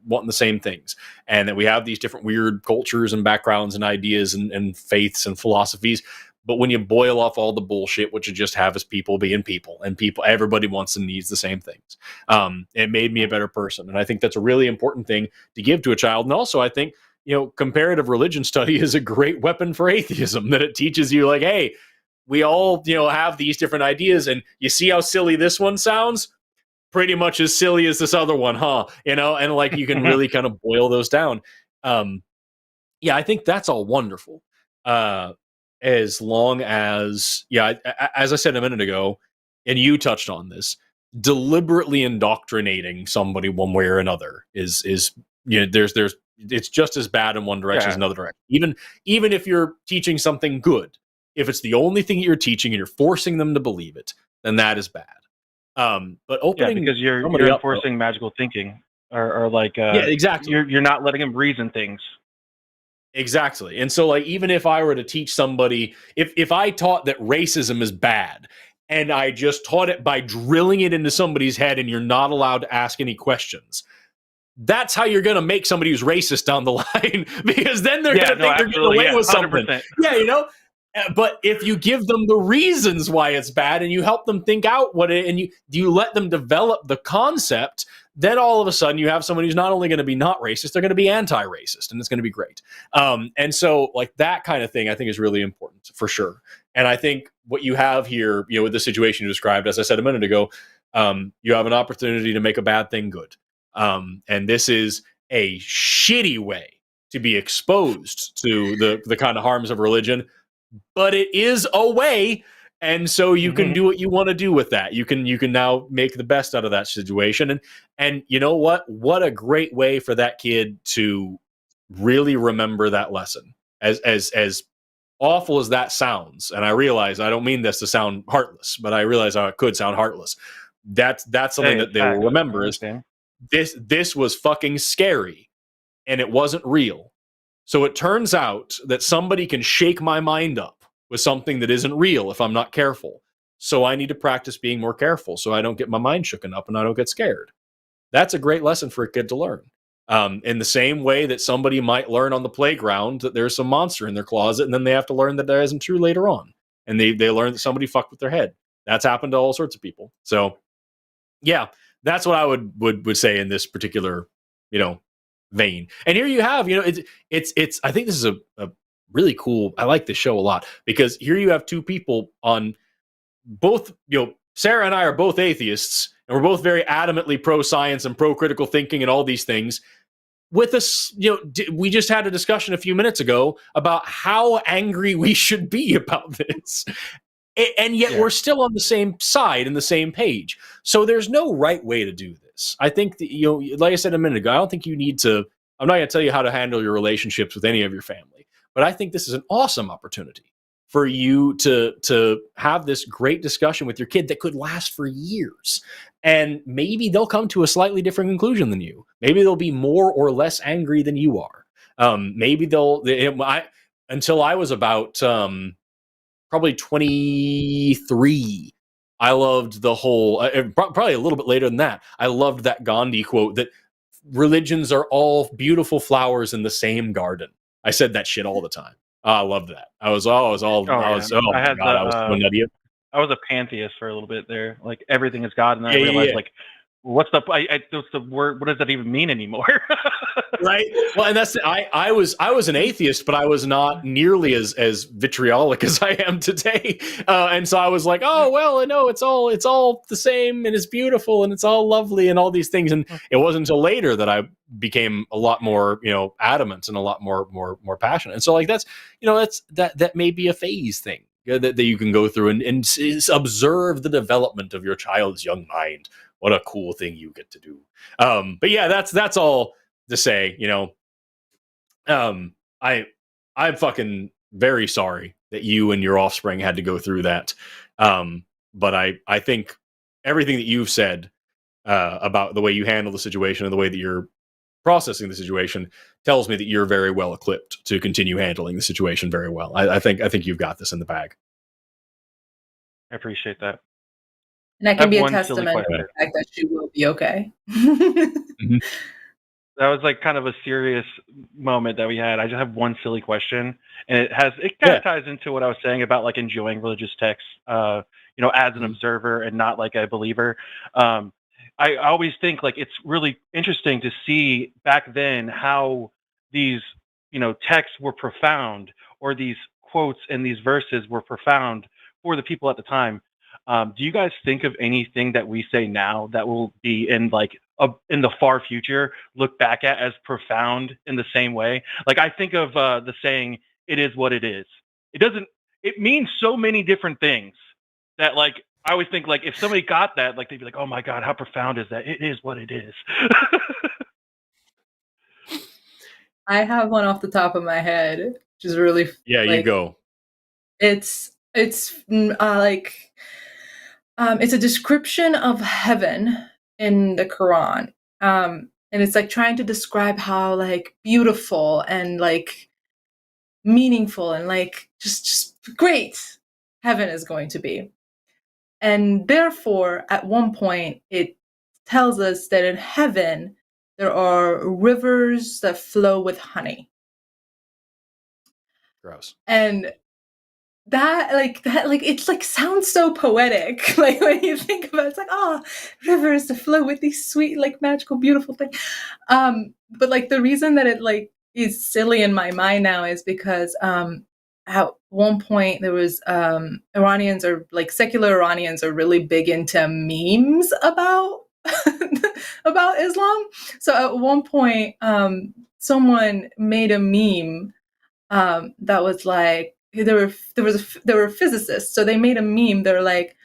A: wanting the same things, and that we have these different weird cultures and backgrounds and ideas and faiths and philosophies. But when you boil off all the bullshit, what you just have is people being people, and everybody wants and needs the same things. It made me a better person, and I think that's a really important thing to give to a child. And also, I think comparative religion study is a great weapon for atheism, that it teaches you like, hey, we all, have these different ideas, and you see how silly this one sounds? Pretty much as silly as this other one, huh? And like you can really kind of boil those down. I think that's all wonderful. As long as, as I said a minute ago, and you touched on this, deliberately indoctrinating somebody one way or another is there's it's just as bad in one direction as another direction. Even if you're teaching something good, if it's the only thing you're teaching and you're forcing them to believe it, then that is bad. But opening
F: because you're
A: somebody up,
F: enforcing magical thinking, or like
A: yeah, exactly.
F: you're not letting them reason things.
A: Exactly. And so, like, even if I were to teach somebody, if I taught that racism is bad, and I just taught it by drilling it into somebody's head, and you're not allowed to ask any questions, that's how you're going to make somebody who's racist down the line, because then they're going to think they're getting away with something.
F: 100%.
A: Yeah, you know. But if you give them the reasons why it's bad, and you help them think out what it, and you let them develop the concept, then all of a sudden you have someone who's not only going to be not racist, they're going to be anti-racist, and it's going to be great. And so, like, that kind of thing, I think is really important for sure. And I think what you have here, with the situation you described, as I said a minute ago, you have an opportunity to make a bad thing good. And this is a shitty way to be exposed to the kind of harms of religion, but it is a way. And so you can do what you want to do with that. You can now make the best out of that situation. And you know what? What a great way for that kid to really remember that lesson. As awful as that sounds, and I realize I don't mean this to sound heartless, but I realize how it could sound heartless. That's something that they will remember is this was fucking scary, and it wasn't real. So it turns out that somebody can shake my mind up with something that isn't real if I'm not careful. So I need to practice being more careful so I don't get my mind shooken up and I don't get scared. That's a great lesson for a kid to learn. In the same way that somebody might learn on the playground that there's some monster in their closet, and then they have to learn that that isn't true later on. And they learn that somebody fucked with their head. That's happened to all sorts of people. So yeah, that's what I would say in this particular, vein. And here you have, it's I think this is a really cool, I like this show a lot, because here you have two people on both, Sara and I are both atheists, and we're both very adamantly pro science and pro critical thinking and all these things. With us, we just had a discussion a few minutes ago about how angry we should be about this. And yet we're still on the same side and the same page. So there's no right way to do this. I think that, like I said a minute ago, I don't think you need to, I'm not going to tell you how to handle your relationships with any of your family, but I think this is an awesome opportunity for you to have this great discussion with your kid that could last for years. And maybe they'll come to a slightly different conclusion than you. Maybe they'll be more or less angry than you are. Maybe until I was about, probably 23, I loved the whole, probably a little bit later than that, I loved that Gandhi quote that religions are all beautiful flowers in the same garden. I said that shit all the time. I loved that. I was so nutty.
F: I was a pantheist for a little bit there. Like, everything is God, and then I realized, like, what's the word? What does that even mean anymore?
A: Right. Well, and that's I was an atheist, but I was not nearly as vitriolic as I am today. And so I was like, oh well, I know it's all the same, and it's beautiful, and it's all lovely, and all these things. And it wasn't until later that I became a lot more, adamant and a lot more passionate. And so, like, that's that may be a phase thing that you can go through and observe the development of your child's young mind. What a cool thing you get to do. But yeah, that's all to say, I'm fucking very sorry that you and your offspring had to go through that. But I think everything that you've said about the way you handle the situation and the way that you're processing the situation tells me that you're very well equipped to continue handling the situation very well. I think you've got this in the bag.
F: I appreciate that.
B: And that can be a testament to the fact that she will be okay.
A: Mm-hmm.
F: That was like kind of a serious moment that we had. I just have one silly question, and it kind of ties into what I was saying about, like, enjoying religious texts, as an observer and not like a believer. I always think, like, it's really interesting to see back then how these, texts were profound, or these quotes and these verses were profound for the people at the time. Do you guys think of anything that we say now that will be in the far future look back at as profound in the same way? Like, I think of the saying, "It is what it is." It means so many different things that, like, I always think, like, if somebody got that, like, they'd be like, "Oh my God, how profound is that? It is what it is."
B: I have one off the top of my head, which is really
A: you go.
B: It's like, It's a description of heaven in the Quran. And it's like trying to describe how like beautiful and like meaningful and like just great heaven is going to be. And therefore, at one point, it tells us that in heaven, there are rivers that flow with honey.
A: Gross.
B: And that it's like sounds so poetic. Like when you think about it, it's like, oh, rivers to flow with these sweet, like magical, beautiful things. But like the reason that it like is silly in my mind now is because at one point there was Iranians or like secular Iranians are really big into memes about about Islam. So at one point someone made a meme that was like there were physicists, so they made a meme. They're like,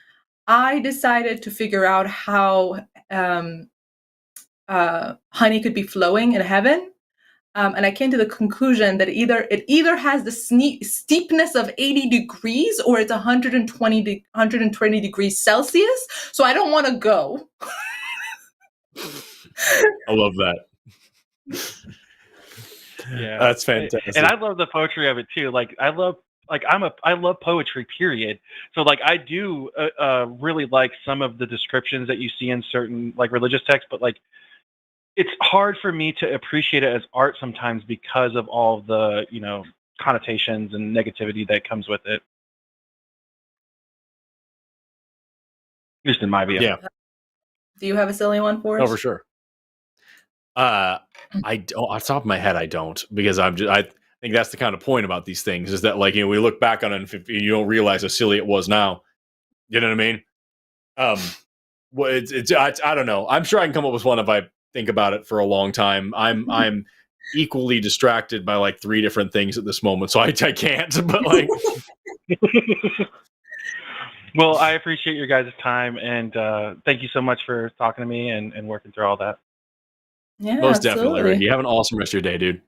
B: I decided to figure out how honey could be flowing in heaven, and I came to the conclusion that it either has the steepness of 80 degrees or it's 120 degrees Celsius. So I don't want to go.
A: I love that.
F: Yeah,
A: That's fantastic.
F: And I love the poetry of it too. Like I love poetry, period. So like I do really like some of the descriptions that you see in certain like religious texts, but like it's hard for me to appreciate it as art sometimes because of all the, you know, connotations and negativity that comes with it. At least in my view.
A: Yeah.
B: Do you have a silly one for us?
A: Oh, for sure. I don't, off the top of my head, I don't, because I think that's the kind of point about these things is that, like, you know, we look back on it and you don't realize how silly it was now. You know what I mean? Well, I don't know. I'm sure I can come up with one if I think about it for a long time. I'm equally distracted by like 3 different things at this moment, so I can't. But like,
F: well, I appreciate your guys' time, and thank you so much for talking to me and working through all that.
B: Yeah,
A: most
B: absolutely.
A: definitely. You have an awesome rest of your day, dude.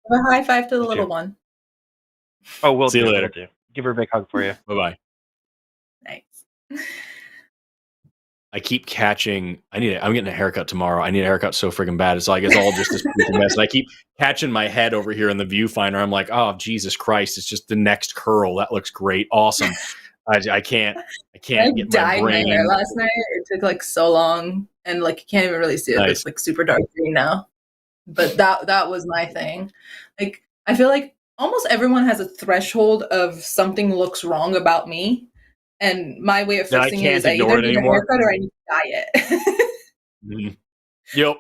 B: A high five to the
F: You
B: little
F: too.
B: one.
F: Oh, we'll
A: See you
F: do.
A: later.
F: We'll do. Give her a big hug for you.
A: Bye-bye.
B: Nice.
A: I keep catching. I'm getting a haircut tomorrow. I need a haircut so freaking bad. It's like it's all just this freaking mess. And I keep catching my head over here in the viewfinder. I'm like, oh Jesus Christ! It's just the next curl. That looks great, awesome. I can't
B: I
A: get my
B: dyed my
A: brain.
B: hair last night. It took like so long, and like you can't even really see it.
A: Nice.
B: It's like super dark green now. But that was my thing. Like I feel like almost everyone has a threshold of something looks wrong about me, and my way of
A: That I
B: fixing it
A: can't
B: is I
A: ignore
B: either
A: it
B: need a
A: anymore.
B: haircut or I need to dye it.
A: Mhm. Yep.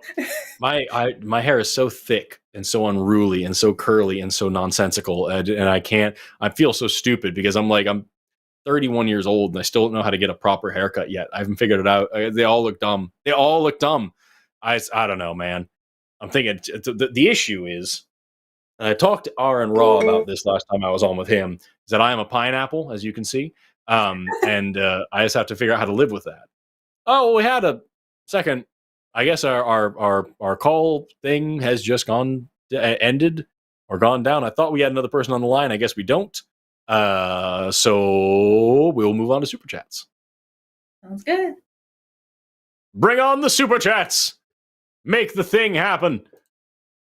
A: My hair is so thick and so unruly and so curly and so nonsensical, and I feel so stupid because I'm 31 years old and I still don't know how to get a proper haircut yet. I haven't figured it out. They all look dumb. I don't know, man. I'm thinking the issue is, and I talked to Aron Ra about this last time I was on with him, is that I am a pineapple, as you can see. And I just have to figure out how to live with that. Oh, well, we had a second. I guess our call thing has just ended or gone down. I thought we had another person on the line. I guess we don't. So we'll move on to super chats.
B: Sounds good.
A: Bring on the super chats. Make the thing happen.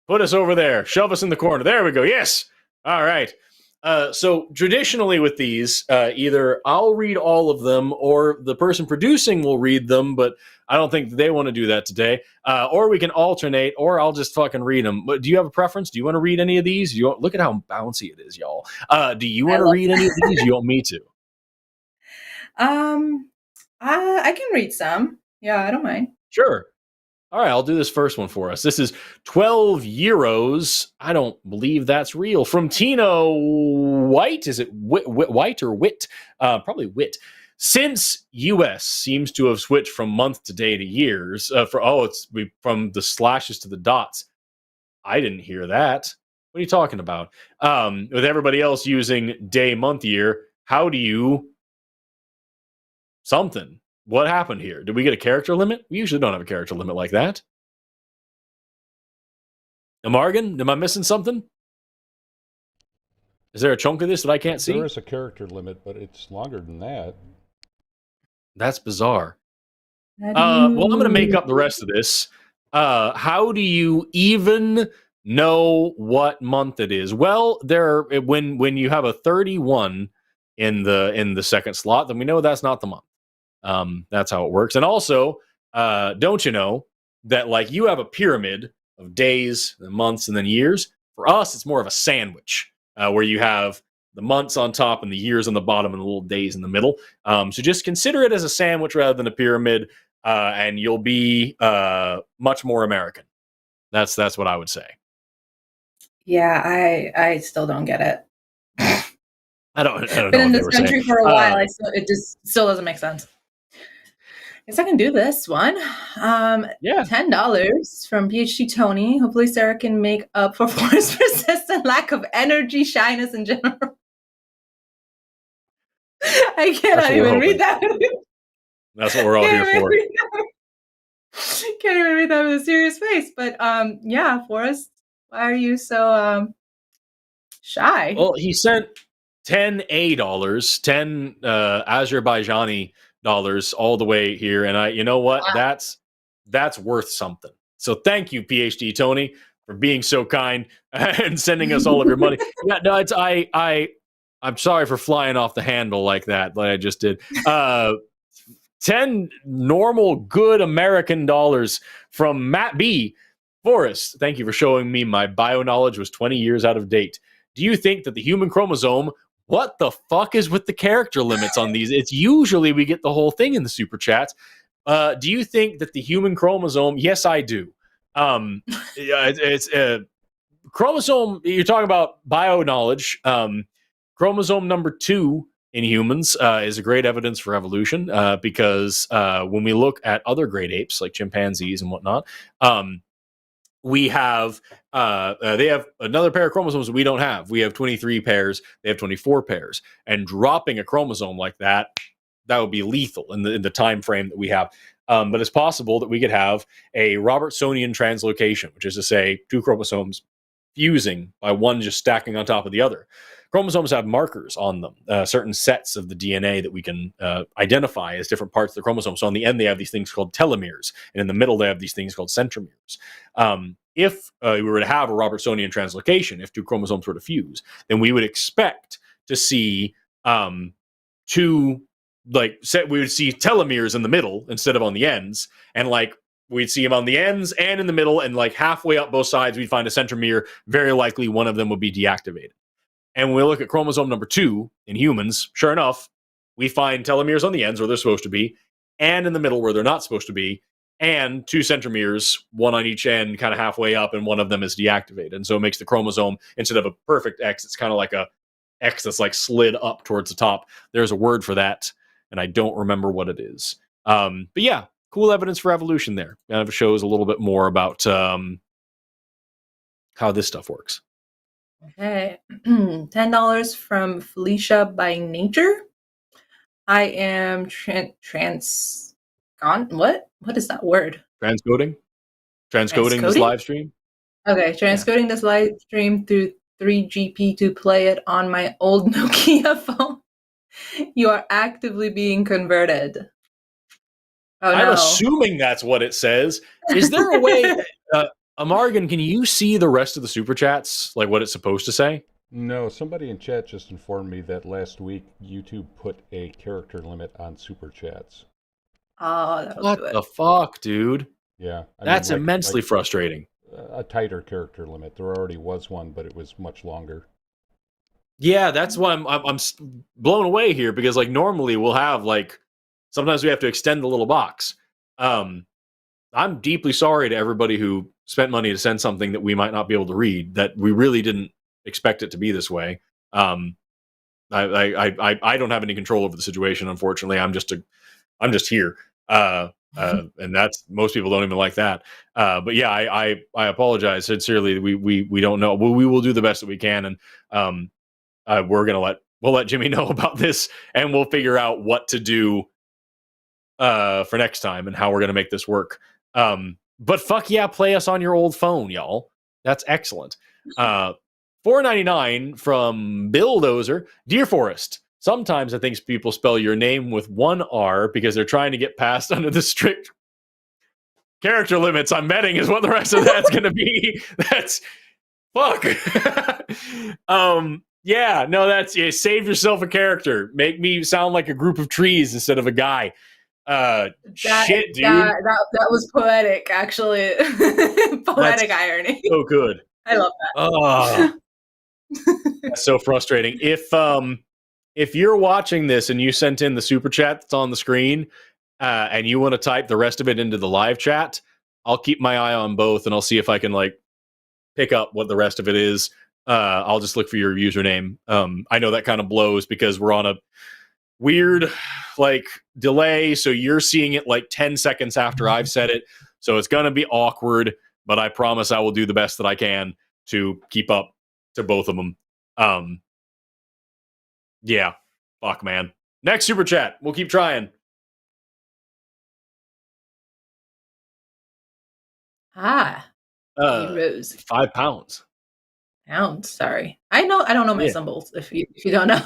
A: Put us over there. Shove us in the corner. There we go. Yes. All right. So traditionally with these, either I'll read all of them or the person producing will read them, but I don't think they want to do that today. Or we can alternate, or I'll just fucking read them. But do you have a preference? Do you want to read any of these? Look at how bouncy it is, y'all. Do you want to read any of these? You want me to?
B: I can read some. Yeah, I don't mind.
A: Sure. All right, I'll do this first one for us. This is 12 euros. I don't believe that's real. From Tino White. Is it White or Wit? Probably Wit. Since US seems to have switched from month to day to years, from the slashes to the dots. I didn't hear that. What are you talking about? With everybody else using day, month, year, how do you something? What happened here? Did we get a character limit? We usually don't have a character limit like that. Amargan, am I missing something? Is there a chunk of this that I can't see?
D: There is a character limit, but it's longer than that.
A: That's bizarre.
B: How
A: Well, I'm going to make up the rest of this. How do you even know what month it is? Well, when you have a 31 in the second slot, then we know that's not the month. That's how it works. And also, don't you know that like you have a pyramid of days, and months, and then years? For us, it's more of a sandwich where you have the months on top and the years on the bottom and the little days in the middle. So just consider it as a sandwich rather than a pyramid, and you'll be much more American. That's what I would say.
B: Yeah, I still don't get it.
A: I don't
B: Been
A: know
B: in
A: what they
B: this
A: were
B: country
A: saying.
B: for a while. It just still doesn't make sense. Guess I can do this one.
A: Yeah.
B: $10 from PhD Tony. Hopefully Sarah can make up for Forrest's persistent lack of energy, shyness in general. I cannot even read that.
A: That's what we're all here for.
B: Can't even read that with a serious face. But yeah, Forrest, why are you so shy?
A: Well, he sent $10 Azerbaijani dollars all the way here, and you know what?
B: Wow.
A: That's worth something. So thank you, PhD Tony, for being so kind and sending us all of your money. Yeah, no, I'm sorry for flying off the handle like I just did. 10 normal, good American dollars from Matt B. Forrest, thank you for showing me my bio knowledge was 20 years out of date. Do you think that the human chromosome, what the fuck is with the character limits on these? It's usually we get the whole thing in the super chats. Do you think that the human chromosome, yes, I do. It's chromosome, you're talking about bio knowledge. Chromosome number 2 in humans is a great evidence for evolution because when we look at other great apes like chimpanzees and whatnot, we have they have another pair of chromosomes we don't have. We have 23 pairs, they have 24 pairs, and dropping a chromosome like that would be lethal in the time frame that we have. But it's possible that we could have a Robertsonian translocation, which is to say 2 chromosomes fusing by one just stacking on top of the other. Chromosomes have markers on them, certain sets of the DNA that we can identify as different parts of the chromosome. So on the end, they have these things called telomeres, and in the middle, they have these things called centromeres. If we were to have a Robertsonian translocation, if 2 chromosomes were to fuse, then we would expect to see we would see telomeres in the middle instead of on the ends, and we'd see them on the ends and in the middle, and halfway up both sides, we'd find a centromere. Very likely one of them would be deactivated. And when we look at chromosome number 2 in humans, sure enough, we find telomeres on the ends where they're supposed to be, and in the middle where they're not supposed to be, and 2 centromeres, one on each end, kind of halfway up, and one of them is deactivated. And so it makes the chromosome, instead of a perfect X, it's kind of like a X that's slid up towards the top. There's a word for that, and I don't remember what it is. But yeah, cool evidence for evolution there. Kind of shows a little bit more about how this stuff works.
B: Okay, $10 from Felicia by Nature. I am what is that word?
A: Transcoding this live stream.
B: Okay, transcoding this live stream through 3GP to play it on my old Nokia phone. You are actively being converted. Oh,
A: I'm
B: no.
A: assuming that's what it says. Is there a way, Amargan, can you see the rest of the super chats, what it's supposed to say?
D: No, somebody in chat just informed me that last week YouTube put a character limit on super chats.
B: Oh, that was
A: what
B: good.
A: The fuck, dude?
D: Yeah.
A: That's immensely frustrating.
D: A tighter character limit. There already was one, but it was much longer.
A: Yeah, that's why I'm blown away here, because normally we'll have sometimes we have to extend the little box. I'm deeply sorry to everybody who spent money to send something that we might not be able to read, that we really didn't expect it to be this way. I don't have any control over the situation, unfortunately. I'm just here. And that's, most people don't even like that. But yeah, I apologize sincerely. We don't know. We will do the best that we can. And we'll let Jimmy know about this, and we'll figure out what to do for next time and how we're going to make this work. But fuck yeah, play us on your old phone, y'all. That's excellent. $4.99 from Bill Dozer. Dear Forrest, Sometimes I think people spell your name with one R because they're trying to get past under the strict character limits I'm betting is what the rest of that's going to be. That's fuck. Yeah, no, that's save yourself a character. Make me sound like a group of trees instead of a guy. Shit, dude.
B: That was poetic, actually. Poetic irony.
A: So good.
B: I love that.
A: Oh, that's so frustrating. If you're watching this and you sent in the super chat that's on the screen, and you want to type the rest of it into the live chat, I'll keep my eye on both and I'll see if I can like pick up what the rest of it is. I'll just look for your username. I know that kind of blows because we're on a weird like delay, so you're seeing it like 10 seconds after I've said it, so it's gonna be awkward, but I promise I will do the best that I can to keep up to both of them. Yeah, fuck, man. Next super chat, we'll keep trying.
B: Rose.
A: 5 pounds.
B: Pounds, sorry. I don't know my symbols if you don't know.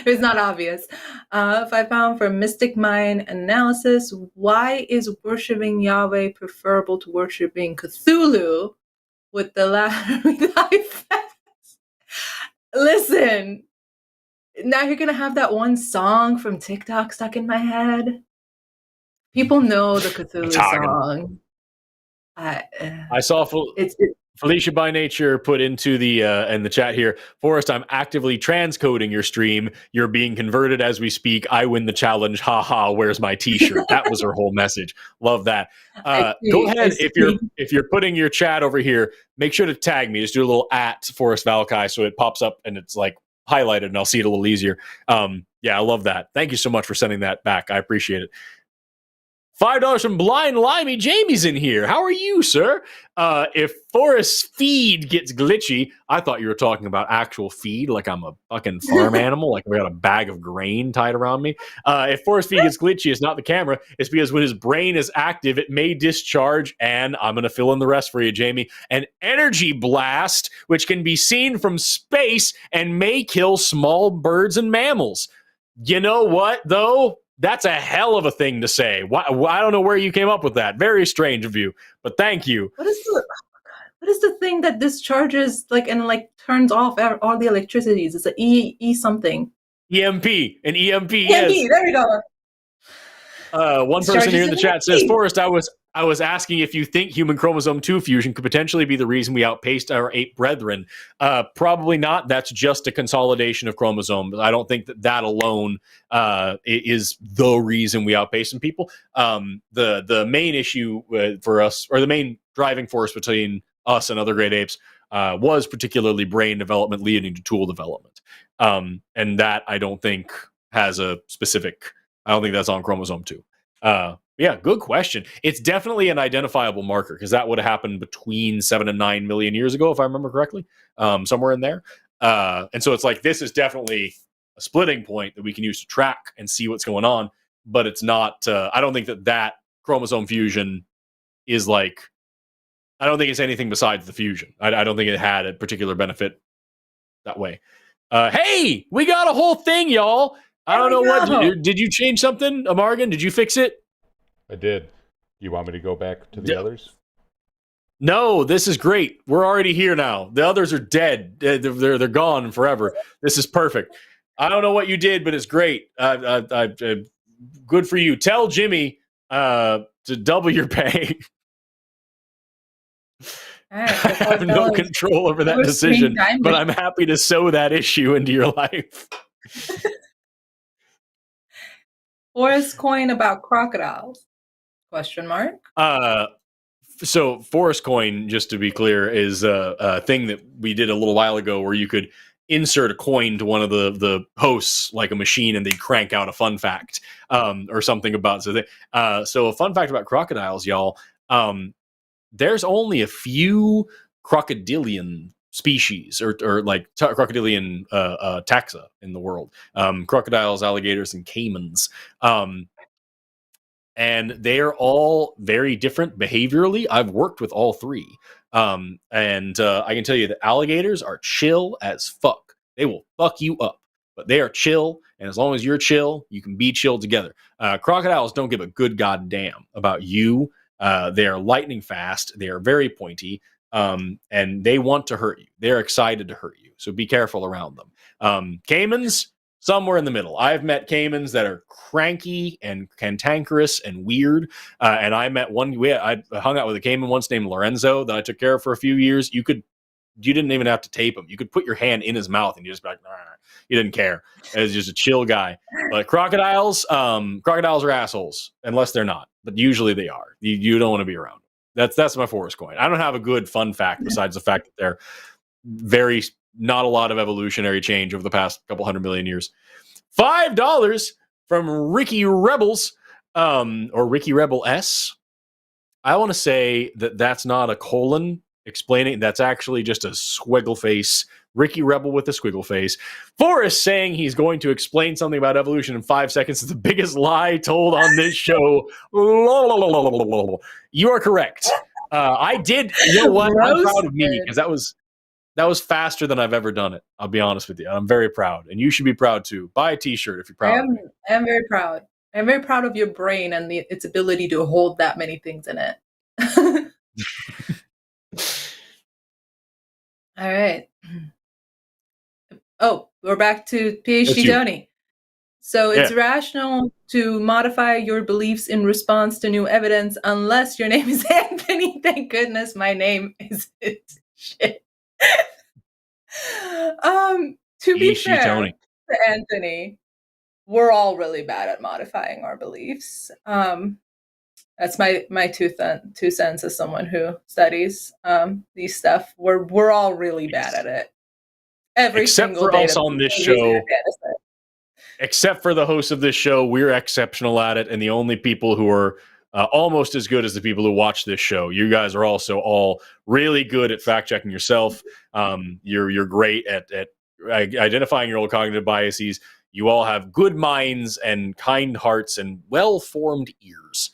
B: It's not obvious. 5 pound for Mystic Mind Analysis. Why is worshiping Yahweh preferable to worshiping Cthulhu with the latter Listen, now you're gonna have that one song from TikTok stuck in my head. People know the Cthulhu song.
A: I saw Felicia by Nature put into the in the chat here. Forrest, I'm actively transcoding your stream. You're being converted as we speak. I win the challenge. Ha ha. Where's my T-shirt? That was her whole message. Love that. Go ahead if you're putting your chat over here. Make sure to tag me. Just do a little @Forrest Valkai so it pops up and it's like highlighted and I'll see it a little easier. Yeah, I love that. Thank you so much for sending that back. I appreciate it. $5 from Blind Limey. Jamie's in here. How are you, sir? If Forrest's feed gets glitchy, I thought you were talking about actual feed, like I'm a fucking farm animal, like we got a bag of grain tied around me. If Forrest's feed gets glitchy, it's not the camera. It's because when his brain is active, it may discharge, and I'm going to fill in the rest for you, Jamie, an energy blast, which can be seen from space and may kill small birds and mammals. You know what, though? That's a hell of a thing to say. I don't know where you came up with that. Very strange of you, but thank you.
B: What is the thing that discharges and turns off all the electricities? It's an E something.
A: EMP. An EMP.
B: EMP.
A: Yes.
B: There we go.
A: One person here in the chat says, Forrest, I was asking if you think human chromosome 2 fusion could potentially be the reason we outpaced our 8 brethren. Probably not. That's just a consolidation of chromosomes. I don't think that alone is the reason we outpaced some people. The main issue for us, or the main driving force between us and other great apes, was particularly brain development leading to tool development. And that I don't think has a specific... I don't think that's on chromosome 2. Yeah, good question. It's definitely an identifiable marker because that would have happened between 7 and 9 million years ago, if I remember correctly, somewhere in there. And so it's like this is definitely a splitting point that we can use to track and see what's going on. But it's not. I don't think that chromosome fusion is like. I don't think it's anything besides the fusion. I don't think it had a particular benefit that way. Hey, we got a whole thing, y'all. I don't know what. Did you change something, Amargan? Did you fix it?
D: I did. You want me to go back to the others?
A: No, this is great. We're already here now. The others are dead. They're gone forever. This is perfect. I don't know what you did, but it's great. Good for you. Tell Jimmy to double your pay.
B: Right,
A: I have no control over that decision, but I'm happy to sow that issue into your life.
B: Forrest coin about crocodiles? ?
A: So Forrest coin, just to be clear, is a thing that we did a little while ago where you could insert a coin to one of the hosts like a machine and they'd crank out a fun fact or something about so a fun fact about crocodiles, y'all. There's only a few crocodilian species or like crocodilian taxa in the world. Crocodiles, alligators, and caimans. And they are all very different behaviorally. I've worked with all three. And I can tell you that alligators are chill as fuck. They will fuck you up. but they are chill. And as long as you're chill, you can be chill together. Crocodiles don't give a good goddamn about you. They are lightning fast. They are very pointy. And they want to hurt you. They're excited to hurt you. So be careful around them. Caimans, somewhere in the middle. I've met caimans that are cranky and cantankerous and weird. And I met one, I hung out with a caiman once named Lorenzo that I took care of for a few years. You didn't even have to tape him. You could put your hand in his mouth and you just be like, nah. He didn't care. It was just a chill guy. But crocodiles are assholes, unless they're not. But usually they are. You don't want to be around them. That's my Forrest coin. I don't have a good fun fact besides the fact that they're not a lot of evolutionary change over the past couple 100 million years. $5 from Ricky Rebels, or Ricky Rebel S. I want to say that's not a colon explaining. That's actually just a squiggle face. Ricky Rebel with a squiggle face. Forrest saying he's going to explain something about evolution in 5 seconds is the biggest lie told on this show. You are correct. I did. You know what? I'm proud of me because that was faster than I've ever done it. I'll be honest with you. I'm very proud, and you should be proud too. Buy a T-shirt if you're proud.
B: I am very proud. I'm very proud of your brain and its ability to hold that many things in it. All right. Oh, we're back to PhD Tony. So it's rational to modify your beliefs in response to new evidence unless your name is Anthony. Thank goodness my name isn't shit. To be fair
A: Tony.
B: to Anthony, we're all really bad at modifying our beliefs. That's my two cents as someone who studies these stuff. We're all really bad at it.
A: Except for us on this show. Except for the hosts of this show, we're exceptional at it, and the only people who are almost as good as the people who watch this show. You guys are also all really good at fact checking yourself. You're great at identifying your own cognitive biases. You all have good minds and kind hearts and well-formed ears.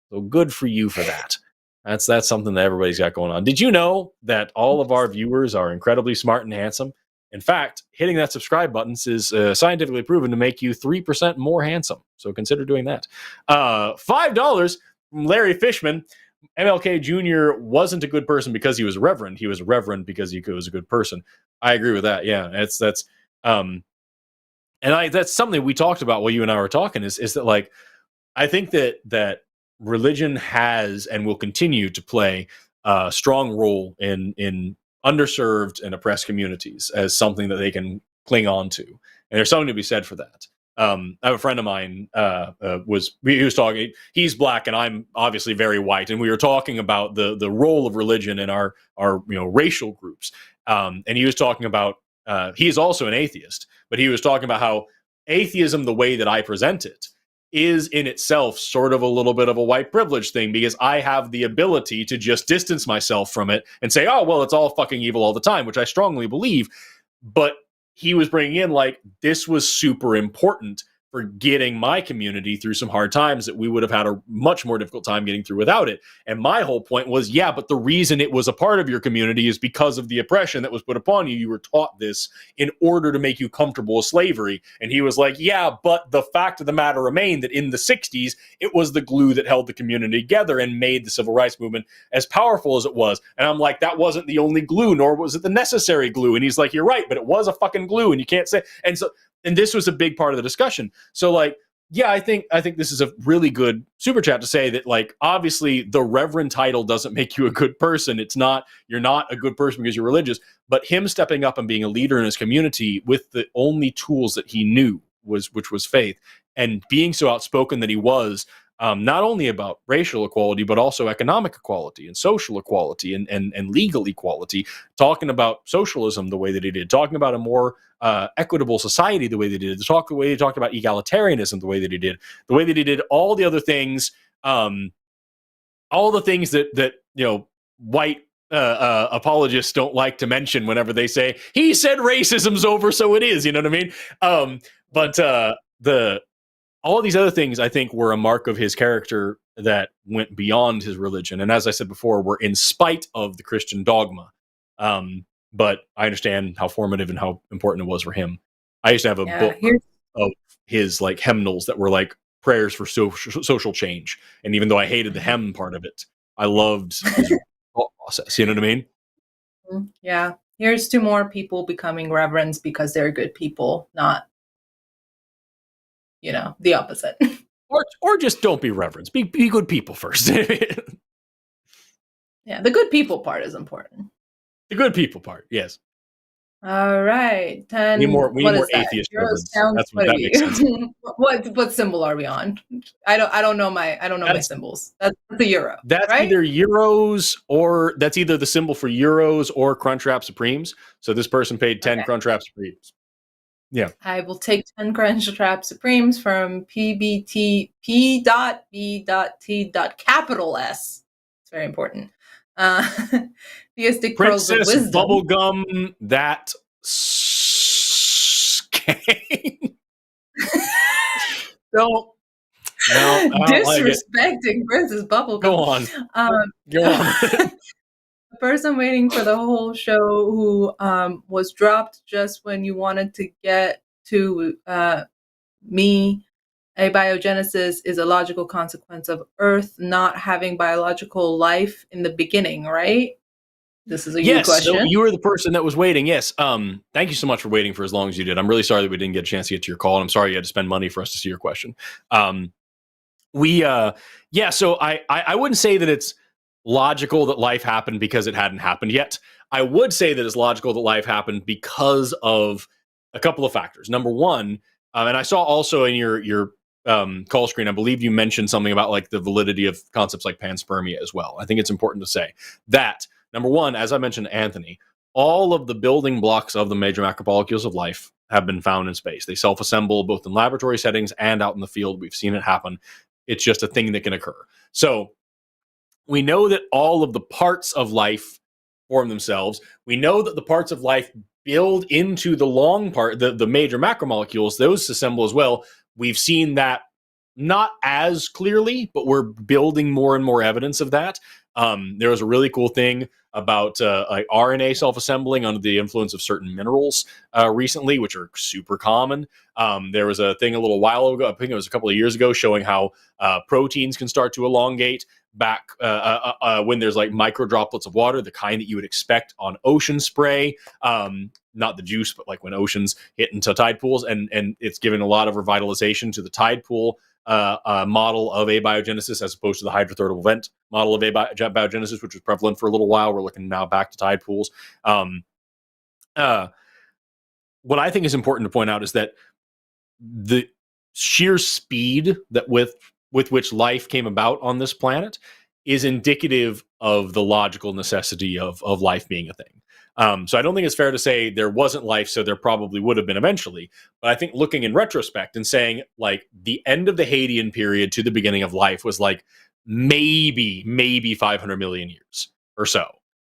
A: So good for you for that. That's something that everybody's got going on. Did you know that all of our viewers are incredibly smart and handsome? In fact, hitting that subscribe button is scientifically proven to make you 3% more handsome. So consider doing that. $5 from Larry Fishman. MLK Jr. wasn't a good person because he was reverend. He was reverend because he was a good person. I agree with that. Yeah, that's something we talked about while you and I were talking. Is that like I think that religion has and will continue to play a strong role in underserved and oppressed communities as something that they can cling on to. And there's something to be said for that. I have a friend of mine he was talking, he's black and I'm obviously very white. And we were talking about the role of religion in our racial groups. And he was talking about, he is also an atheist, but he was talking about how atheism, the way that I present it, is in itself sort of a little bit of a white privilege thing because I have the ability to just distance myself from it and say, oh, well, it's all fucking evil all the time, which I strongly believe. But he was bringing in like, this was super important for getting my community through some hard times that we would have had a much more difficult time getting through without it. And my whole point was, yeah, but the reason it was a part of your community is because of the oppression that was put upon you. You were taught this in order to make you comfortable with slavery. And he was like, yeah, but the fact of the matter remained that in the 60s, it was the glue that held the community together and made the civil rights movement as powerful as it was. And I'm like, that wasn't the only glue, nor was it the necessary glue. And he's like, you're right, but it was a fucking glue and you can't say, and this was a big part of the discussion. So like, yeah, I think this is a really good super chat to say that like, obviously the reverend title doesn't make you a good person. You're not a good person because you're religious, but him stepping up and being a leader in his community with the only tools that he knew which was faith, and being so outspoken that he was, not only about racial equality, but also economic equality and social equality and legal equality, talking about socialism the way that he did, talking about a more equitable society the way they did, the way he talked about egalitarianism the way that he did, all the other things, all the things that white apologists don't like to mention whenever they say, he said racism's over, so it is, you know what I mean? But all of these other things, I think, were a mark of his character that went beyond his religion. And as I said before, were in spite of the Christian dogma. But I understand how formative and how important it was for him. I used to have a book
B: Here's
A: of his like hymnals that were like prayers for social change. And even though I hated the hymn part of it, I loved his thought process. You know what I mean?
B: Yeah. Here's to more people becoming reverends because they're good people, not, the opposite.
A: Or just don't be reverends. Be good people first.
B: Yeah, the good people part is important.
A: The good people part, yes.
B: All right, 10.
A: We need more
B: is that?
A: atheist
B: Euros,
A: reverends.
B: pounds,
A: That's what that makes sense.
B: what symbol are we on? I don't know my symbols. That's the euro.
A: That's
B: right?
A: either euros or that's either the symbol for euros or Crunchwrap Supremes. So this person paid 10 Crunchwrap Supremes. Yeah.
B: I will take 10 Crunchwrap Supremes from PBT P.B.T. S. It's very important. Theistic pearls of
A: Princess
B: wisdom.
A: Bubblegum that don't. No,
B: Disrespecting Princess Bubblegum.
A: Go on. Go on.
B: The person waiting for the whole show who was dropped just when you wanted to get to me. Abiogenesis is a logical consequence of Earth not having biological life in the beginning, right? This is a you question.
A: So you were the person that was waiting. Yes. Thank you so much for waiting for as long as you did. I'm really sorry that we didn't get a chance to get to your call, and I'm sorry you had to spend money for us to see your question. So I wouldn't say that it's logical that life happened because it hadn't happened yet. I would say that it's logical that life happened because of a couple of factors. Number one, and I saw also in your call screen, I believe you mentioned something about like the validity of concepts like panspermia as well. I think it's important to say that, number one, as I mentioned to Anthony, all of the building blocks of the major macromolecules of life have been found in space. They self-assemble both in laboratory settings and out in the field. We've seen it happen. It's just a thing that can occur. So we know that all of the parts of life form themselves. We know that the parts of life build into the long part, the major macromolecules, those assemble as well. We've seen that not as clearly, but we're building more and more evidence of that. There was a really cool thing about like RNA self-assembling under the influence of certain minerals recently, which are super common. There was a thing a little while ago, I think it was a couple of years ago, showing how proteins can start to elongate back when there's like micro droplets of water, the kind that you would expect on ocean spray. Not the juice, but like when oceans hit into tide pools, and it's given a lot of revitalization to the tide pool model of abiogenesis as opposed to the hydrothermal vent model of abiogenesis, which was prevalent for a little while. We're looking now back to tide pools. What I think is important to point out is that the sheer speed that with which life came about on this planet is indicative of the logical necessity of life being a thing. So I don't think it's fair to say there wasn't life, so there probably would have been eventually. But I think looking in retrospect and saying like the end of the Hadean period to the beginning of life was like maybe 500 million years or so.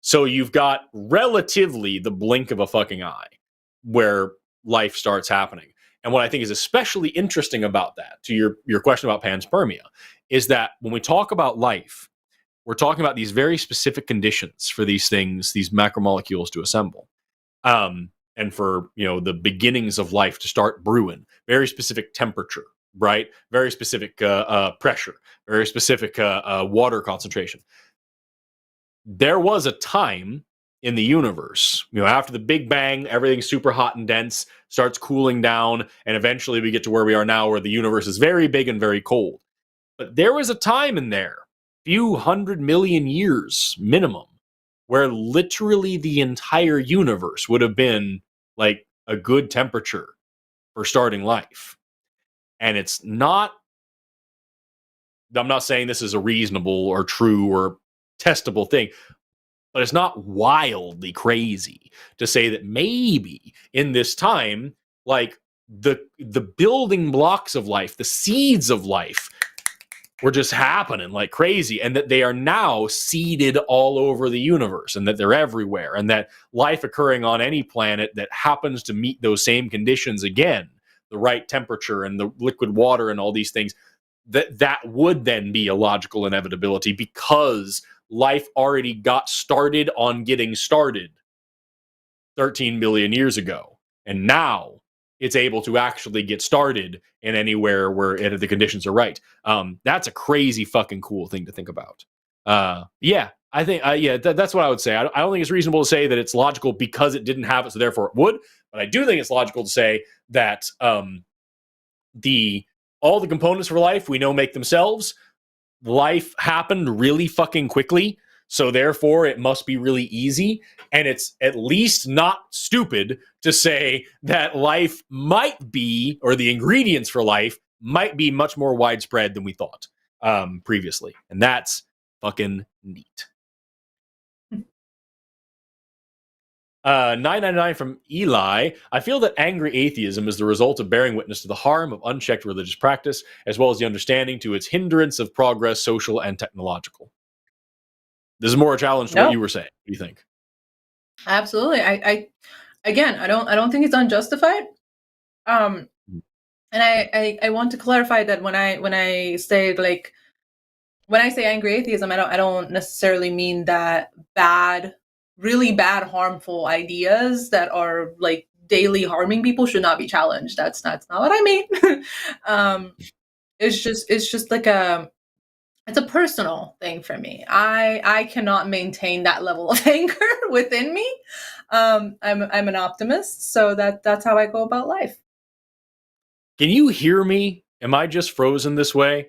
A: So you've got relatively the blink of a fucking eye where life starts happening. And what I think is especially interesting about that, to your question about panspermia, is that when we talk about life, we're talking about these very specific conditions for these things, these macromolecules to assemble. And for, the beginnings of life to start brewing, very specific temperature, right? Very specific pressure, very specific water concentration. There was a time in the universe, after the Big Bang, everything's super hot and dense, starts cooling down, and eventually we get to where we are now, where the universe is very big and very cold. But there was a time in there, few 100 million years minimum, where literally the entire universe would have been like a good temperature for starting life. And it's not, I'm not saying this is a reasonable or true or testable thing, but it's not wildly crazy to say that maybe in this time, like the building blocks of life, the seeds of life were just happening like crazy, and that they are now seeded all over the universe, and that they're everywhere, and that life occurring on any planet that happens to meet those same conditions again, the right temperature and the liquid water and all these things, that would then be a logical inevitability because life already got started on getting started 13 billion years ago. And now it's able to actually get started in anywhere where the conditions are right. That's a crazy fucking cool thing to think about. I think that's what I would say. I don't think it's reasonable to say that it's logical because it didn't have it, so therefore it would. But I do think it's logical to say that all the components for life we know make themselves. Life happened really fucking quickly, so therefore it must be really easy. And it's at least not stupid to say that life might be, or the ingredients for life might be much more widespread than we thought previously. And that's fucking neat. 999 from Eli. I feel that angry atheism is the result of bearing witness to the harm of unchecked religious practice, as well as the understanding to its hindrance of progress, social and technological. This is more a challenge to what you were saying. What do you think?
B: Absolutely. I don't think it's unjustified. And I want to clarify that when I say angry atheism, I don't necessarily mean that really bad, harmful ideas that are like daily harming people should not be challenged. That's not what I mean. It's just like it's a personal thing for me. I cannot maintain that level of anger within me. I'm an optimist, so that's how I go about life.
A: Can you hear me? Am I just frozen this way?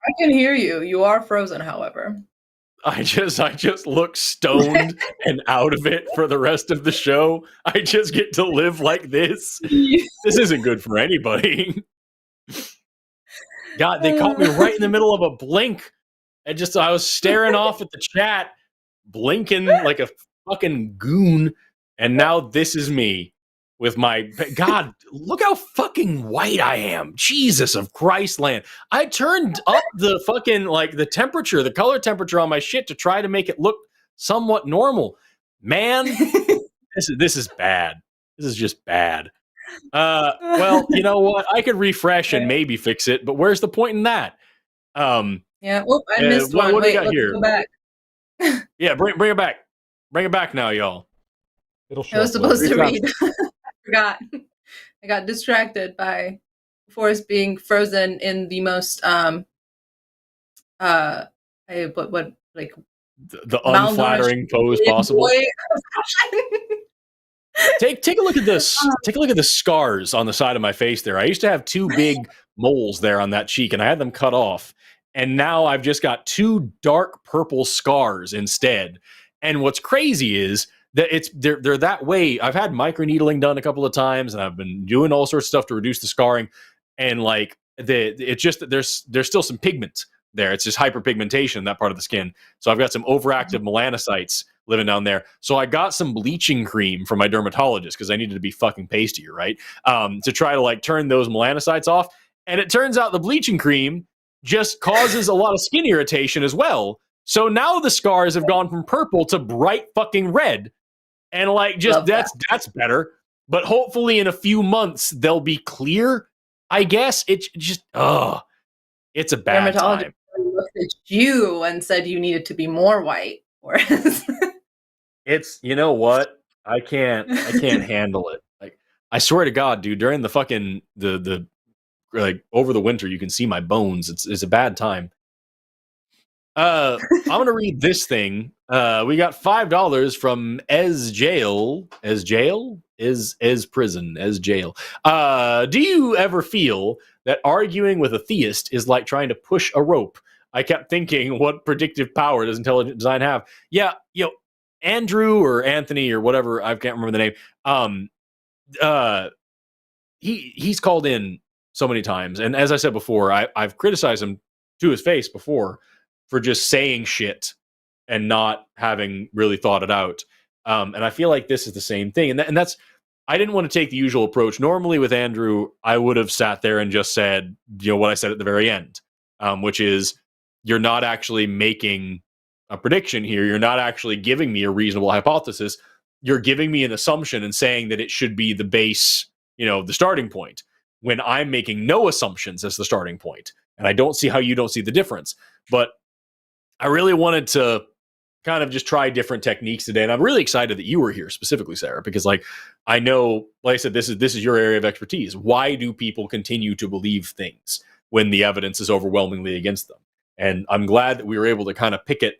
B: I can hear you. You are frozen, however.
A: I just look stoned and out of it for the rest of the show. I just get to live like this. This isn't good for anybody. God, they caught me right in the middle of a blink. I was staring off at the chat, blinking like a fucking goon. And now this is me with my, God, look how fucking white I am. Jesus of Christ land. I turned up the fucking, like, the temperature, the color temperature on my shit to try to make it look somewhat normal. Man, this is bad. This is just bad. Well, you know what? I could refresh and maybe fix it, but where's the point in that?
B: Yeah. Oh, I missed one.
A: What do we got
B: let's
A: here?
B: Go back.
A: Yeah, bring it back. Bring it back now, y'all.
D: It'll show
B: I was
D: up later.
B: supposed to read. Forgot. I got distracted by Forrest being frozen in the most the
A: unflattering pose possible. Take a look at this. Take a look at the scars on the side of my face there. I used to have two big moles there on that cheek, and I had them cut off. And now I've just got two dark purple scars instead. And what's crazy is that they're that way. I've had microneedling done a couple of times, and I've been doing all sorts of stuff to reduce the scarring. And like it's just that there's still some pigment there. It's just hyperpigmentation in that part of the skin. So I've got some overactive melanocytes living down there. So I got some bleaching cream from my dermatologist because I needed to be fucking pastier, right? To try to like turn those melanocytes off. And it turns out the bleaching cream just causes a lot of skin irritation as well. So now the scars have gone from purple to bright fucking red. And like, just that's better. But hopefully in a few months they'll be clear. I guess it's just it's a bad time.
B: Looked at you and said you needed to be more white. Whereas
A: it's, you know what? I can't handle it. Like, I swear to God, dude, during the fucking the like over the winter, you can see my bones. It's a bad time. I'm gonna read this thing. We got $5 from as jail. Do you ever feel that arguing with a theist is like trying to push a rope? I kept thinking, what predictive power does intelligent design have? Yeah, Andrew or Anthony or whatever, I can't remember the name. He's called in so many times, and as I said before, I've criticized him to his face before for just saying shit and not having really thought it out. And I feel like this is the same thing. And that's, I didn't want to take the usual approach. Normally with Andrew, I would have sat there and just said, what I said at the very end, which is, you're not actually making a prediction here. You're not actually giving me a reasonable hypothesis. You're giving me an assumption and saying that it should be the base, the starting point, when I'm making no assumptions as the starting point. And I don't see how you don't see the difference. But I really wanted to kind of just try different techniques today. And I'm really excited that you were here specifically, Sara, because like I know, like I said, this is your area of expertise. Why do people continue to believe things when the evidence is overwhelmingly against them? And I'm glad that we were able to kind of pick at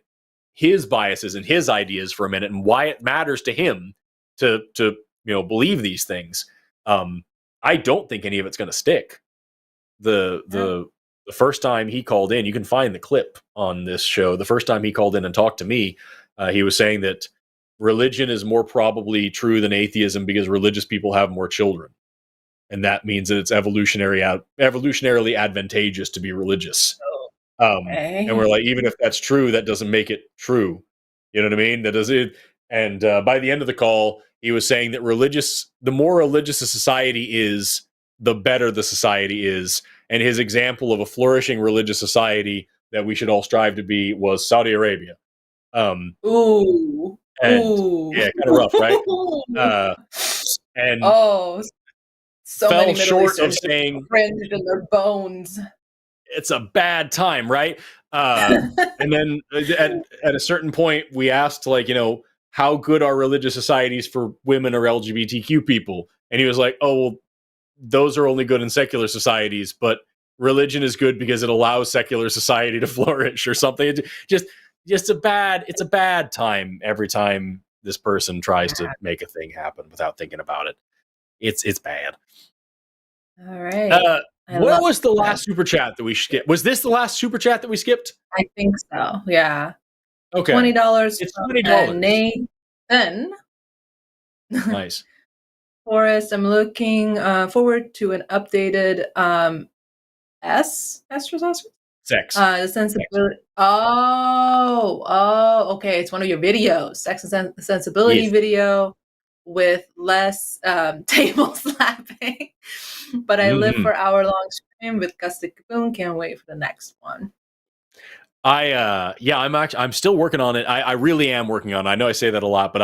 A: his biases and his ideas for a minute and why it matters to him to believe these things. I don't think any of it's going to stick. The first time he called in, you can find the clip on this show. The first time he called in and talked to me, he was saying that religion is more probably true than atheism because religious people have more children. And that means that it's evolutionarily advantageous to be religious. And we're like, even if that's true, that doesn't make it true. You know what I mean? That does it. And by the end of the call, he was saying that the more religious a society is, the better the society is. And his example of a flourishing religious society that we should all strive to be was Saudi Arabia.
B: Ooh.
A: Yeah, kind of rough, right? And
B: so
A: fell
B: many Middle
A: short of
B: Easterns
A: saying
B: cringed in their bones.
A: it's a bad time, right? And then at a certain point, we asked, like, how good are religious societies for women or LGBTQ people? And he was like, oh, well, those are only good in secular societies, but religion is good because it allows secular society to flourish or something. It's a bad time every time this person tries to make a thing happen without thinking about it. It's bad.
B: All right.
A: What was the last super chat that we skipped? Was this the last super chat that we skipped?
B: I think so. Yeah.
A: Okay.
B: $20.
A: It's $20.
B: Nathan.
A: Nice.
B: Forrest, I'm looking forward to an updated
A: Sex.
B: The sensibility. Okay. It's one of your videos, sex and sensibility video with less table slapping. But I live for hour-long stream with Gustic Kaboom. Can't wait for the next one.
A: I'm still working on it. I really am working on it. I know I say that a lot, but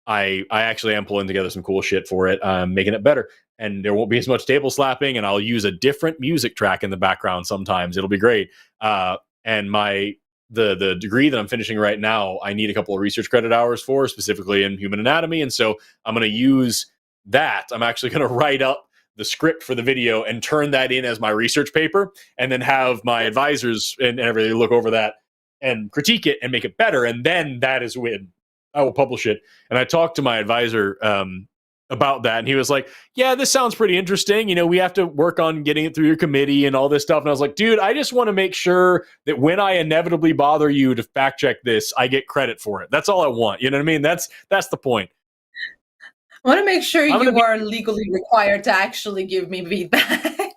A: I actually am pulling together some cool shit for it. I'm making it better. And there won't be as much table slapping, and I'll use a different music track in the background sometimes. It'll be great. And the degree that I'm finishing right now, I need a couple of research credit hours for, specifically in human anatomy. And so I'm going to use that. I'm actually going to write up the script for the video and turn that in as my research paper, and then have my advisors and everybody look over that and critique it and make it better. And then that is when I will publish it. And I talked to my advisor about that, and he was like, yeah, this sounds pretty interesting. We have to work on getting it through your committee and all this stuff. And I was like, dude, I just want to make sure that when I inevitably bother you to fact check this, I get credit for it. That's all I want. You know what I mean? That's the point.
B: I want to make sure you are legally required to actually give me feedback.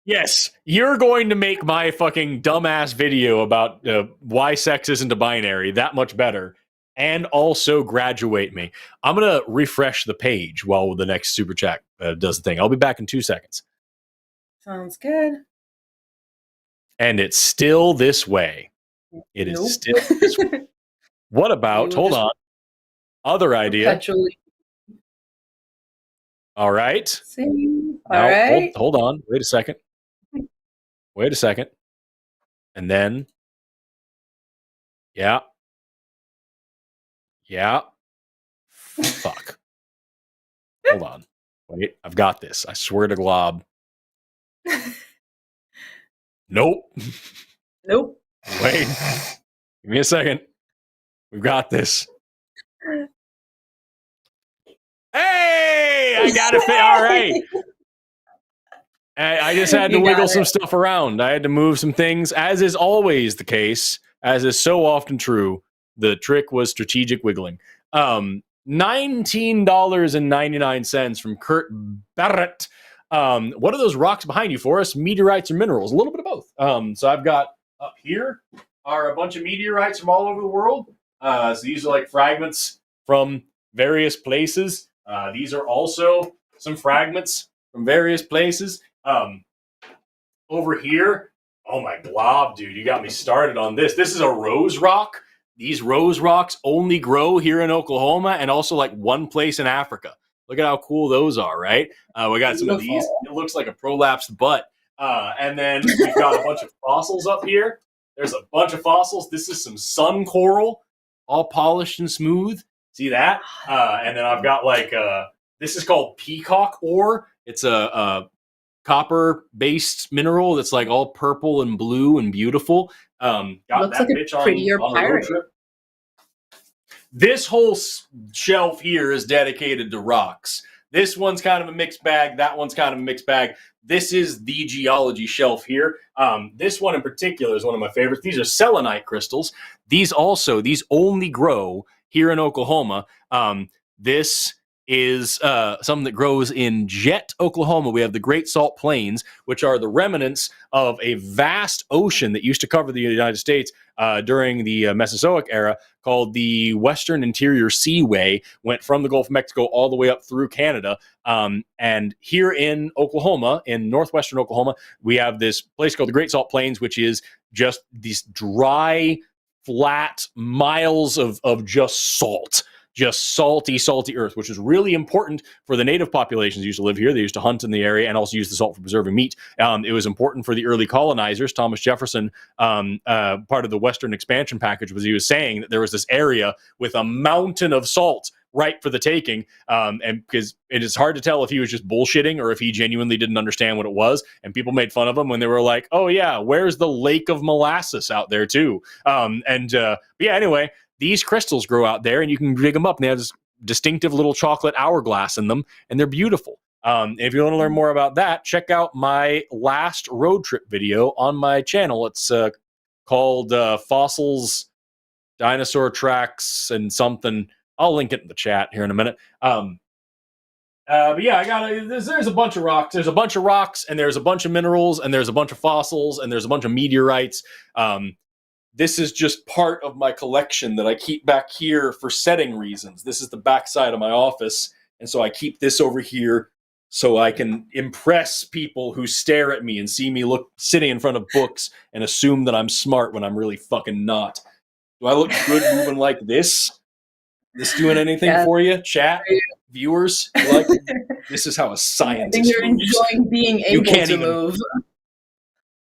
A: Yes, you're going to make my fucking dumbass video about why sex isn't a binary that much better, and also graduate me. I'm going to refresh the page while the next super chat does the thing. I'll be back in 2 seconds.
B: Sounds good.
A: And it's still this way. It is still this way. What about, hold on, other idea. All right. Hold on. Wait a second. And then, yeah. Fuck. Hold on. Wait, I've got this. I swear to glob. Nope. Wait. Give me a second. We've got this. Hey, I got it. All right. I just had to wiggle some stuff around. I had to move some things, as is always the case, as is so often true. The trick was strategic wiggling. $19.99 from Kurt Barrett. What are those rocks behind you, Forrest? Meteorites or minerals? A little bit of both. So I've got up here are a bunch of meteorites from all over the world. So these are like fragments from various places. These are also some fragments from various places. Over here, oh my glob, dude, you got me started on this. This is a rose rock. These rose rocks only grow here in Oklahoma and also like one place in Africa. Look at how cool those are, right? We got some of these. It looks like a prolapsed butt. And then we've got a bunch of fossils up here. There's a bunch of fossils. This is some sun coral. all polished and smooth. See that? And then I've got like this is called peacock ore. It's a copper-based mineral that's like all purple and blue and beautiful. Got
B: Looks
A: that
B: like
A: bitch
B: a prettier
A: on a road
B: pirate.
A: trip. This whole shelf here is dedicated to rocks. This one's kind of a mixed bag. That one's kind of a mixed bag. This is the geology shelf here. This one in particular is one of my favorites. These are selenite crystals. These only grow here in Oklahoma. This is something that grows in Jet, Oklahoma. We have the Great Salt Plains, which are the remnants of a vast ocean that used to cover the United States during the Mesozoic era, called the Western Interior Seaway, went from the Gulf of Mexico all the way up through Canada. And here in Oklahoma, in northwestern Oklahoma, we have this place called the Great Salt Plains, which is just these dry, flat miles of just salt. Just salty earth, which is really important for the native populations who used to live here. They used to hunt in the area and also use the salt for preserving meat. It was important for the early colonizers. Thomas Jefferson, part of the Western expansion package, was he was saying that there was this area with a mountain of salt ripe for the taking. And because it is hard to tell if he was just bullshitting or if he genuinely didn't understand what it was. And people made fun of him when they were like, oh yeah, where's the lake of molasses out there too? But yeah, anyway, these crystals grow out there and you can dig them up and they have this distinctive little chocolate hourglass in them and they're beautiful. If you want to learn more about that, check out my last road trip video on my channel. It's called Fossils, Dinosaur Tracks, and something. I'll link it in the chat here in a minute. But yeah, there's a bunch of rocks. There's a bunch of rocks and there's a bunch of minerals and there's a bunch of fossils and there's a bunch of meteorites. This is just part of my collection that I keep back here for setting reasons. This is the back side of my office, and so I keep this over here so I can impress people who stare at me and see me sitting in front of books and assume that I'm smart when I'm really fucking not. Do I look good moving like this? This doing anything for you? Chat? Viewers? Like, this is how a scientist
B: I think you're
A: moves.
B: enjoying being able to move.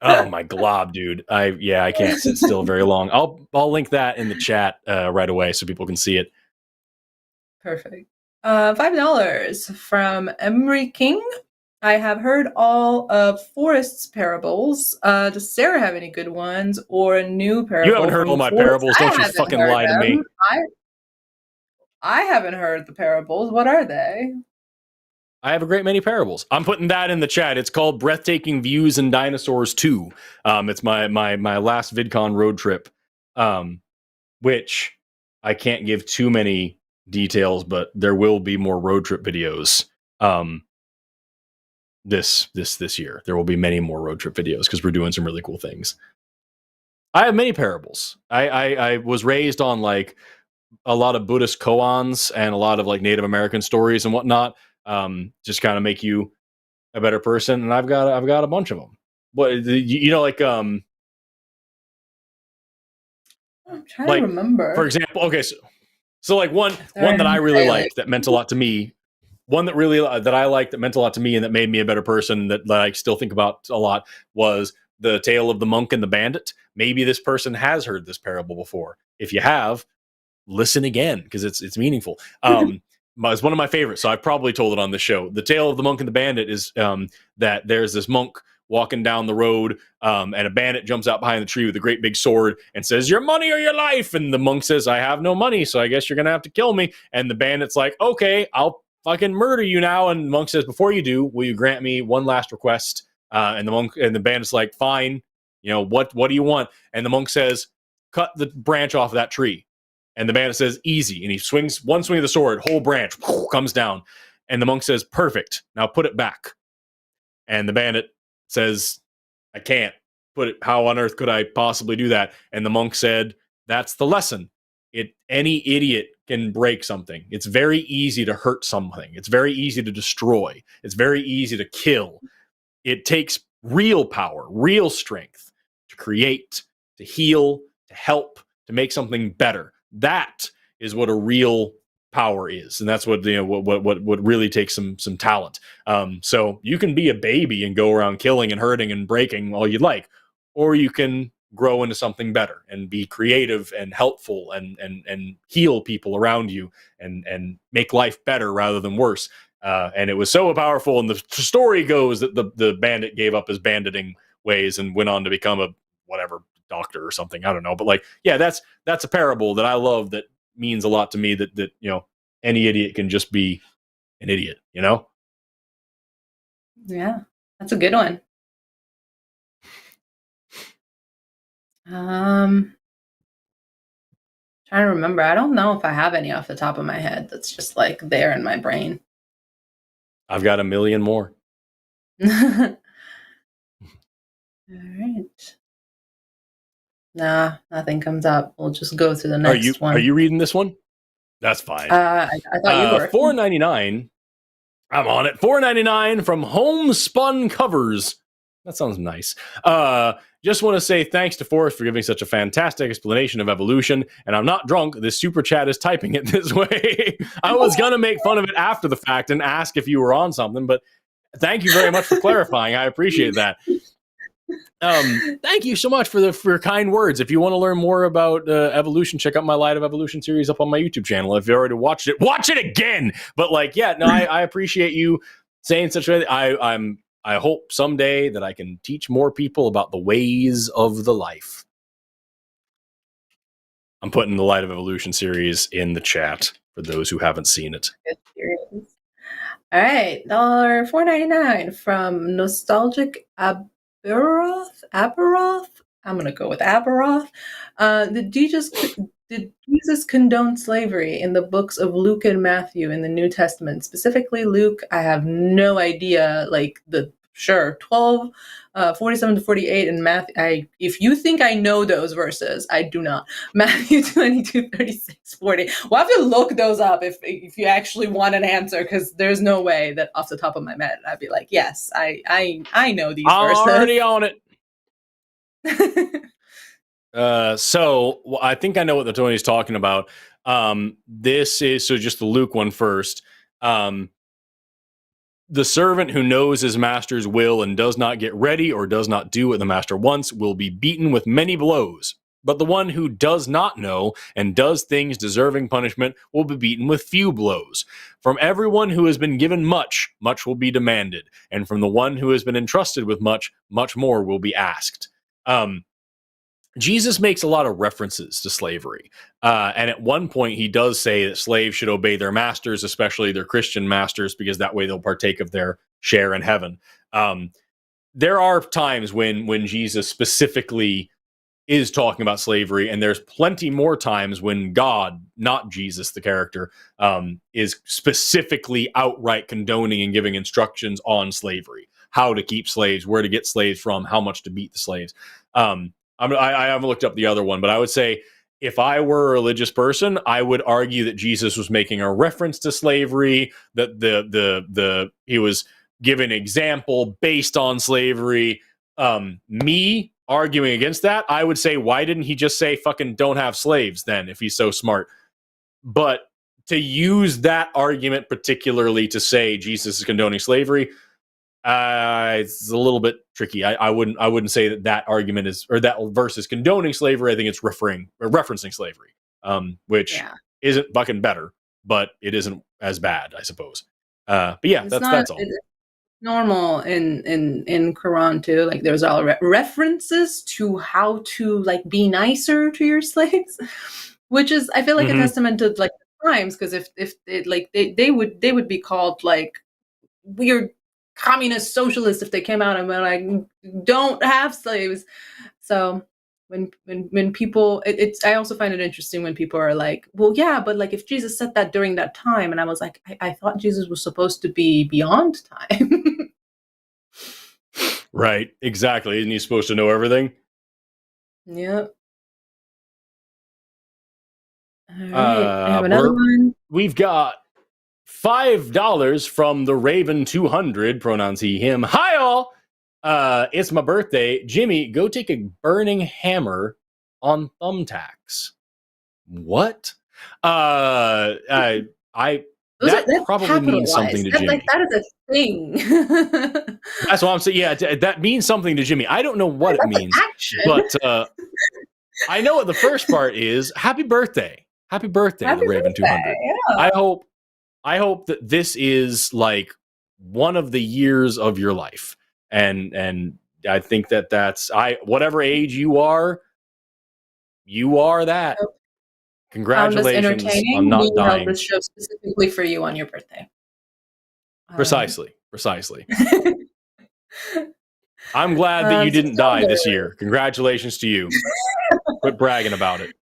A: Oh my glob, dude! I can't sit still very long. I'll link that in the chat right away so people can see it.
B: Perfect. $5 from Emery King. I have heard all of Forrest's parables. Does Sara have any good ones or a new parable?
A: You haven't heard all my parables. Don't you fucking lie to me.
B: I haven't heard the parables. What are they?
A: I have a great many parables. I'm putting that in the chat. It's called Breathtaking Views and Dinosaurs 2. It's my last VidCon road trip, which I can't give too many details, but there will be more road trip videos this year. There will be many more road trip videos because we're doing some really cool things. I have many parables. I was raised on like a lot of Buddhist koans and a lot of like Native American stories and whatnot. Just kind of make you a better person, and I've got a bunch of them. What like
B: I'm trying to remember.
A: For example, okay, so like one that I really liked that meant a lot to me. One that I liked that meant a lot to me and that made me a better person that I still think about a lot was the tale of the monk and the bandit. Maybe this person has heard this parable before. If you have, listen again because it's meaningful. It's one of my favorites, so I've probably told it on the show. The tale of the monk and the bandit is that there's this monk walking down the road, and a bandit jumps out behind the tree with a great big sword and says, "Your money or your life." And the monk says, "I have no money, so I guess you're gonna have to kill me." And the bandit's like, "Okay, I'll fucking murder you now." And the monk says, "Before you do, will you grant me one last request?" And the bandit's like, "Fine. What do you want?" And the monk says, "Cut the branch off of that tree." And the bandit says, "Easy." And he swings one swing of the sword, whole branch comes down. And the monk says, "Perfect. Now put it back." And the bandit says, "I can't put it. How on earth could I possibly do that?" And the monk said, "That's the lesson. Any idiot can break something. It's very easy to hurt something. It's very easy to destroy. It's very easy to kill. It takes real power, real strength to create, to heal, to help, to make something better. That is what a real power is, and that's what what really takes some talent. So you can be a baby and go around killing and hurting and breaking all you'd like, or you can grow into something better and be creative and helpful and heal people around you and make life better rather than worse. And it was so powerful. And the story goes that the bandit gave up his banditing ways and went on to become a whatever doctor or something. I don't know. But like, yeah, that's a parable that I love that means a lot to me that, you know, any idiot can just be an idiot, you know?
B: Yeah, that's a good one. Trying to remember. I don't know if I have any off the top of my head that's just like there in my brain.
A: I've got a million more.
B: All right. Nah, nothing comes up. We'll just go to the next one.
A: Are you reading this one? That's fine.
B: I thought you were.
A: $4.99. I'm on it. $4.99 from Homespun Covers. That sounds nice. Just want to say thanks to Forrest for giving such a fantastic explanation of evolution. And I'm not drunk. This super chat is typing it this way. I was going to make fun of it after the fact and ask if you were on something, but thank you very much for clarifying. I appreciate that. Thank you so much for your kind words. If you want to learn more about evolution, check out my Light of Evolution series up on my YouTube channel. If you already watched it, watch it again. But like, yeah, no, I appreciate you saying such a. I hope someday that I can teach more people about the ways of the life. I'm putting the Light of Evolution series in the chat for those who haven't seen it.
B: All right, $4.99 from Nostalgic Aberoth. I'm gonna go with Aberoth. Did Jesus condone slavery in the books of Luke and Matthew in the New Testament? Specifically, Luke, I have no idea. Like 12, 47 to 48, and Matthew. If you think I know those verses, I do not. Matthew 22, 36, 40. We'll have to look those up if you actually want an answer, because there's no way that off the top of my head I'd be like, yes, I know these verses.
A: I'm already on it. So I think I know what the Tony's talking about. This is just the Luke one first. The servant who knows his master's will and does not get ready or does not do what the master wants will be beaten with many blows. But the one who does not know and does things deserving punishment will be beaten with few blows. From everyone who has been given much, much will be demanded. And from the one who has been entrusted with much, much more will be asked. Jesus makes a lot of references to slavery. And at one point, he does say that slaves should obey their masters, especially their Christian masters, because that way they'll partake of their share in heaven. There are times when Jesus specifically is talking about slavery, and there's plenty more times when God, not Jesus, the character, is specifically outright condoning and giving instructions on slavery, how to keep slaves, where to get slaves from, how much to beat the slaves. I haven't looked up the other one, but I would say if I were a religious person, I would argue that Jesus was making a reference to slavery, that he was giving an example based on slavery. Me arguing against that, I would say, why didn't he just say fucking don't have slaves then if he's so smart? But to use that argument particularly to say Jesus is condoning slavery, it's a little bit tricky. I wouldn't say that argument is, or that verse is condoning slavery. I think it's referencing slavery, which isn't fucking better, but it isn't as bad, I suppose. But yeah, that's all.
B: It's normal in Quran too. Like there's all references to how to like be nicer to your slaves, which is I feel like a testament to like the times, because if it, like they would be called like weird communist socialists if they came out and were like, don't have slaves. So when people, I also find it interesting when people are like, well, yeah, but like if Jesus said that during that time, and I was like, I thought Jesus was supposed to be beyond time.
A: Right, exactly. Isn't he supposed to know everything?
B: Yep. All right, I have another one.
A: We've got $5 from the Raven 200, pronouns he, him. Hi, all. It's my birthday. Jimmy, go take a burning hammer on thumbtacks. What? That probably means something to Jimmy.
B: Like, that is a thing.
A: That's what I'm saying. Yeah, that means something to Jimmy. I don't know what it means, but I know what the first part is. Happy birthday. Happy birthday,
B: Happy
A: the Raven
B: birthday,
A: 200.
B: yeah.
A: I hope that this is like one of the years of your life. And I think that's whatever age you are that.
B: Found this
A: Congratulations on
B: entertaining.
A: not
B: We held
A: dying.
B: this show specifically for you on your birthday.
A: Precisely. I'm glad that you didn't die this year. Congratulations to you. Quit bragging about it.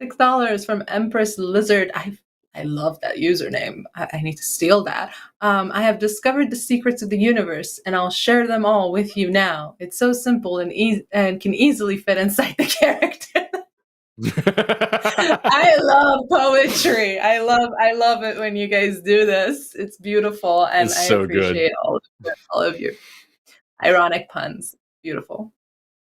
B: $6 from Empress Lizard. I love that username. I need to steal that. I have discovered the secrets of the universe, and I'll share them all with you now. It's so simple and can easily fit inside the character. I love poetry. I love it when you guys do this. It's beautiful, and
A: It's
B: I
A: so
B: appreciate all of your ironic puns. Beautiful.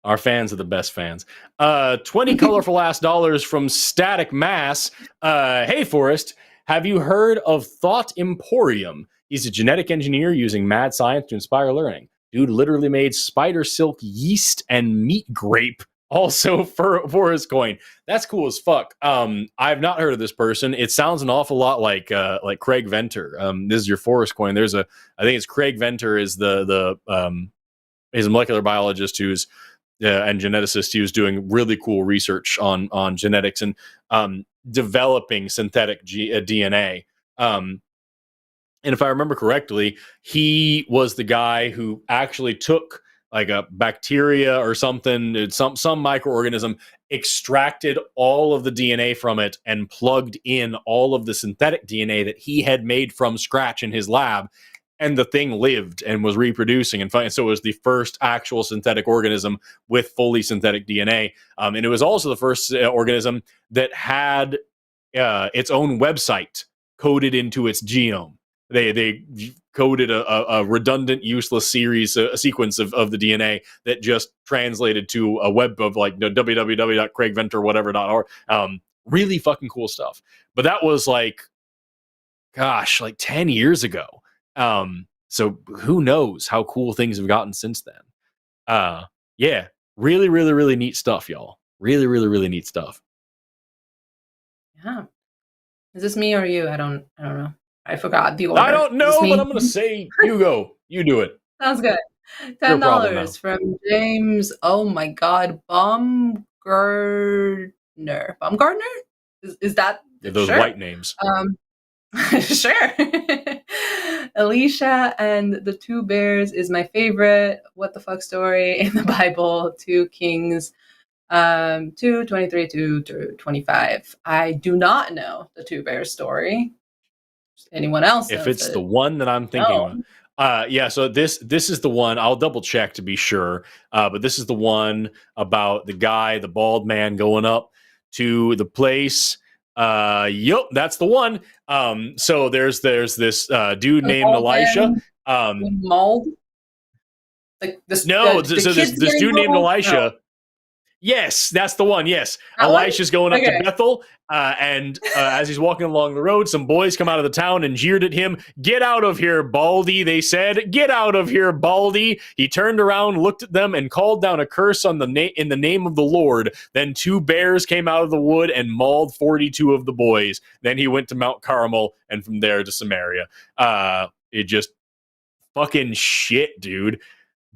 A: Our fans are the best fans. 20 colorful ass dollars from Static Mass. Hey, Forrest, have you heard of Thought Emporium? He's a genetic engineer using mad science to inspire learning. Dude literally made spider silk yeast and meat grape also for his coin. That's cool as fuck. I've not heard of this person. It sounds an awful lot like Craig Venter. This is your Forrest coin. I think it's Craig Venter is the he's a molecular biologist who's and geneticist who's doing really cool research on genetics and developing synthetic DNA. And if I remember correctly, he was the guy who actually took like a bacteria or something, some microorganism, extracted all of the DNA from it and plugged in all of the synthetic DNA that he had made from scratch in his lab. And the thing lived and was reproducing. And so it was the first actual synthetic organism with fully synthetic DNA. And it was also the first organism that had its own website coded into its genome. They coded a redundant, useless series, a sequence of the DNA that just translated to a web of like www.craigventer.whatever.org. Really fucking cool stuff. But that was like 10 years ago. So who knows how cool things have gotten since then. Yeah, really, really, really neat stuff, y'all. Really, really, really neat stuff.
B: Yeah. Is this me or you? I don't know. I forgot the order.
A: I don't know, but I'm gonna say you go. You do it.
B: Sounds good. $10 from James. Oh my God, Baumgartner. Baumgartner? Is that
A: those
B: sure?
A: white names?
B: Sure. Alicia and the Two Bears is my favorite what the fuck story in the Bible. 2 Kings 2:23-25. I do not know the Two Bears story. Anyone else?
A: If it's the one that I'm thinking of. Yeah, so this is the one. I'll double check to be sure. But this is the one about the guy, the bald man, going up to the place. Yep, that's the one. So there's this dude named Elisha.
B: Mauled? Like this,
A: no, so this dude named Elisha. No. Yes, that's the one. Yes, Elisha's going up to Bethel, and as he's walking along the road, some boys come out of the town and jeered at him. "Get out of here, Baldy!" They said. "Get out of here, Baldy!" He turned around, looked at them, and called down a curse on in the name of the Lord. Then 2 bears came out of the wood and mauled 42 of the boys. Then he went to Mount Carmel, and from there to Samaria. It just fucking shit, dude.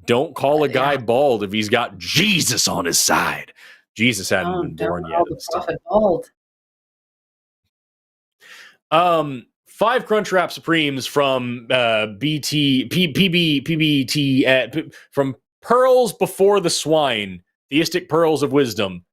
A: Don't call a guy bald if he's got Jesus on his side. Jesus hadn't been born yet.
B: The prophet bald.
A: 5 Crunchwrap Supremes from PBT from Pearls Before the Swine, Theistic Pearls of Wisdom.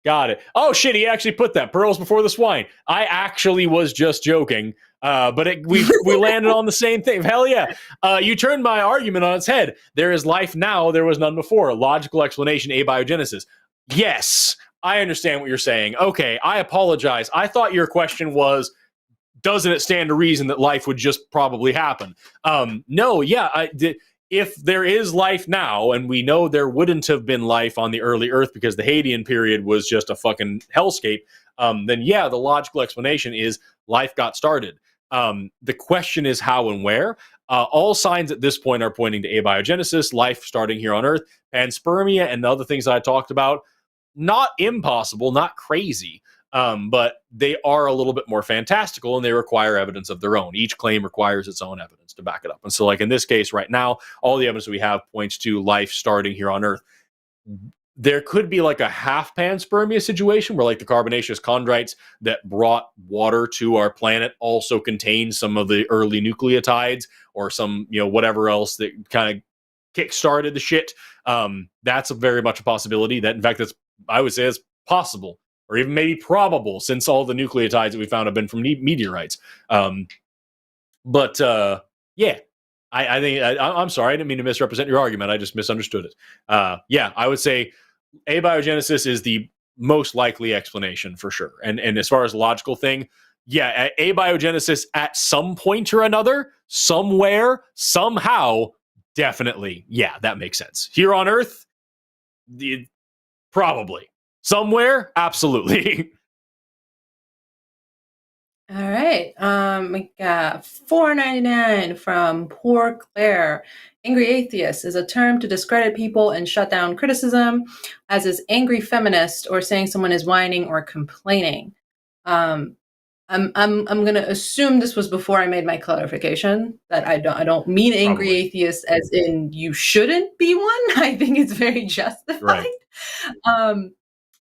A: Got it. Oh shit, he actually put that. Pearls Before the Swine. I actually was just joking. But we landed on the same thing. Hell yeah. You turned my argument on its head. There is life now, there was none before. Logical explanation, abiogenesis. Yes, I understand what you're saying. Okay, I apologize. I thought your question was, doesn't it stand to reason that life would just probably happen? No, yeah. If there is life now, and we know there wouldn't have been life on the early Earth because the Hadean period was just a fucking hellscape, then yeah, the logical explanation is life got started. The question is how and where. All signs at this point are pointing to abiogenesis, life starting here on Earth, panspermia, and the other things that I talked about. not impossible, not crazy, but they are a little bit more fantastical, and they require evidence of their own. Each claim requires its own evidence to back it up. And so, like in this case right now, all the evidence we have points to life starting here on Earth. There could be like a half panspermia situation where like the carbonaceous chondrites that brought water to our planet also contain some of the early nucleotides or some, whatever else that kind of kick-started the shit. That's very much a possibility. That, in fact, I would say it's possible or even maybe probable, since all the nucleotides that we found have been from meteorites. Yeah. I'm sorry. I didn't mean to misrepresent your argument. I just misunderstood it. I would say abiogenesis is the most likely explanation for sure. And as far as logical thing, abiogenesis at some point or another, somewhere, somehow, definitely. Yeah, that makes sense. Here on Earth, probably. Somewhere, absolutely.
B: All right. We got $4.99 from Poor Claire. Angry atheist is a term to discredit people and shut down criticism, as is angry feminist or saying someone is whining or complaining. I'm going to assume this was before I made my clarification that I don't mean angry
A: Probably.
B: atheist as in you shouldn't be one. I think it's very justified.
A: Right.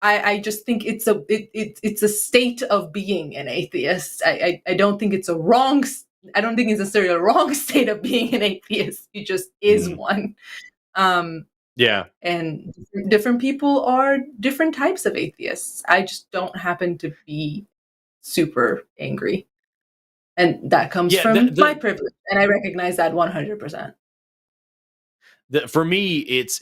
B: I just think it's a state of being an atheist. I don't think it's I don't think it's necessarily a wrong state of being an atheist. It just is one.
A: Yeah.
B: And different people are different types of atheists. I just don't happen to be super angry. And that comes from my privilege. And I recognize that 100%.
A: For me, it's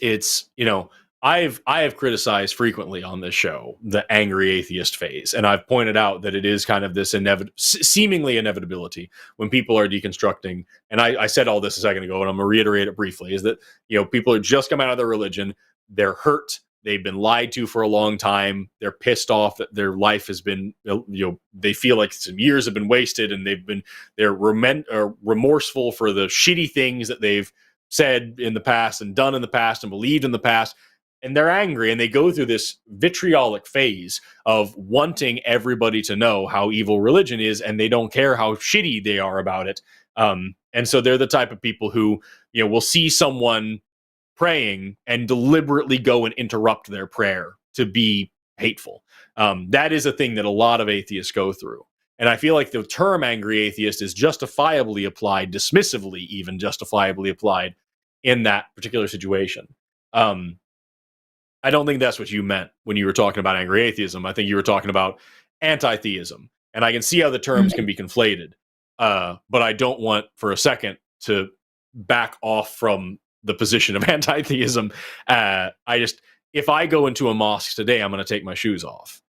A: I have criticized frequently on this show the angry atheist phase, and I've pointed out that it is kind of this seemingly inevitability when people are deconstructing. And I said all this a second ago, and I'm going to reiterate it briefly: is that people are just come out of their religion, they're hurt, they've been lied to for a long time, they're pissed off that their life has been they feel like some years have been wasted, and they're remorseful for the shitty things that they've said in the past and done in the past and believed in the past. And they're angry, and they go through this vitriolic phase of wanting everybody to know how evil religion is, and they don't care how shitty they are about it. And so they're the type of people who, will see someone praying and deliberately go and interrupt their prayer to be hateful. That is a thing that a lot of atheists go through. And I feel like the term angry atheist is justifiably applied, dismissively even justifiably applied in that particular situation. I don't think that's what you meant when you were talking about angry atheism. I think you were talking about anti-theism. And I can see how the terms can be conflated. But I don't want for a second to back off from the position of anti-theism. If I go into a mosque today, I'm going to take my shoes off.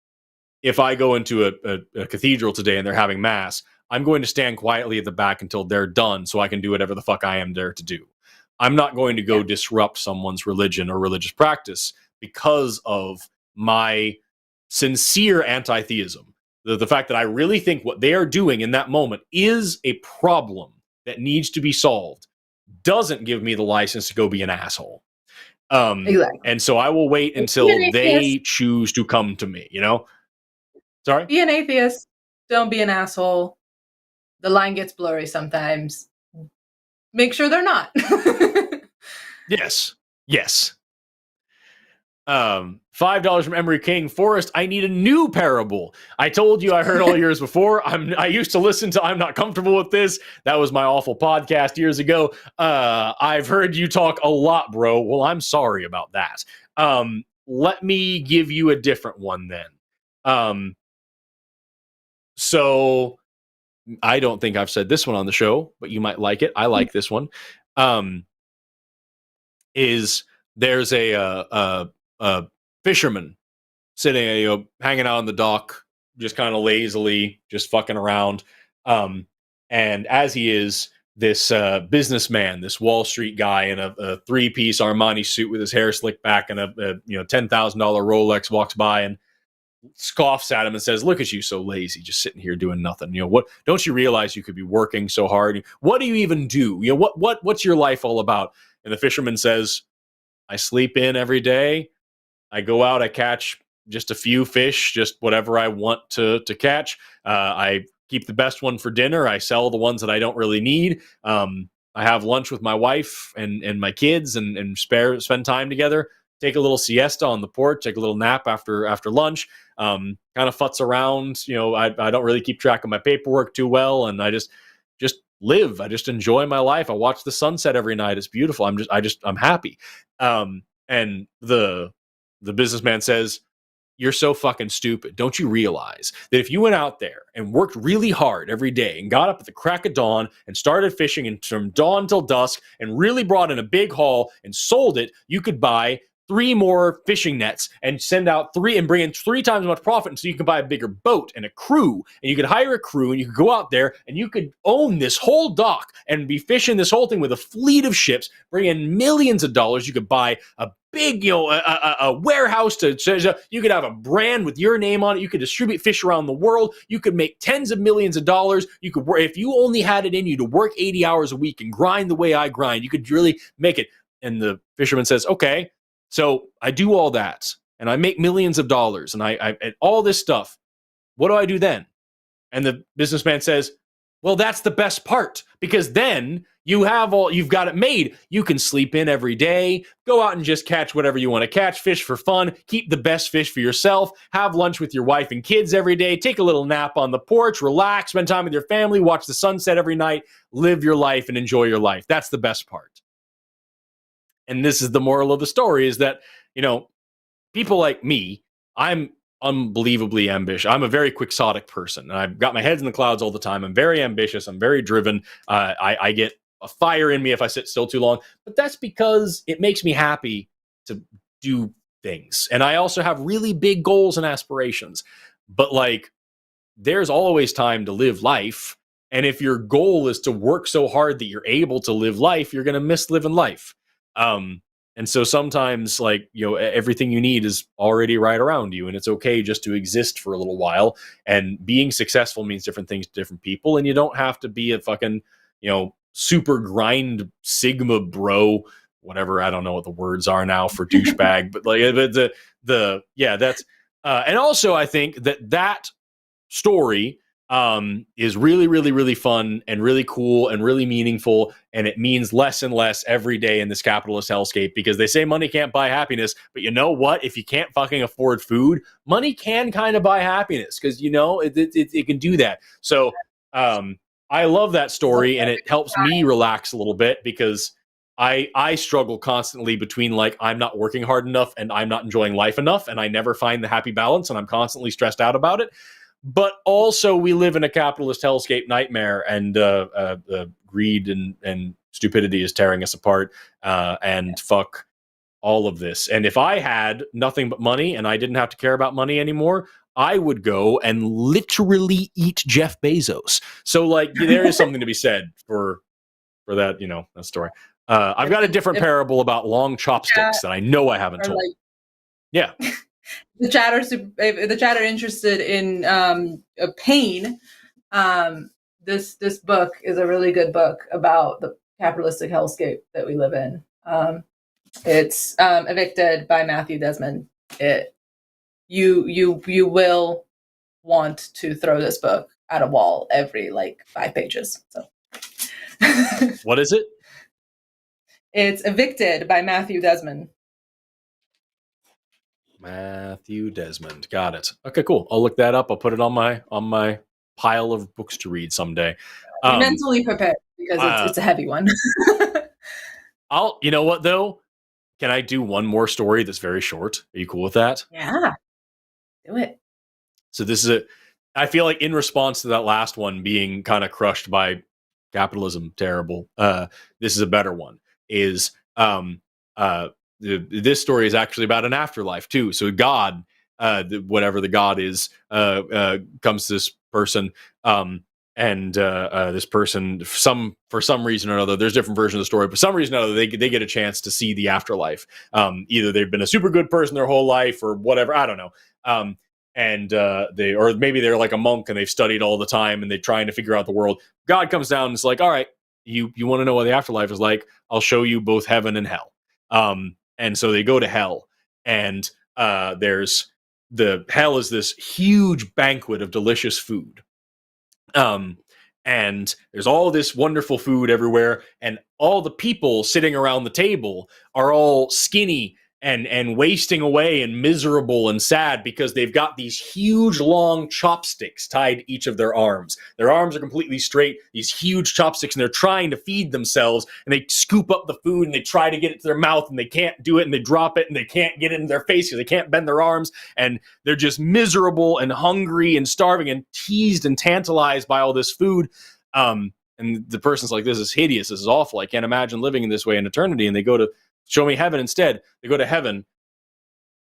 A: If I go into a cathedral today and they're having mass, I'm going to stand quietly at the back until they're done so I can do whatever the fuck I am there to do. I'm not going to go disrupt someone's religion or religious practice because of my sincere anti-theism. The fact that I really think what they are doing in that moment is a problem that needs to be solved doesn't give me the license to go be an asshole.
B: Exactly.
A: And so I will wait until they choose to come to me, Sorry?
B: Be an atheist. Don't be an asshole. The line gets blurry sometimes. Make sure they're not.
A: Yes. $5 from Emery King. Forrest, I need a new parable. I told you I heard all yours before. I used to listen to I'm Not Comfortable With This. That was my awful podcast years ago. I've heard you talk a lot, bro. Well, I'm sorry about that. Let me give you a different one then. So I don't think I've said this one on the show, but you might like it. I like this one. There's a fisherman sitting, hanging out on the dock, just kind of lazily, just fucking around. And as he is, this businessman, this Wall Street guy in a three-piece Armani suit with his hair slicked back and a $10,000 Rolex walks by and scoffs at him and says, "Look at you, so lazy, just sitting here doing nothing. What don't you realize you could be working so hard? What do you even do? What's your life all about?" And the fisherman says, "I sleep in every day. I go out, I catch just a few fish, just whatever I want to catch. I keep the best one for dinner. I sell the ones that I don't really need. I have lunch with my wife and my kids and spend time together. Take a little siesta on the porch, take a little nap after lunch. Kind of futz around. I don't really keep track of my paperwork too well, and I just live. I just enjoy my life. I watch the sunset every night. It's beautiful. I'm happy. And the businessman says, "You're so fucking stupid. Don't you realize that if you went out there and worked really hard every day and got up at the crack of dawn and started fishing and from dawn till dusk and really brought in a big haul and sold it, you could buy 3 more fishing nets and send out 3 and bring in 3 times as much profit. And so you can buy a bigger boat and a crew, and you could hire a crew and you could go out there and you could own this whole dock and be fishing this whole thing with a fleet of ships, bring in millions of dollars. You could buy a big, a warehouse you could have a brand with your name on it. You could distribute fish around the world. You could make tens of millions of dollars. You could, if you only had it in you to work 80 hours a week and grind the way I grind, you could really make it." And the fisherman says, "Okay, so I do all that and I make millions of dollars and I all this stuff. What do I do then?" And the businessman says, "Well, that's the best part, because then you've got it made. You can sleep in every day, go out and just catch whatever you want to catch, fish for fun, keep the best fish for yourself, have lunch with your wife and kids every day, take a little nap on the porch, relax, spend time with your family, watch the sunset every night, live your life and enjoy your life. That's the best part." And this is the moral of the story, is that, people like me, I'm unbelievably ambitious. I'm a very quixotic person, and I've got my head in the clouds all the time. I'm very ambitious. I'm very driven. I get a fire in me if I sit still too long, but that's because it makes me happy to do things. And I also have really big goals and aspirations, but there's always time to live life. And if your goal is to work so hard that you're able to live life, you're going to miss living life. And so sometimes everything you need is already right around you, and it's okay just to exist for a little while. And being successful means different things to different people. And you don't have to be a fucking, super grind Sigma bro, whatever. I don't know what the words are now for douchebag, but that's, and also I think that story is really, really, really fun and really cool and really meaningful. And it means less and less every day in this capitalist hellscape, because they say money can't buy happiness. But you know what? If you can't fucking afford food, money can kind of buy happiness, because, it can do that. So I love that story, and it helps me relax a little bit, because I struggle constantly between I'm not working hard enough and I'm not enjoying life enough. And I never find the happy balance, and I'm constantly stressed out about it. But also, we live in a capitalist hellscape nightmare, and greed and stupidity is tearing us apart. And fuck all of this. And if I had nothing but money and I didn't have to care about money anymore, I would go and literally eat Jeff Bezos. So, there is something to be said for that, that story. I've got a different parable about long chopsticks that I know I haven't told. Yeah.
B: The chatter interested in pain. This book is a really good book about the capitalistic hellscape that we live in. It's Evicted by Matthew Desmond. You will want to throw this book at a wall every 5 pages. So
A: What is it?
B: It's Evicted by Matthew Desmond.
A: Matthew Desmond. Got it. Okay, cool. I'll look that up. I'll put it on my pile of books to read someday.
B: Mentally prepared, because it's a heavy one.
A: You know what though? Can I do one more story that's very short? Are you cool with that?
B: Yeah. Do it.
A: So this is I feel like in response to that last one being kind of crushed by capitalism, terrible. This is a better one. This story is actually about an afterlife too. So God, whatever the God is, comes to this person, and this person, for some reason or another, there's different versions of the story, but for some reason or another, they get a chance to see the afterlife. Either they've been a super good person their whole life, or whatever, I don't know. Or maybe they're like a monk and they've studied all the time and they're trying to figure out the world. God comes down and is like, all right, you want to know what the afterlife is like? I'll show you both heaven and hell. And so they go to hell, and there's the hell is this huge banquet of delicious food. And there's all this wonderful food everywhere, and all the people sitting around the table are all skinny and wasting away and miserable and sad because they've got these huge long chopsticks tied to each of their arms. Their arms are completely straight, these huge chopsticks, and they're trying to feed themselves, and they scoop up the food and they try to get it to their mouth, and they can't do it, and they drop it, and they can't get it in their face because they can't bend their arms, and they're just miserable and hungry and starving and teased and tantalized by all this food. And the person's like, this is hideous, this is awful, I can't imagine living in this way in eternity. And they go to show me heaven instead. They go to heaven,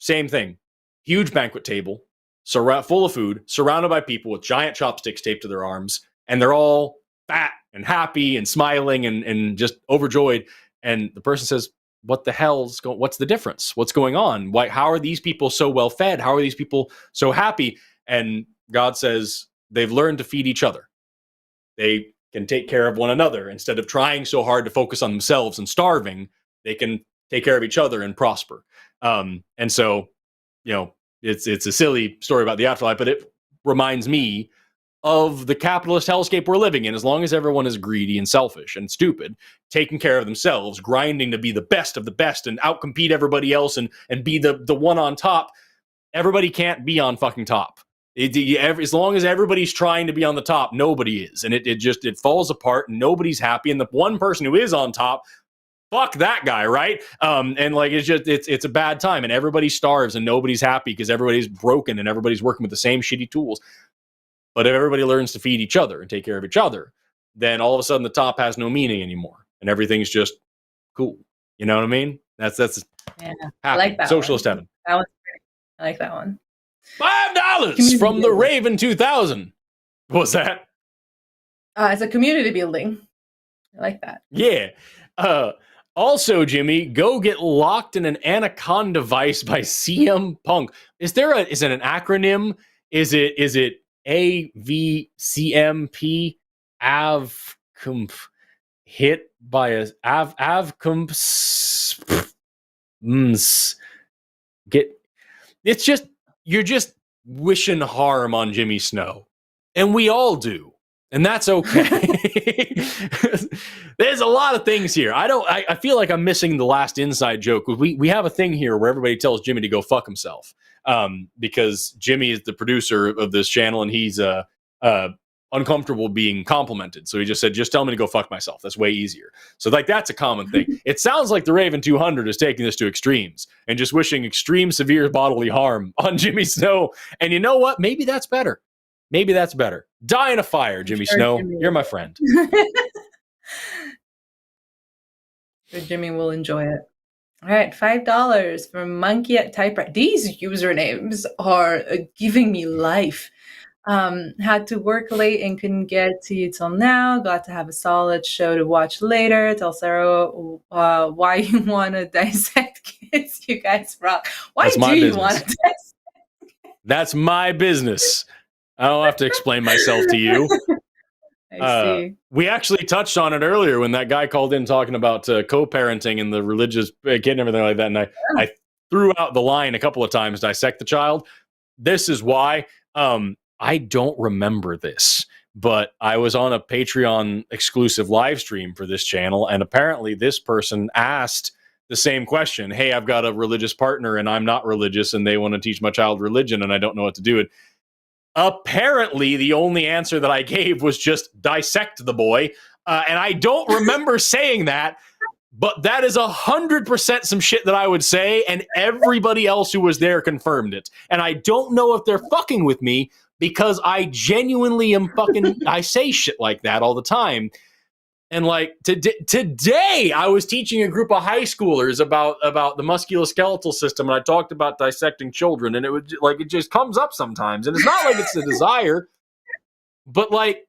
A: same thing, huge banquet table, full of food, surrounded by people with giant chopsticks taped to their arms, and they're all fat and happy and smiling and just overjoyed. And the person says, what the hell's going, what's the difference? What's going on? Why, how are these people so well fed? How are these people so happy? And God says, they've learned to feed each other. They can take care of one another. Instead of trying so hard to focus on themselves and starving, they can take care of each other and prosper. And so, you know, it's a silly story about the afterlife, but it reminds me of the capitalist hellscape we're living in. As long as everyone is greedy and selfish and stupid, taking care of themselves, grinding to be the best of the best and outcompete everybody else and be the one on top, everybody can't be on fucking top. As long as everybody's trying to be on the top, nobody is. And it falls apart and nobody's happy. And the one person who is on top, fuck that guy, right? And like, it's a bad time and everybody starves and nobody's happy because everybody's broken and everybody's working with the same shitty tools. But if everybody learns to feed each other and take care of each other, then all of a sudden the top has no meaning anymore and everything's just cool. You know what I mean? That's
B: yeah,
A: happy.
B: I like that
A: Socialist
B: one.
A: heaven.
B: That was great. I like that one.
A: $5 from the Raven 2000. What was that?
B: It's a community building. I like that.
A: Yeah. Also, Jimmy, go get locked in an anaconda vice by CM Punk. Is it an acronym? Is it AVCMP? Hit by a it's just, you're just wishing harm on Jimmy Snow. And we all do. And that's okay. There's a lot of things here. I feel like I'm missing the last inside joke. We have a thing here where everybody tells Jimmy to go fuck himself. Because Jimmy is the producer of this channel and he's uncomfortable being complimented. So he just said, just tell me to go fuck myself. That's way easier. So like, that's a common thing. It sounds like the Raven 200 is taking this to extremes and just wishing extreme severe bodily harm on Jimmy Snow. And you know what? Maybe that's better. Maybe that's better. Die in a fire, Jimmy Snow.
B: Jimmy.
A: You're my friend.
B: Sure, Jimmy will enjoy it. All right, $5 from Monkey at Typewriter. These usernames are giving me life. Had to work late and couldn't get to you till now. Glad to have a solid show to watch later. Tell Sara why you want to dissect kids. You guys rock. Why do you want to dissect?
A: That's my business. I don't have to explain myself to you.
B: I see.
A: We actually touched on it earlier when that guy called in talking about co-parenting and the religious kid and everything like that. And I threw out the line a couple of times, dissect the child. This is why. I don't remember this, but I was on a Patreon exclusive live stream for this channel. And apparently this person asked the same question. Hey, I've got a religious partner and I'm not religious and they want to teach my child religion and I don't know what to do. And apparently the only answer that I gave was just dissect the boy. And I don't remember saying that, but that is 100% some shit that I would say. And everybody else who was there confirmed it. And I don't know if they're fucking with me because I genuinely am fucking, I say shit like that all the time. And like today I was teaching a group of high schoolers about the musculoskeletal system. And I talked about dissecting children and it just comes up sometimes. And it's not like it's a desire, but like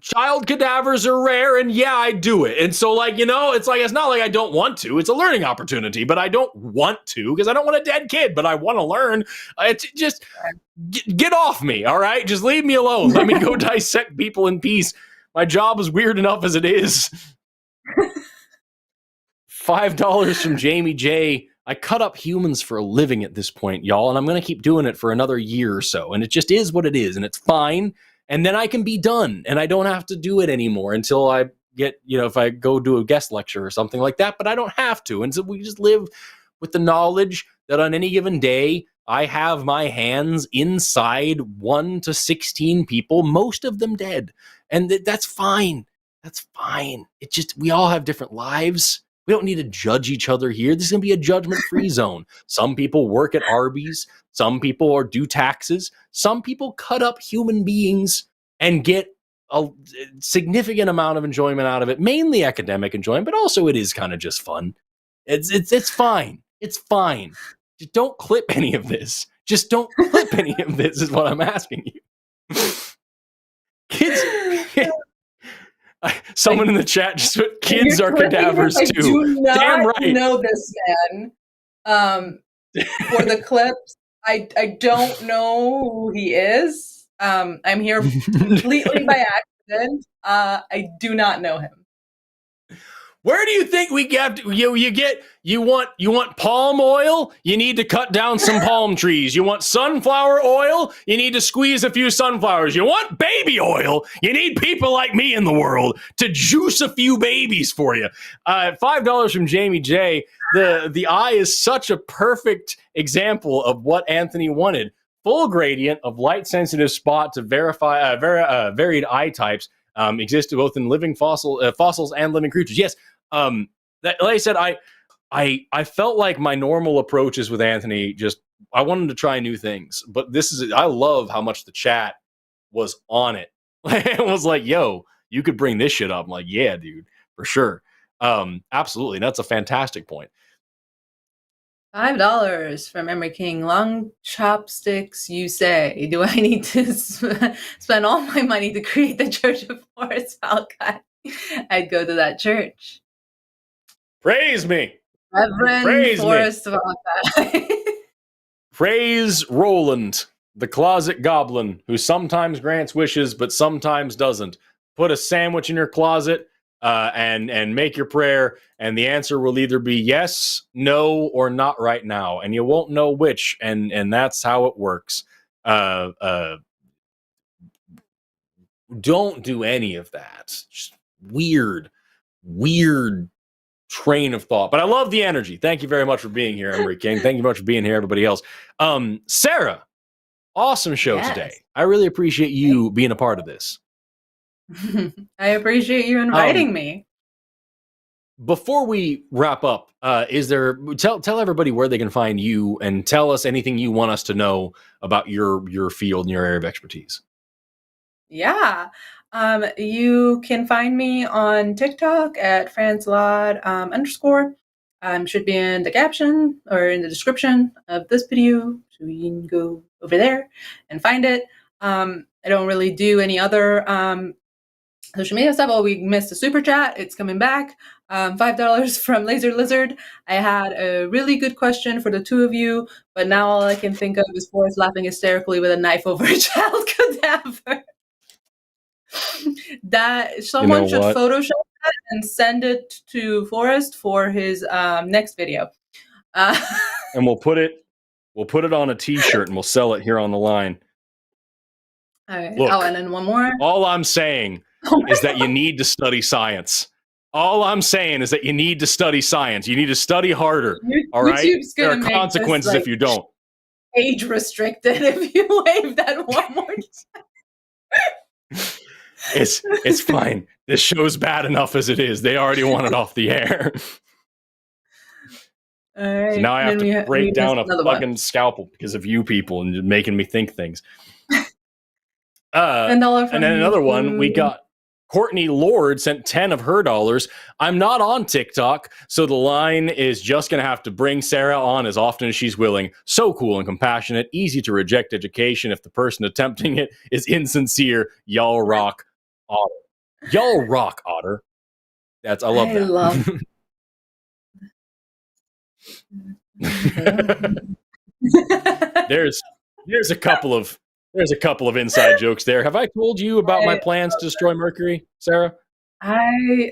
A: child cadavers are rare and yeah, I do it. And so like, you know, it's not like I don't want to, it's a learning opportunity, but I don't want to because I don't want a dead kid, but I want to learn. It's just get off me. All right. Just leave me alone. Let me go dissect people in peace. My job is weird enough as it is. $5 from Jamie J. I cut up humans for a living at this point, y'all, and I'm going to keep doing it for another year or so. And it just is what it is, and it's fine. And then I can be done, and I don't have to do it anymore until I get, if I go do a guest lecture or something like that, but I don't have to. And so we just live with the knowledge that on any given day, I have my hands inside 1 to 16 people, most of them dead. And that's fine. That's fine. It just, we all have different lives. We don't need to judge each other here. This is going to be a judgment-free zone. Some people work at Arby's. Some people do taxes. Some people cut up human beings and get a significant amount of enjoyment out of it, mainly academic enjoyment, but also it is kind of just fun. It's fine. It's fine. Just don't clip any of this. Just don't clip any of this is what I'm asking you. Kids. Someone in the chat just put kids are cadavers too.
B: I do not
A: Damn right.
B: know this man. For the clips, I don't know who he is. I'm here completely by accident. I do not know him.
A: Where do you think we get you want palm oil? You need to cut down some palm trees. You want sunflower oil? You need to squeeze a few sunflowers. You want baby oil? You need people like me in the world to juice a few babies for you. $5 from Jamie J. The eye is such a perfect example of what Anthony wanted. Full gradient of light sensitive spot to verify varied eye types exist both in living fossils and living creatures. Yes. Like I said, I felt like my normal approaches with Anthony, I wanted to try new things, but I love how much the chat was on it. It was like, yo, you could bring this shit up. I'm like, yeah, dude, for sure. Absolutely. That's a fantastic point.
B: $5 from Emery King. Long chopsticks, you say. Do I need to spend all my money to create the Church of Forrest Valkai? I'd go to that church.
A: Praise me.
B: Reverend
A: Praise
B: Forrest Valkai.
A: Praise Roland, the closet goblin, who sometimes grants wishes, but sometimes doesn't. Put a sandwich in your closet and make your prayer, and the answer will either be yes, no, or not right now, and you won't know which, and that's how it works. Don't do any of that. Just weird train of thought. But I love the energy. Thank you very much for being here, Emery King. Thank you very much for being here, everybody else. Sarah, awesome show today. I really appreciate you being a part of this.
B: I appreciate you inviting me.
A: Before we wrap up, tell everybody where they can find you and tell us anything you want us to know about your field and your area of expertise.
B: Yeah. You can find me on TikTok at franslod _ should be in the caption or in the description of this video, so you can go over there and find it. I don't really do any other social media stuff. Oh, we missed a super chat. It's coming back. $5 from Laser Lizard. I had a really good question for the two of you, but now all I can think of is Forrest laughing hysterically with a knife over a child cadaver. That someone should Photoshop that and send it to Forrest for his next video.
A: And we'll put it on a t-shirt and we'll sell it here on the line.
B: All right.
A: Look,
B: and then one more.
A: All I'm saying is that you need to study science. All I'm saying is that you need to study science. You need to study harder. All right? There are consequences if you don't.
B: Age restricted if you wave that one more time.
A: It's fine. This show's bad enough as it is. They already want it off the air.
B: All right.
A: So now I have to break down a fucking scalpel because of you people and making me think things. And then another one, we got Courtney Lord sent 10 of her dollars. I'm not on TikTok, so the line is just going to have to bring Sara on as often as she's willing. So cool and compassionate, easy to reject education if the person attempting it is insincere. Y'all rock, Otter. Y'all rock, Otter. I love that. There's a couple of inside jokes there. Have I told you about my plans to destroy Mercury, Sara?
B: I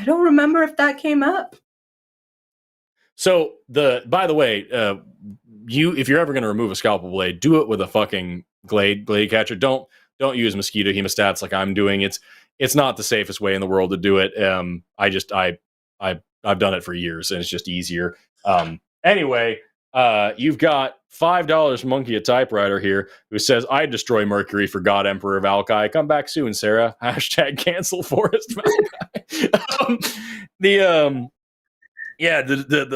B: don't remember if that came up.
A: So by the way, if you're ever going to remove a scalpel blade, do it with a fucking blade catcher. Don't use mosquito hemostats like I'm doing. It's not the safest way in the world to do it. I've done it for years, and it's just easier. Anyway, you've got $5 Monkey a Typewriter here, who says, I destroy Mercury for God Emperor Valkai. Come back soon, Sara. # cancel Forrest Valkai.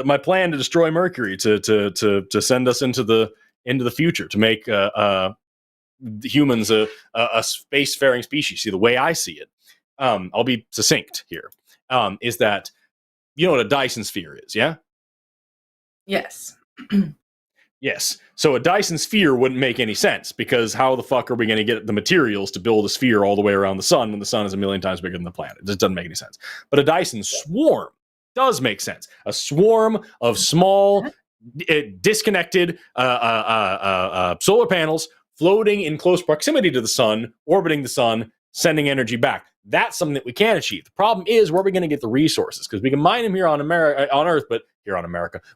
A: My plan to destroy Mercury to send us into the future, to make humans a spacefaring species. See, the way I see it, I'll be succinct here, is that you know what a Dyson sphere is, yeah?
B: Yes.
A: Yes. So a Dyson sphere wouldn't make any sense, because how the fuck are we going to get the materials to build a sphere all the way around the sun when the sun is a million times bigger than the planet? It just doesn't make any sense. But a Dyson swarm does make sense. A swarm of small, disconnected solar panels floating in close proximity to the sun, orbiting the sun, sending energy back. That's something that we can achieve. The problem is, where are we going to get the resources? Because we can mine them here on Earth, but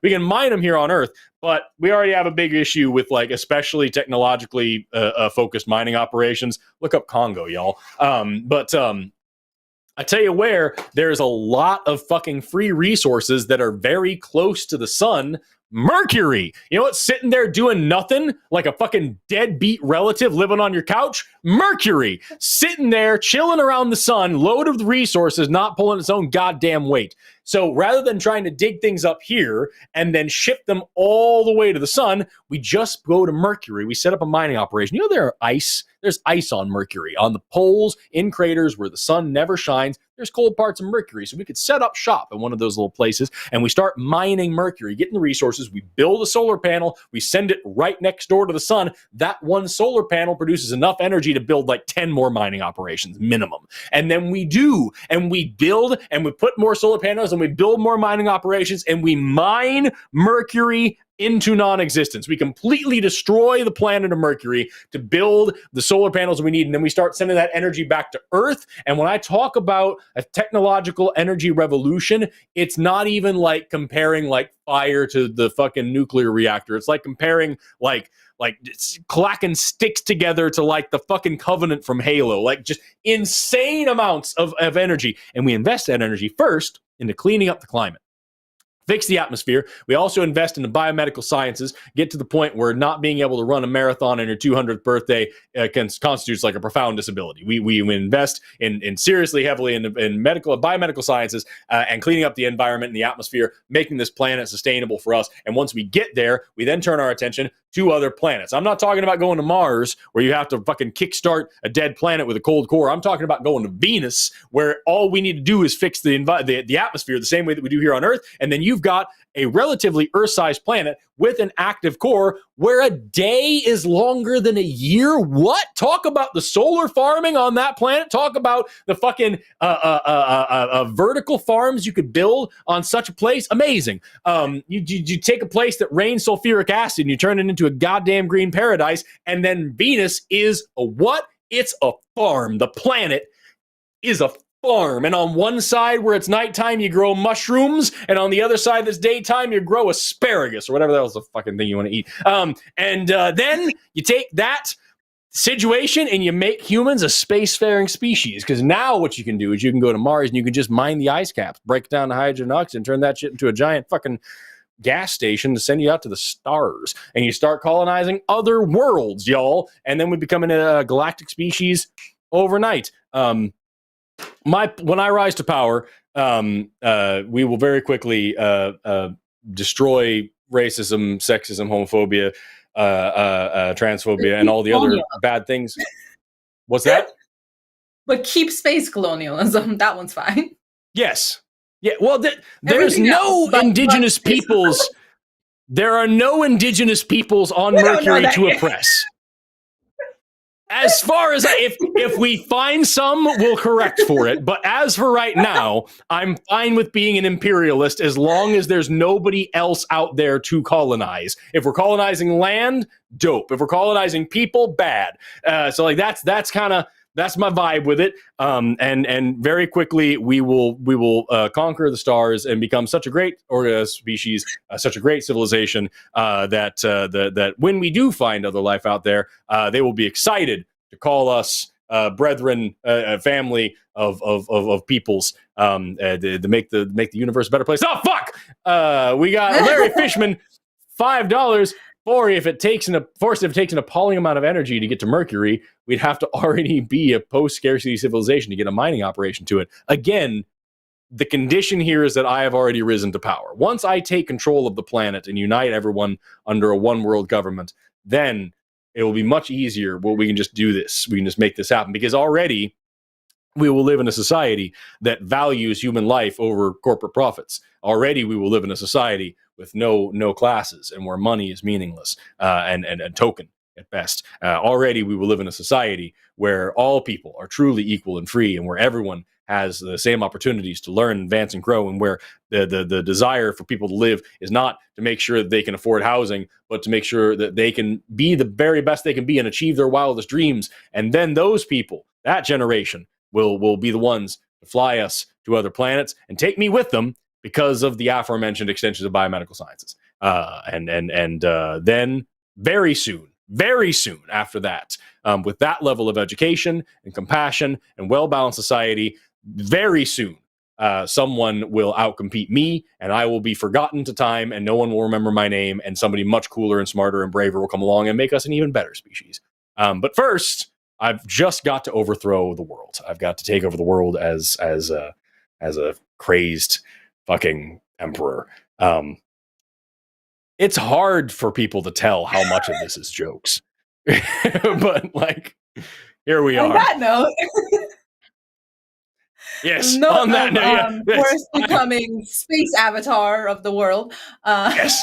A: we can mine them here on Earth, but we already have a big issue with, like, especially technologically focused mining operations. Look up Congo, y'all. I tell you where, there's a lot of fucking free resources that are very close to the sun. Mercury. You know what's sitting there doing nothing, like a fucking deadbeat relative living on your couch? Mercury. Sitting there, chilling around the sun, loaded with resources, not pulling its own goddamn weight. So rather than trying to dig things up here and then ship them all the way to the sun, we just go to Mercury. We set up a mining operation. You know, there's ice on Mercury, on the poles, in craters where the sun never shines. There's cold parts of Mercury. So we could set up shop in one of those little places, and we start mining Mercury, getting the resources. We build a solar panel. We send it right next door to the sun. That one solar panel produces enough energy to build like 10 more mining operations minimum. And then we do, and we build, and we put more solar panels, and we build more mining operations, and we mine Mercury into non-existence. We completely destroy the planet of Mercury to build the solar panels we need, and then we start sending that energy back to Earth. And when I talk about a technological energy revolution, it's not even like comparing like fire to the fucking nuclear reactor. It's like comparing like clacking sticks together to like the fucking Covenant from Halo, like just insane amounts of energy. And we invest that energy first into cleaning up the climate, fix the atmosphere. We also invest in the biomedical sciences, get to the point where not being able to run a marathon on your 200th birthday constitutes like a profound disability. We invest in seriously heavily in medical and biomedical sciences and cleaning up the environment and the atmosphere, making this planet sustainable for us. And once we get there, we then turn our attention to other planets. I'm not talking about going to Mars, where you have to fucking kickstart a dead planet with a cold core. I'm talking about going to Venus, where all we need to do is fix the atmosphere the same way that we do here on Earth. And then you've got a relatively Earth-sized planet with an active core where a day is longer than a year. What? Talk about the solar farming on that planet. Talk about the fucking vertical farms you could build on such a place. Amazing. You take a place that rains sulfuric acid and you turn it into a goddamn green paradise. And then Venus is a what? It's a farm. The planet is a farm, and on one side where it's nighttime you grow mushrooms, and on the other side that's daytime you grow asparagus or whatever that was the fucking thing you want to eat. Then you take that situation and you make humans a spacefaring species, because now what you can do is you can go to Mars and you can just mine the ice caps, break down the hydrogen and oxygen, turn that shit into a giant fucking gas station to send you out to the stars, and you start colonizing other worlds, y'all, and then we become a galactic species overnight. When I rise to power, we will very quickly destroy racism, sexism, homophobia, transphobia, and all the other bad things. What's that?
B: But keep space colonialism. That one's fine.
A: Yes. Yeah. Well, there's no indigenous peoples. There are no indigenous peoples on Mercury to oppress. As far as if we find some, we'll correct for it. But as for right now, I'm fine with being an imperialist as long as there's nobody else out there to colonize. If we're colonizing land, dope. If we're colonizing people, bad. So like that's kind of that's my vibe with it. And very quickly we will conquer the stars and become such a great species, such a great civilization that when we do find other life out there, they will be excited to call us brethren, family of peoples, to make the universe a better place. Oh fuck! We got Larry Fishman, $5. If it takes an appalling amount of energy to get to Mercury, we'd have to already be a post-scarcity civilization to get a mining operation to it. Again, the condition here is that I have already risen to power. Once I take control of the planet and unite everyone under a one-world government, then it will be much easier. Well, we can just do this. We can just make this happen, because already we will live in a society that values human life over corporate profits. Already we will live in a society with no classes and where money is meaningless and a token at best. Already we will live in a society where all people are truly equal and free, and where everyone has the same opportunities to learn, advance, and grow, and where the desire for people to live is not to make sure that they can afford housing, but to make sure that they can be the very best they can be and achieve their wildest dreams. And then those people, that generation, will be the ones to fly us to other planets and take me with them, because of the aforementioned extensions of biomedical sciences. And then very soon after that, with that level of education and compassion and well-balanced society, very soon someone will outcompete me, and I will be forgotten to time, and no one will remember my name, and somebody much cooler and smarter and braver will come along and make us an even better species. But first, I've just got to overthrow the world. I've got to take over the world as a crazed fucking emperor. It's hard for people to tell how much of this is jokes, but like, here we are.
B: On that note,
A: yes. On that note,
B: Forrest becoming space avatar of the world.
A: Yes.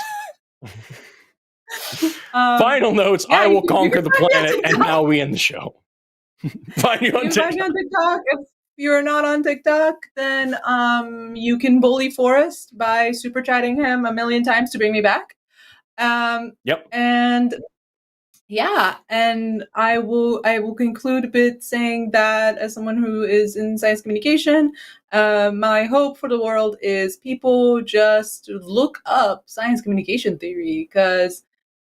A: Final notes. I will conquer the planet, and now we end the show. Find you on TikTok.
B: If you're not on TikTok, then you can bully Forrest by super chatting him 1,000,000 times to bring me back.
A: Yep.
B: And yeah, and I will conclude with saying that, as someone who is in science communication, my hope for the world is people just look up science communication theory, because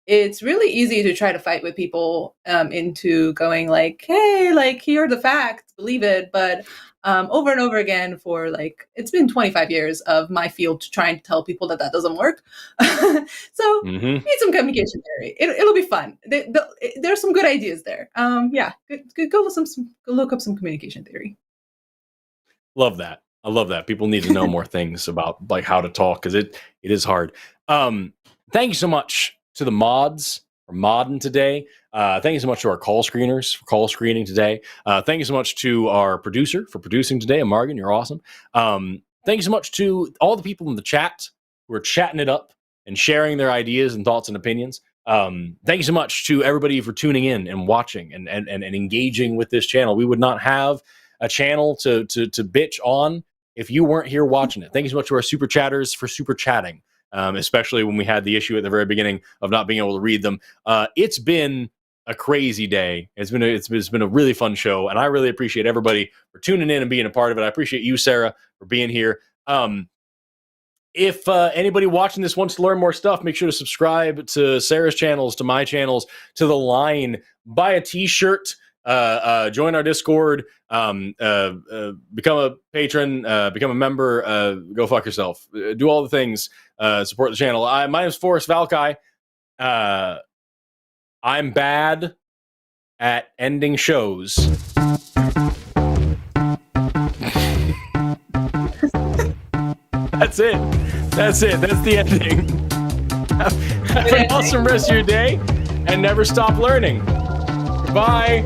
B: it's really easy to try to fight with people into going like, hey, like, here are the facts, believe it. But over and over again for like, it's been 25 years of my field trying to tell people that doesn't work. So need some communication theory. It'll be fun. There's some good ideas there. Yeah, go look up some communication theory.
A: Love that. I love that. People need to know more things about like how to talk, because it is hard. Thank you so much to the mods for modding today. Thank you so much to our call screeners for call screening today. Thank you so much to our producer for producing today, Morgan. You're awesome. Thank you so much to all the people in the chat who are chatting it up and sharing their ideas and thoughts and opinions. Thank you so much to everybody for tuning in and watching and engaging with this channel. We would not have a channel to bitch on if you weren't here watching it. Thank you so much to our super chatters for super chatting. Especially when we had the issue at the very beginning of not being able to read them. It's been a crazy day. It's been a really fun show, and I really appreciate everybody for tuning in and being a part of it. I appreciate you, Sara, for being here. If anybody watching this wants to learn more stuff, make sure to subscribe to Sara's channels, to my channels, to The Line. Buy a t-shirt. Join our Discord, become a patron, become a member, go fuck yourself. Do all the things, support the channel. My name is Forrest Valkai. I'm bad at ending shows. That's it. That's the ending. Have an awesome rest of your day, and never stop learning. Goodbye.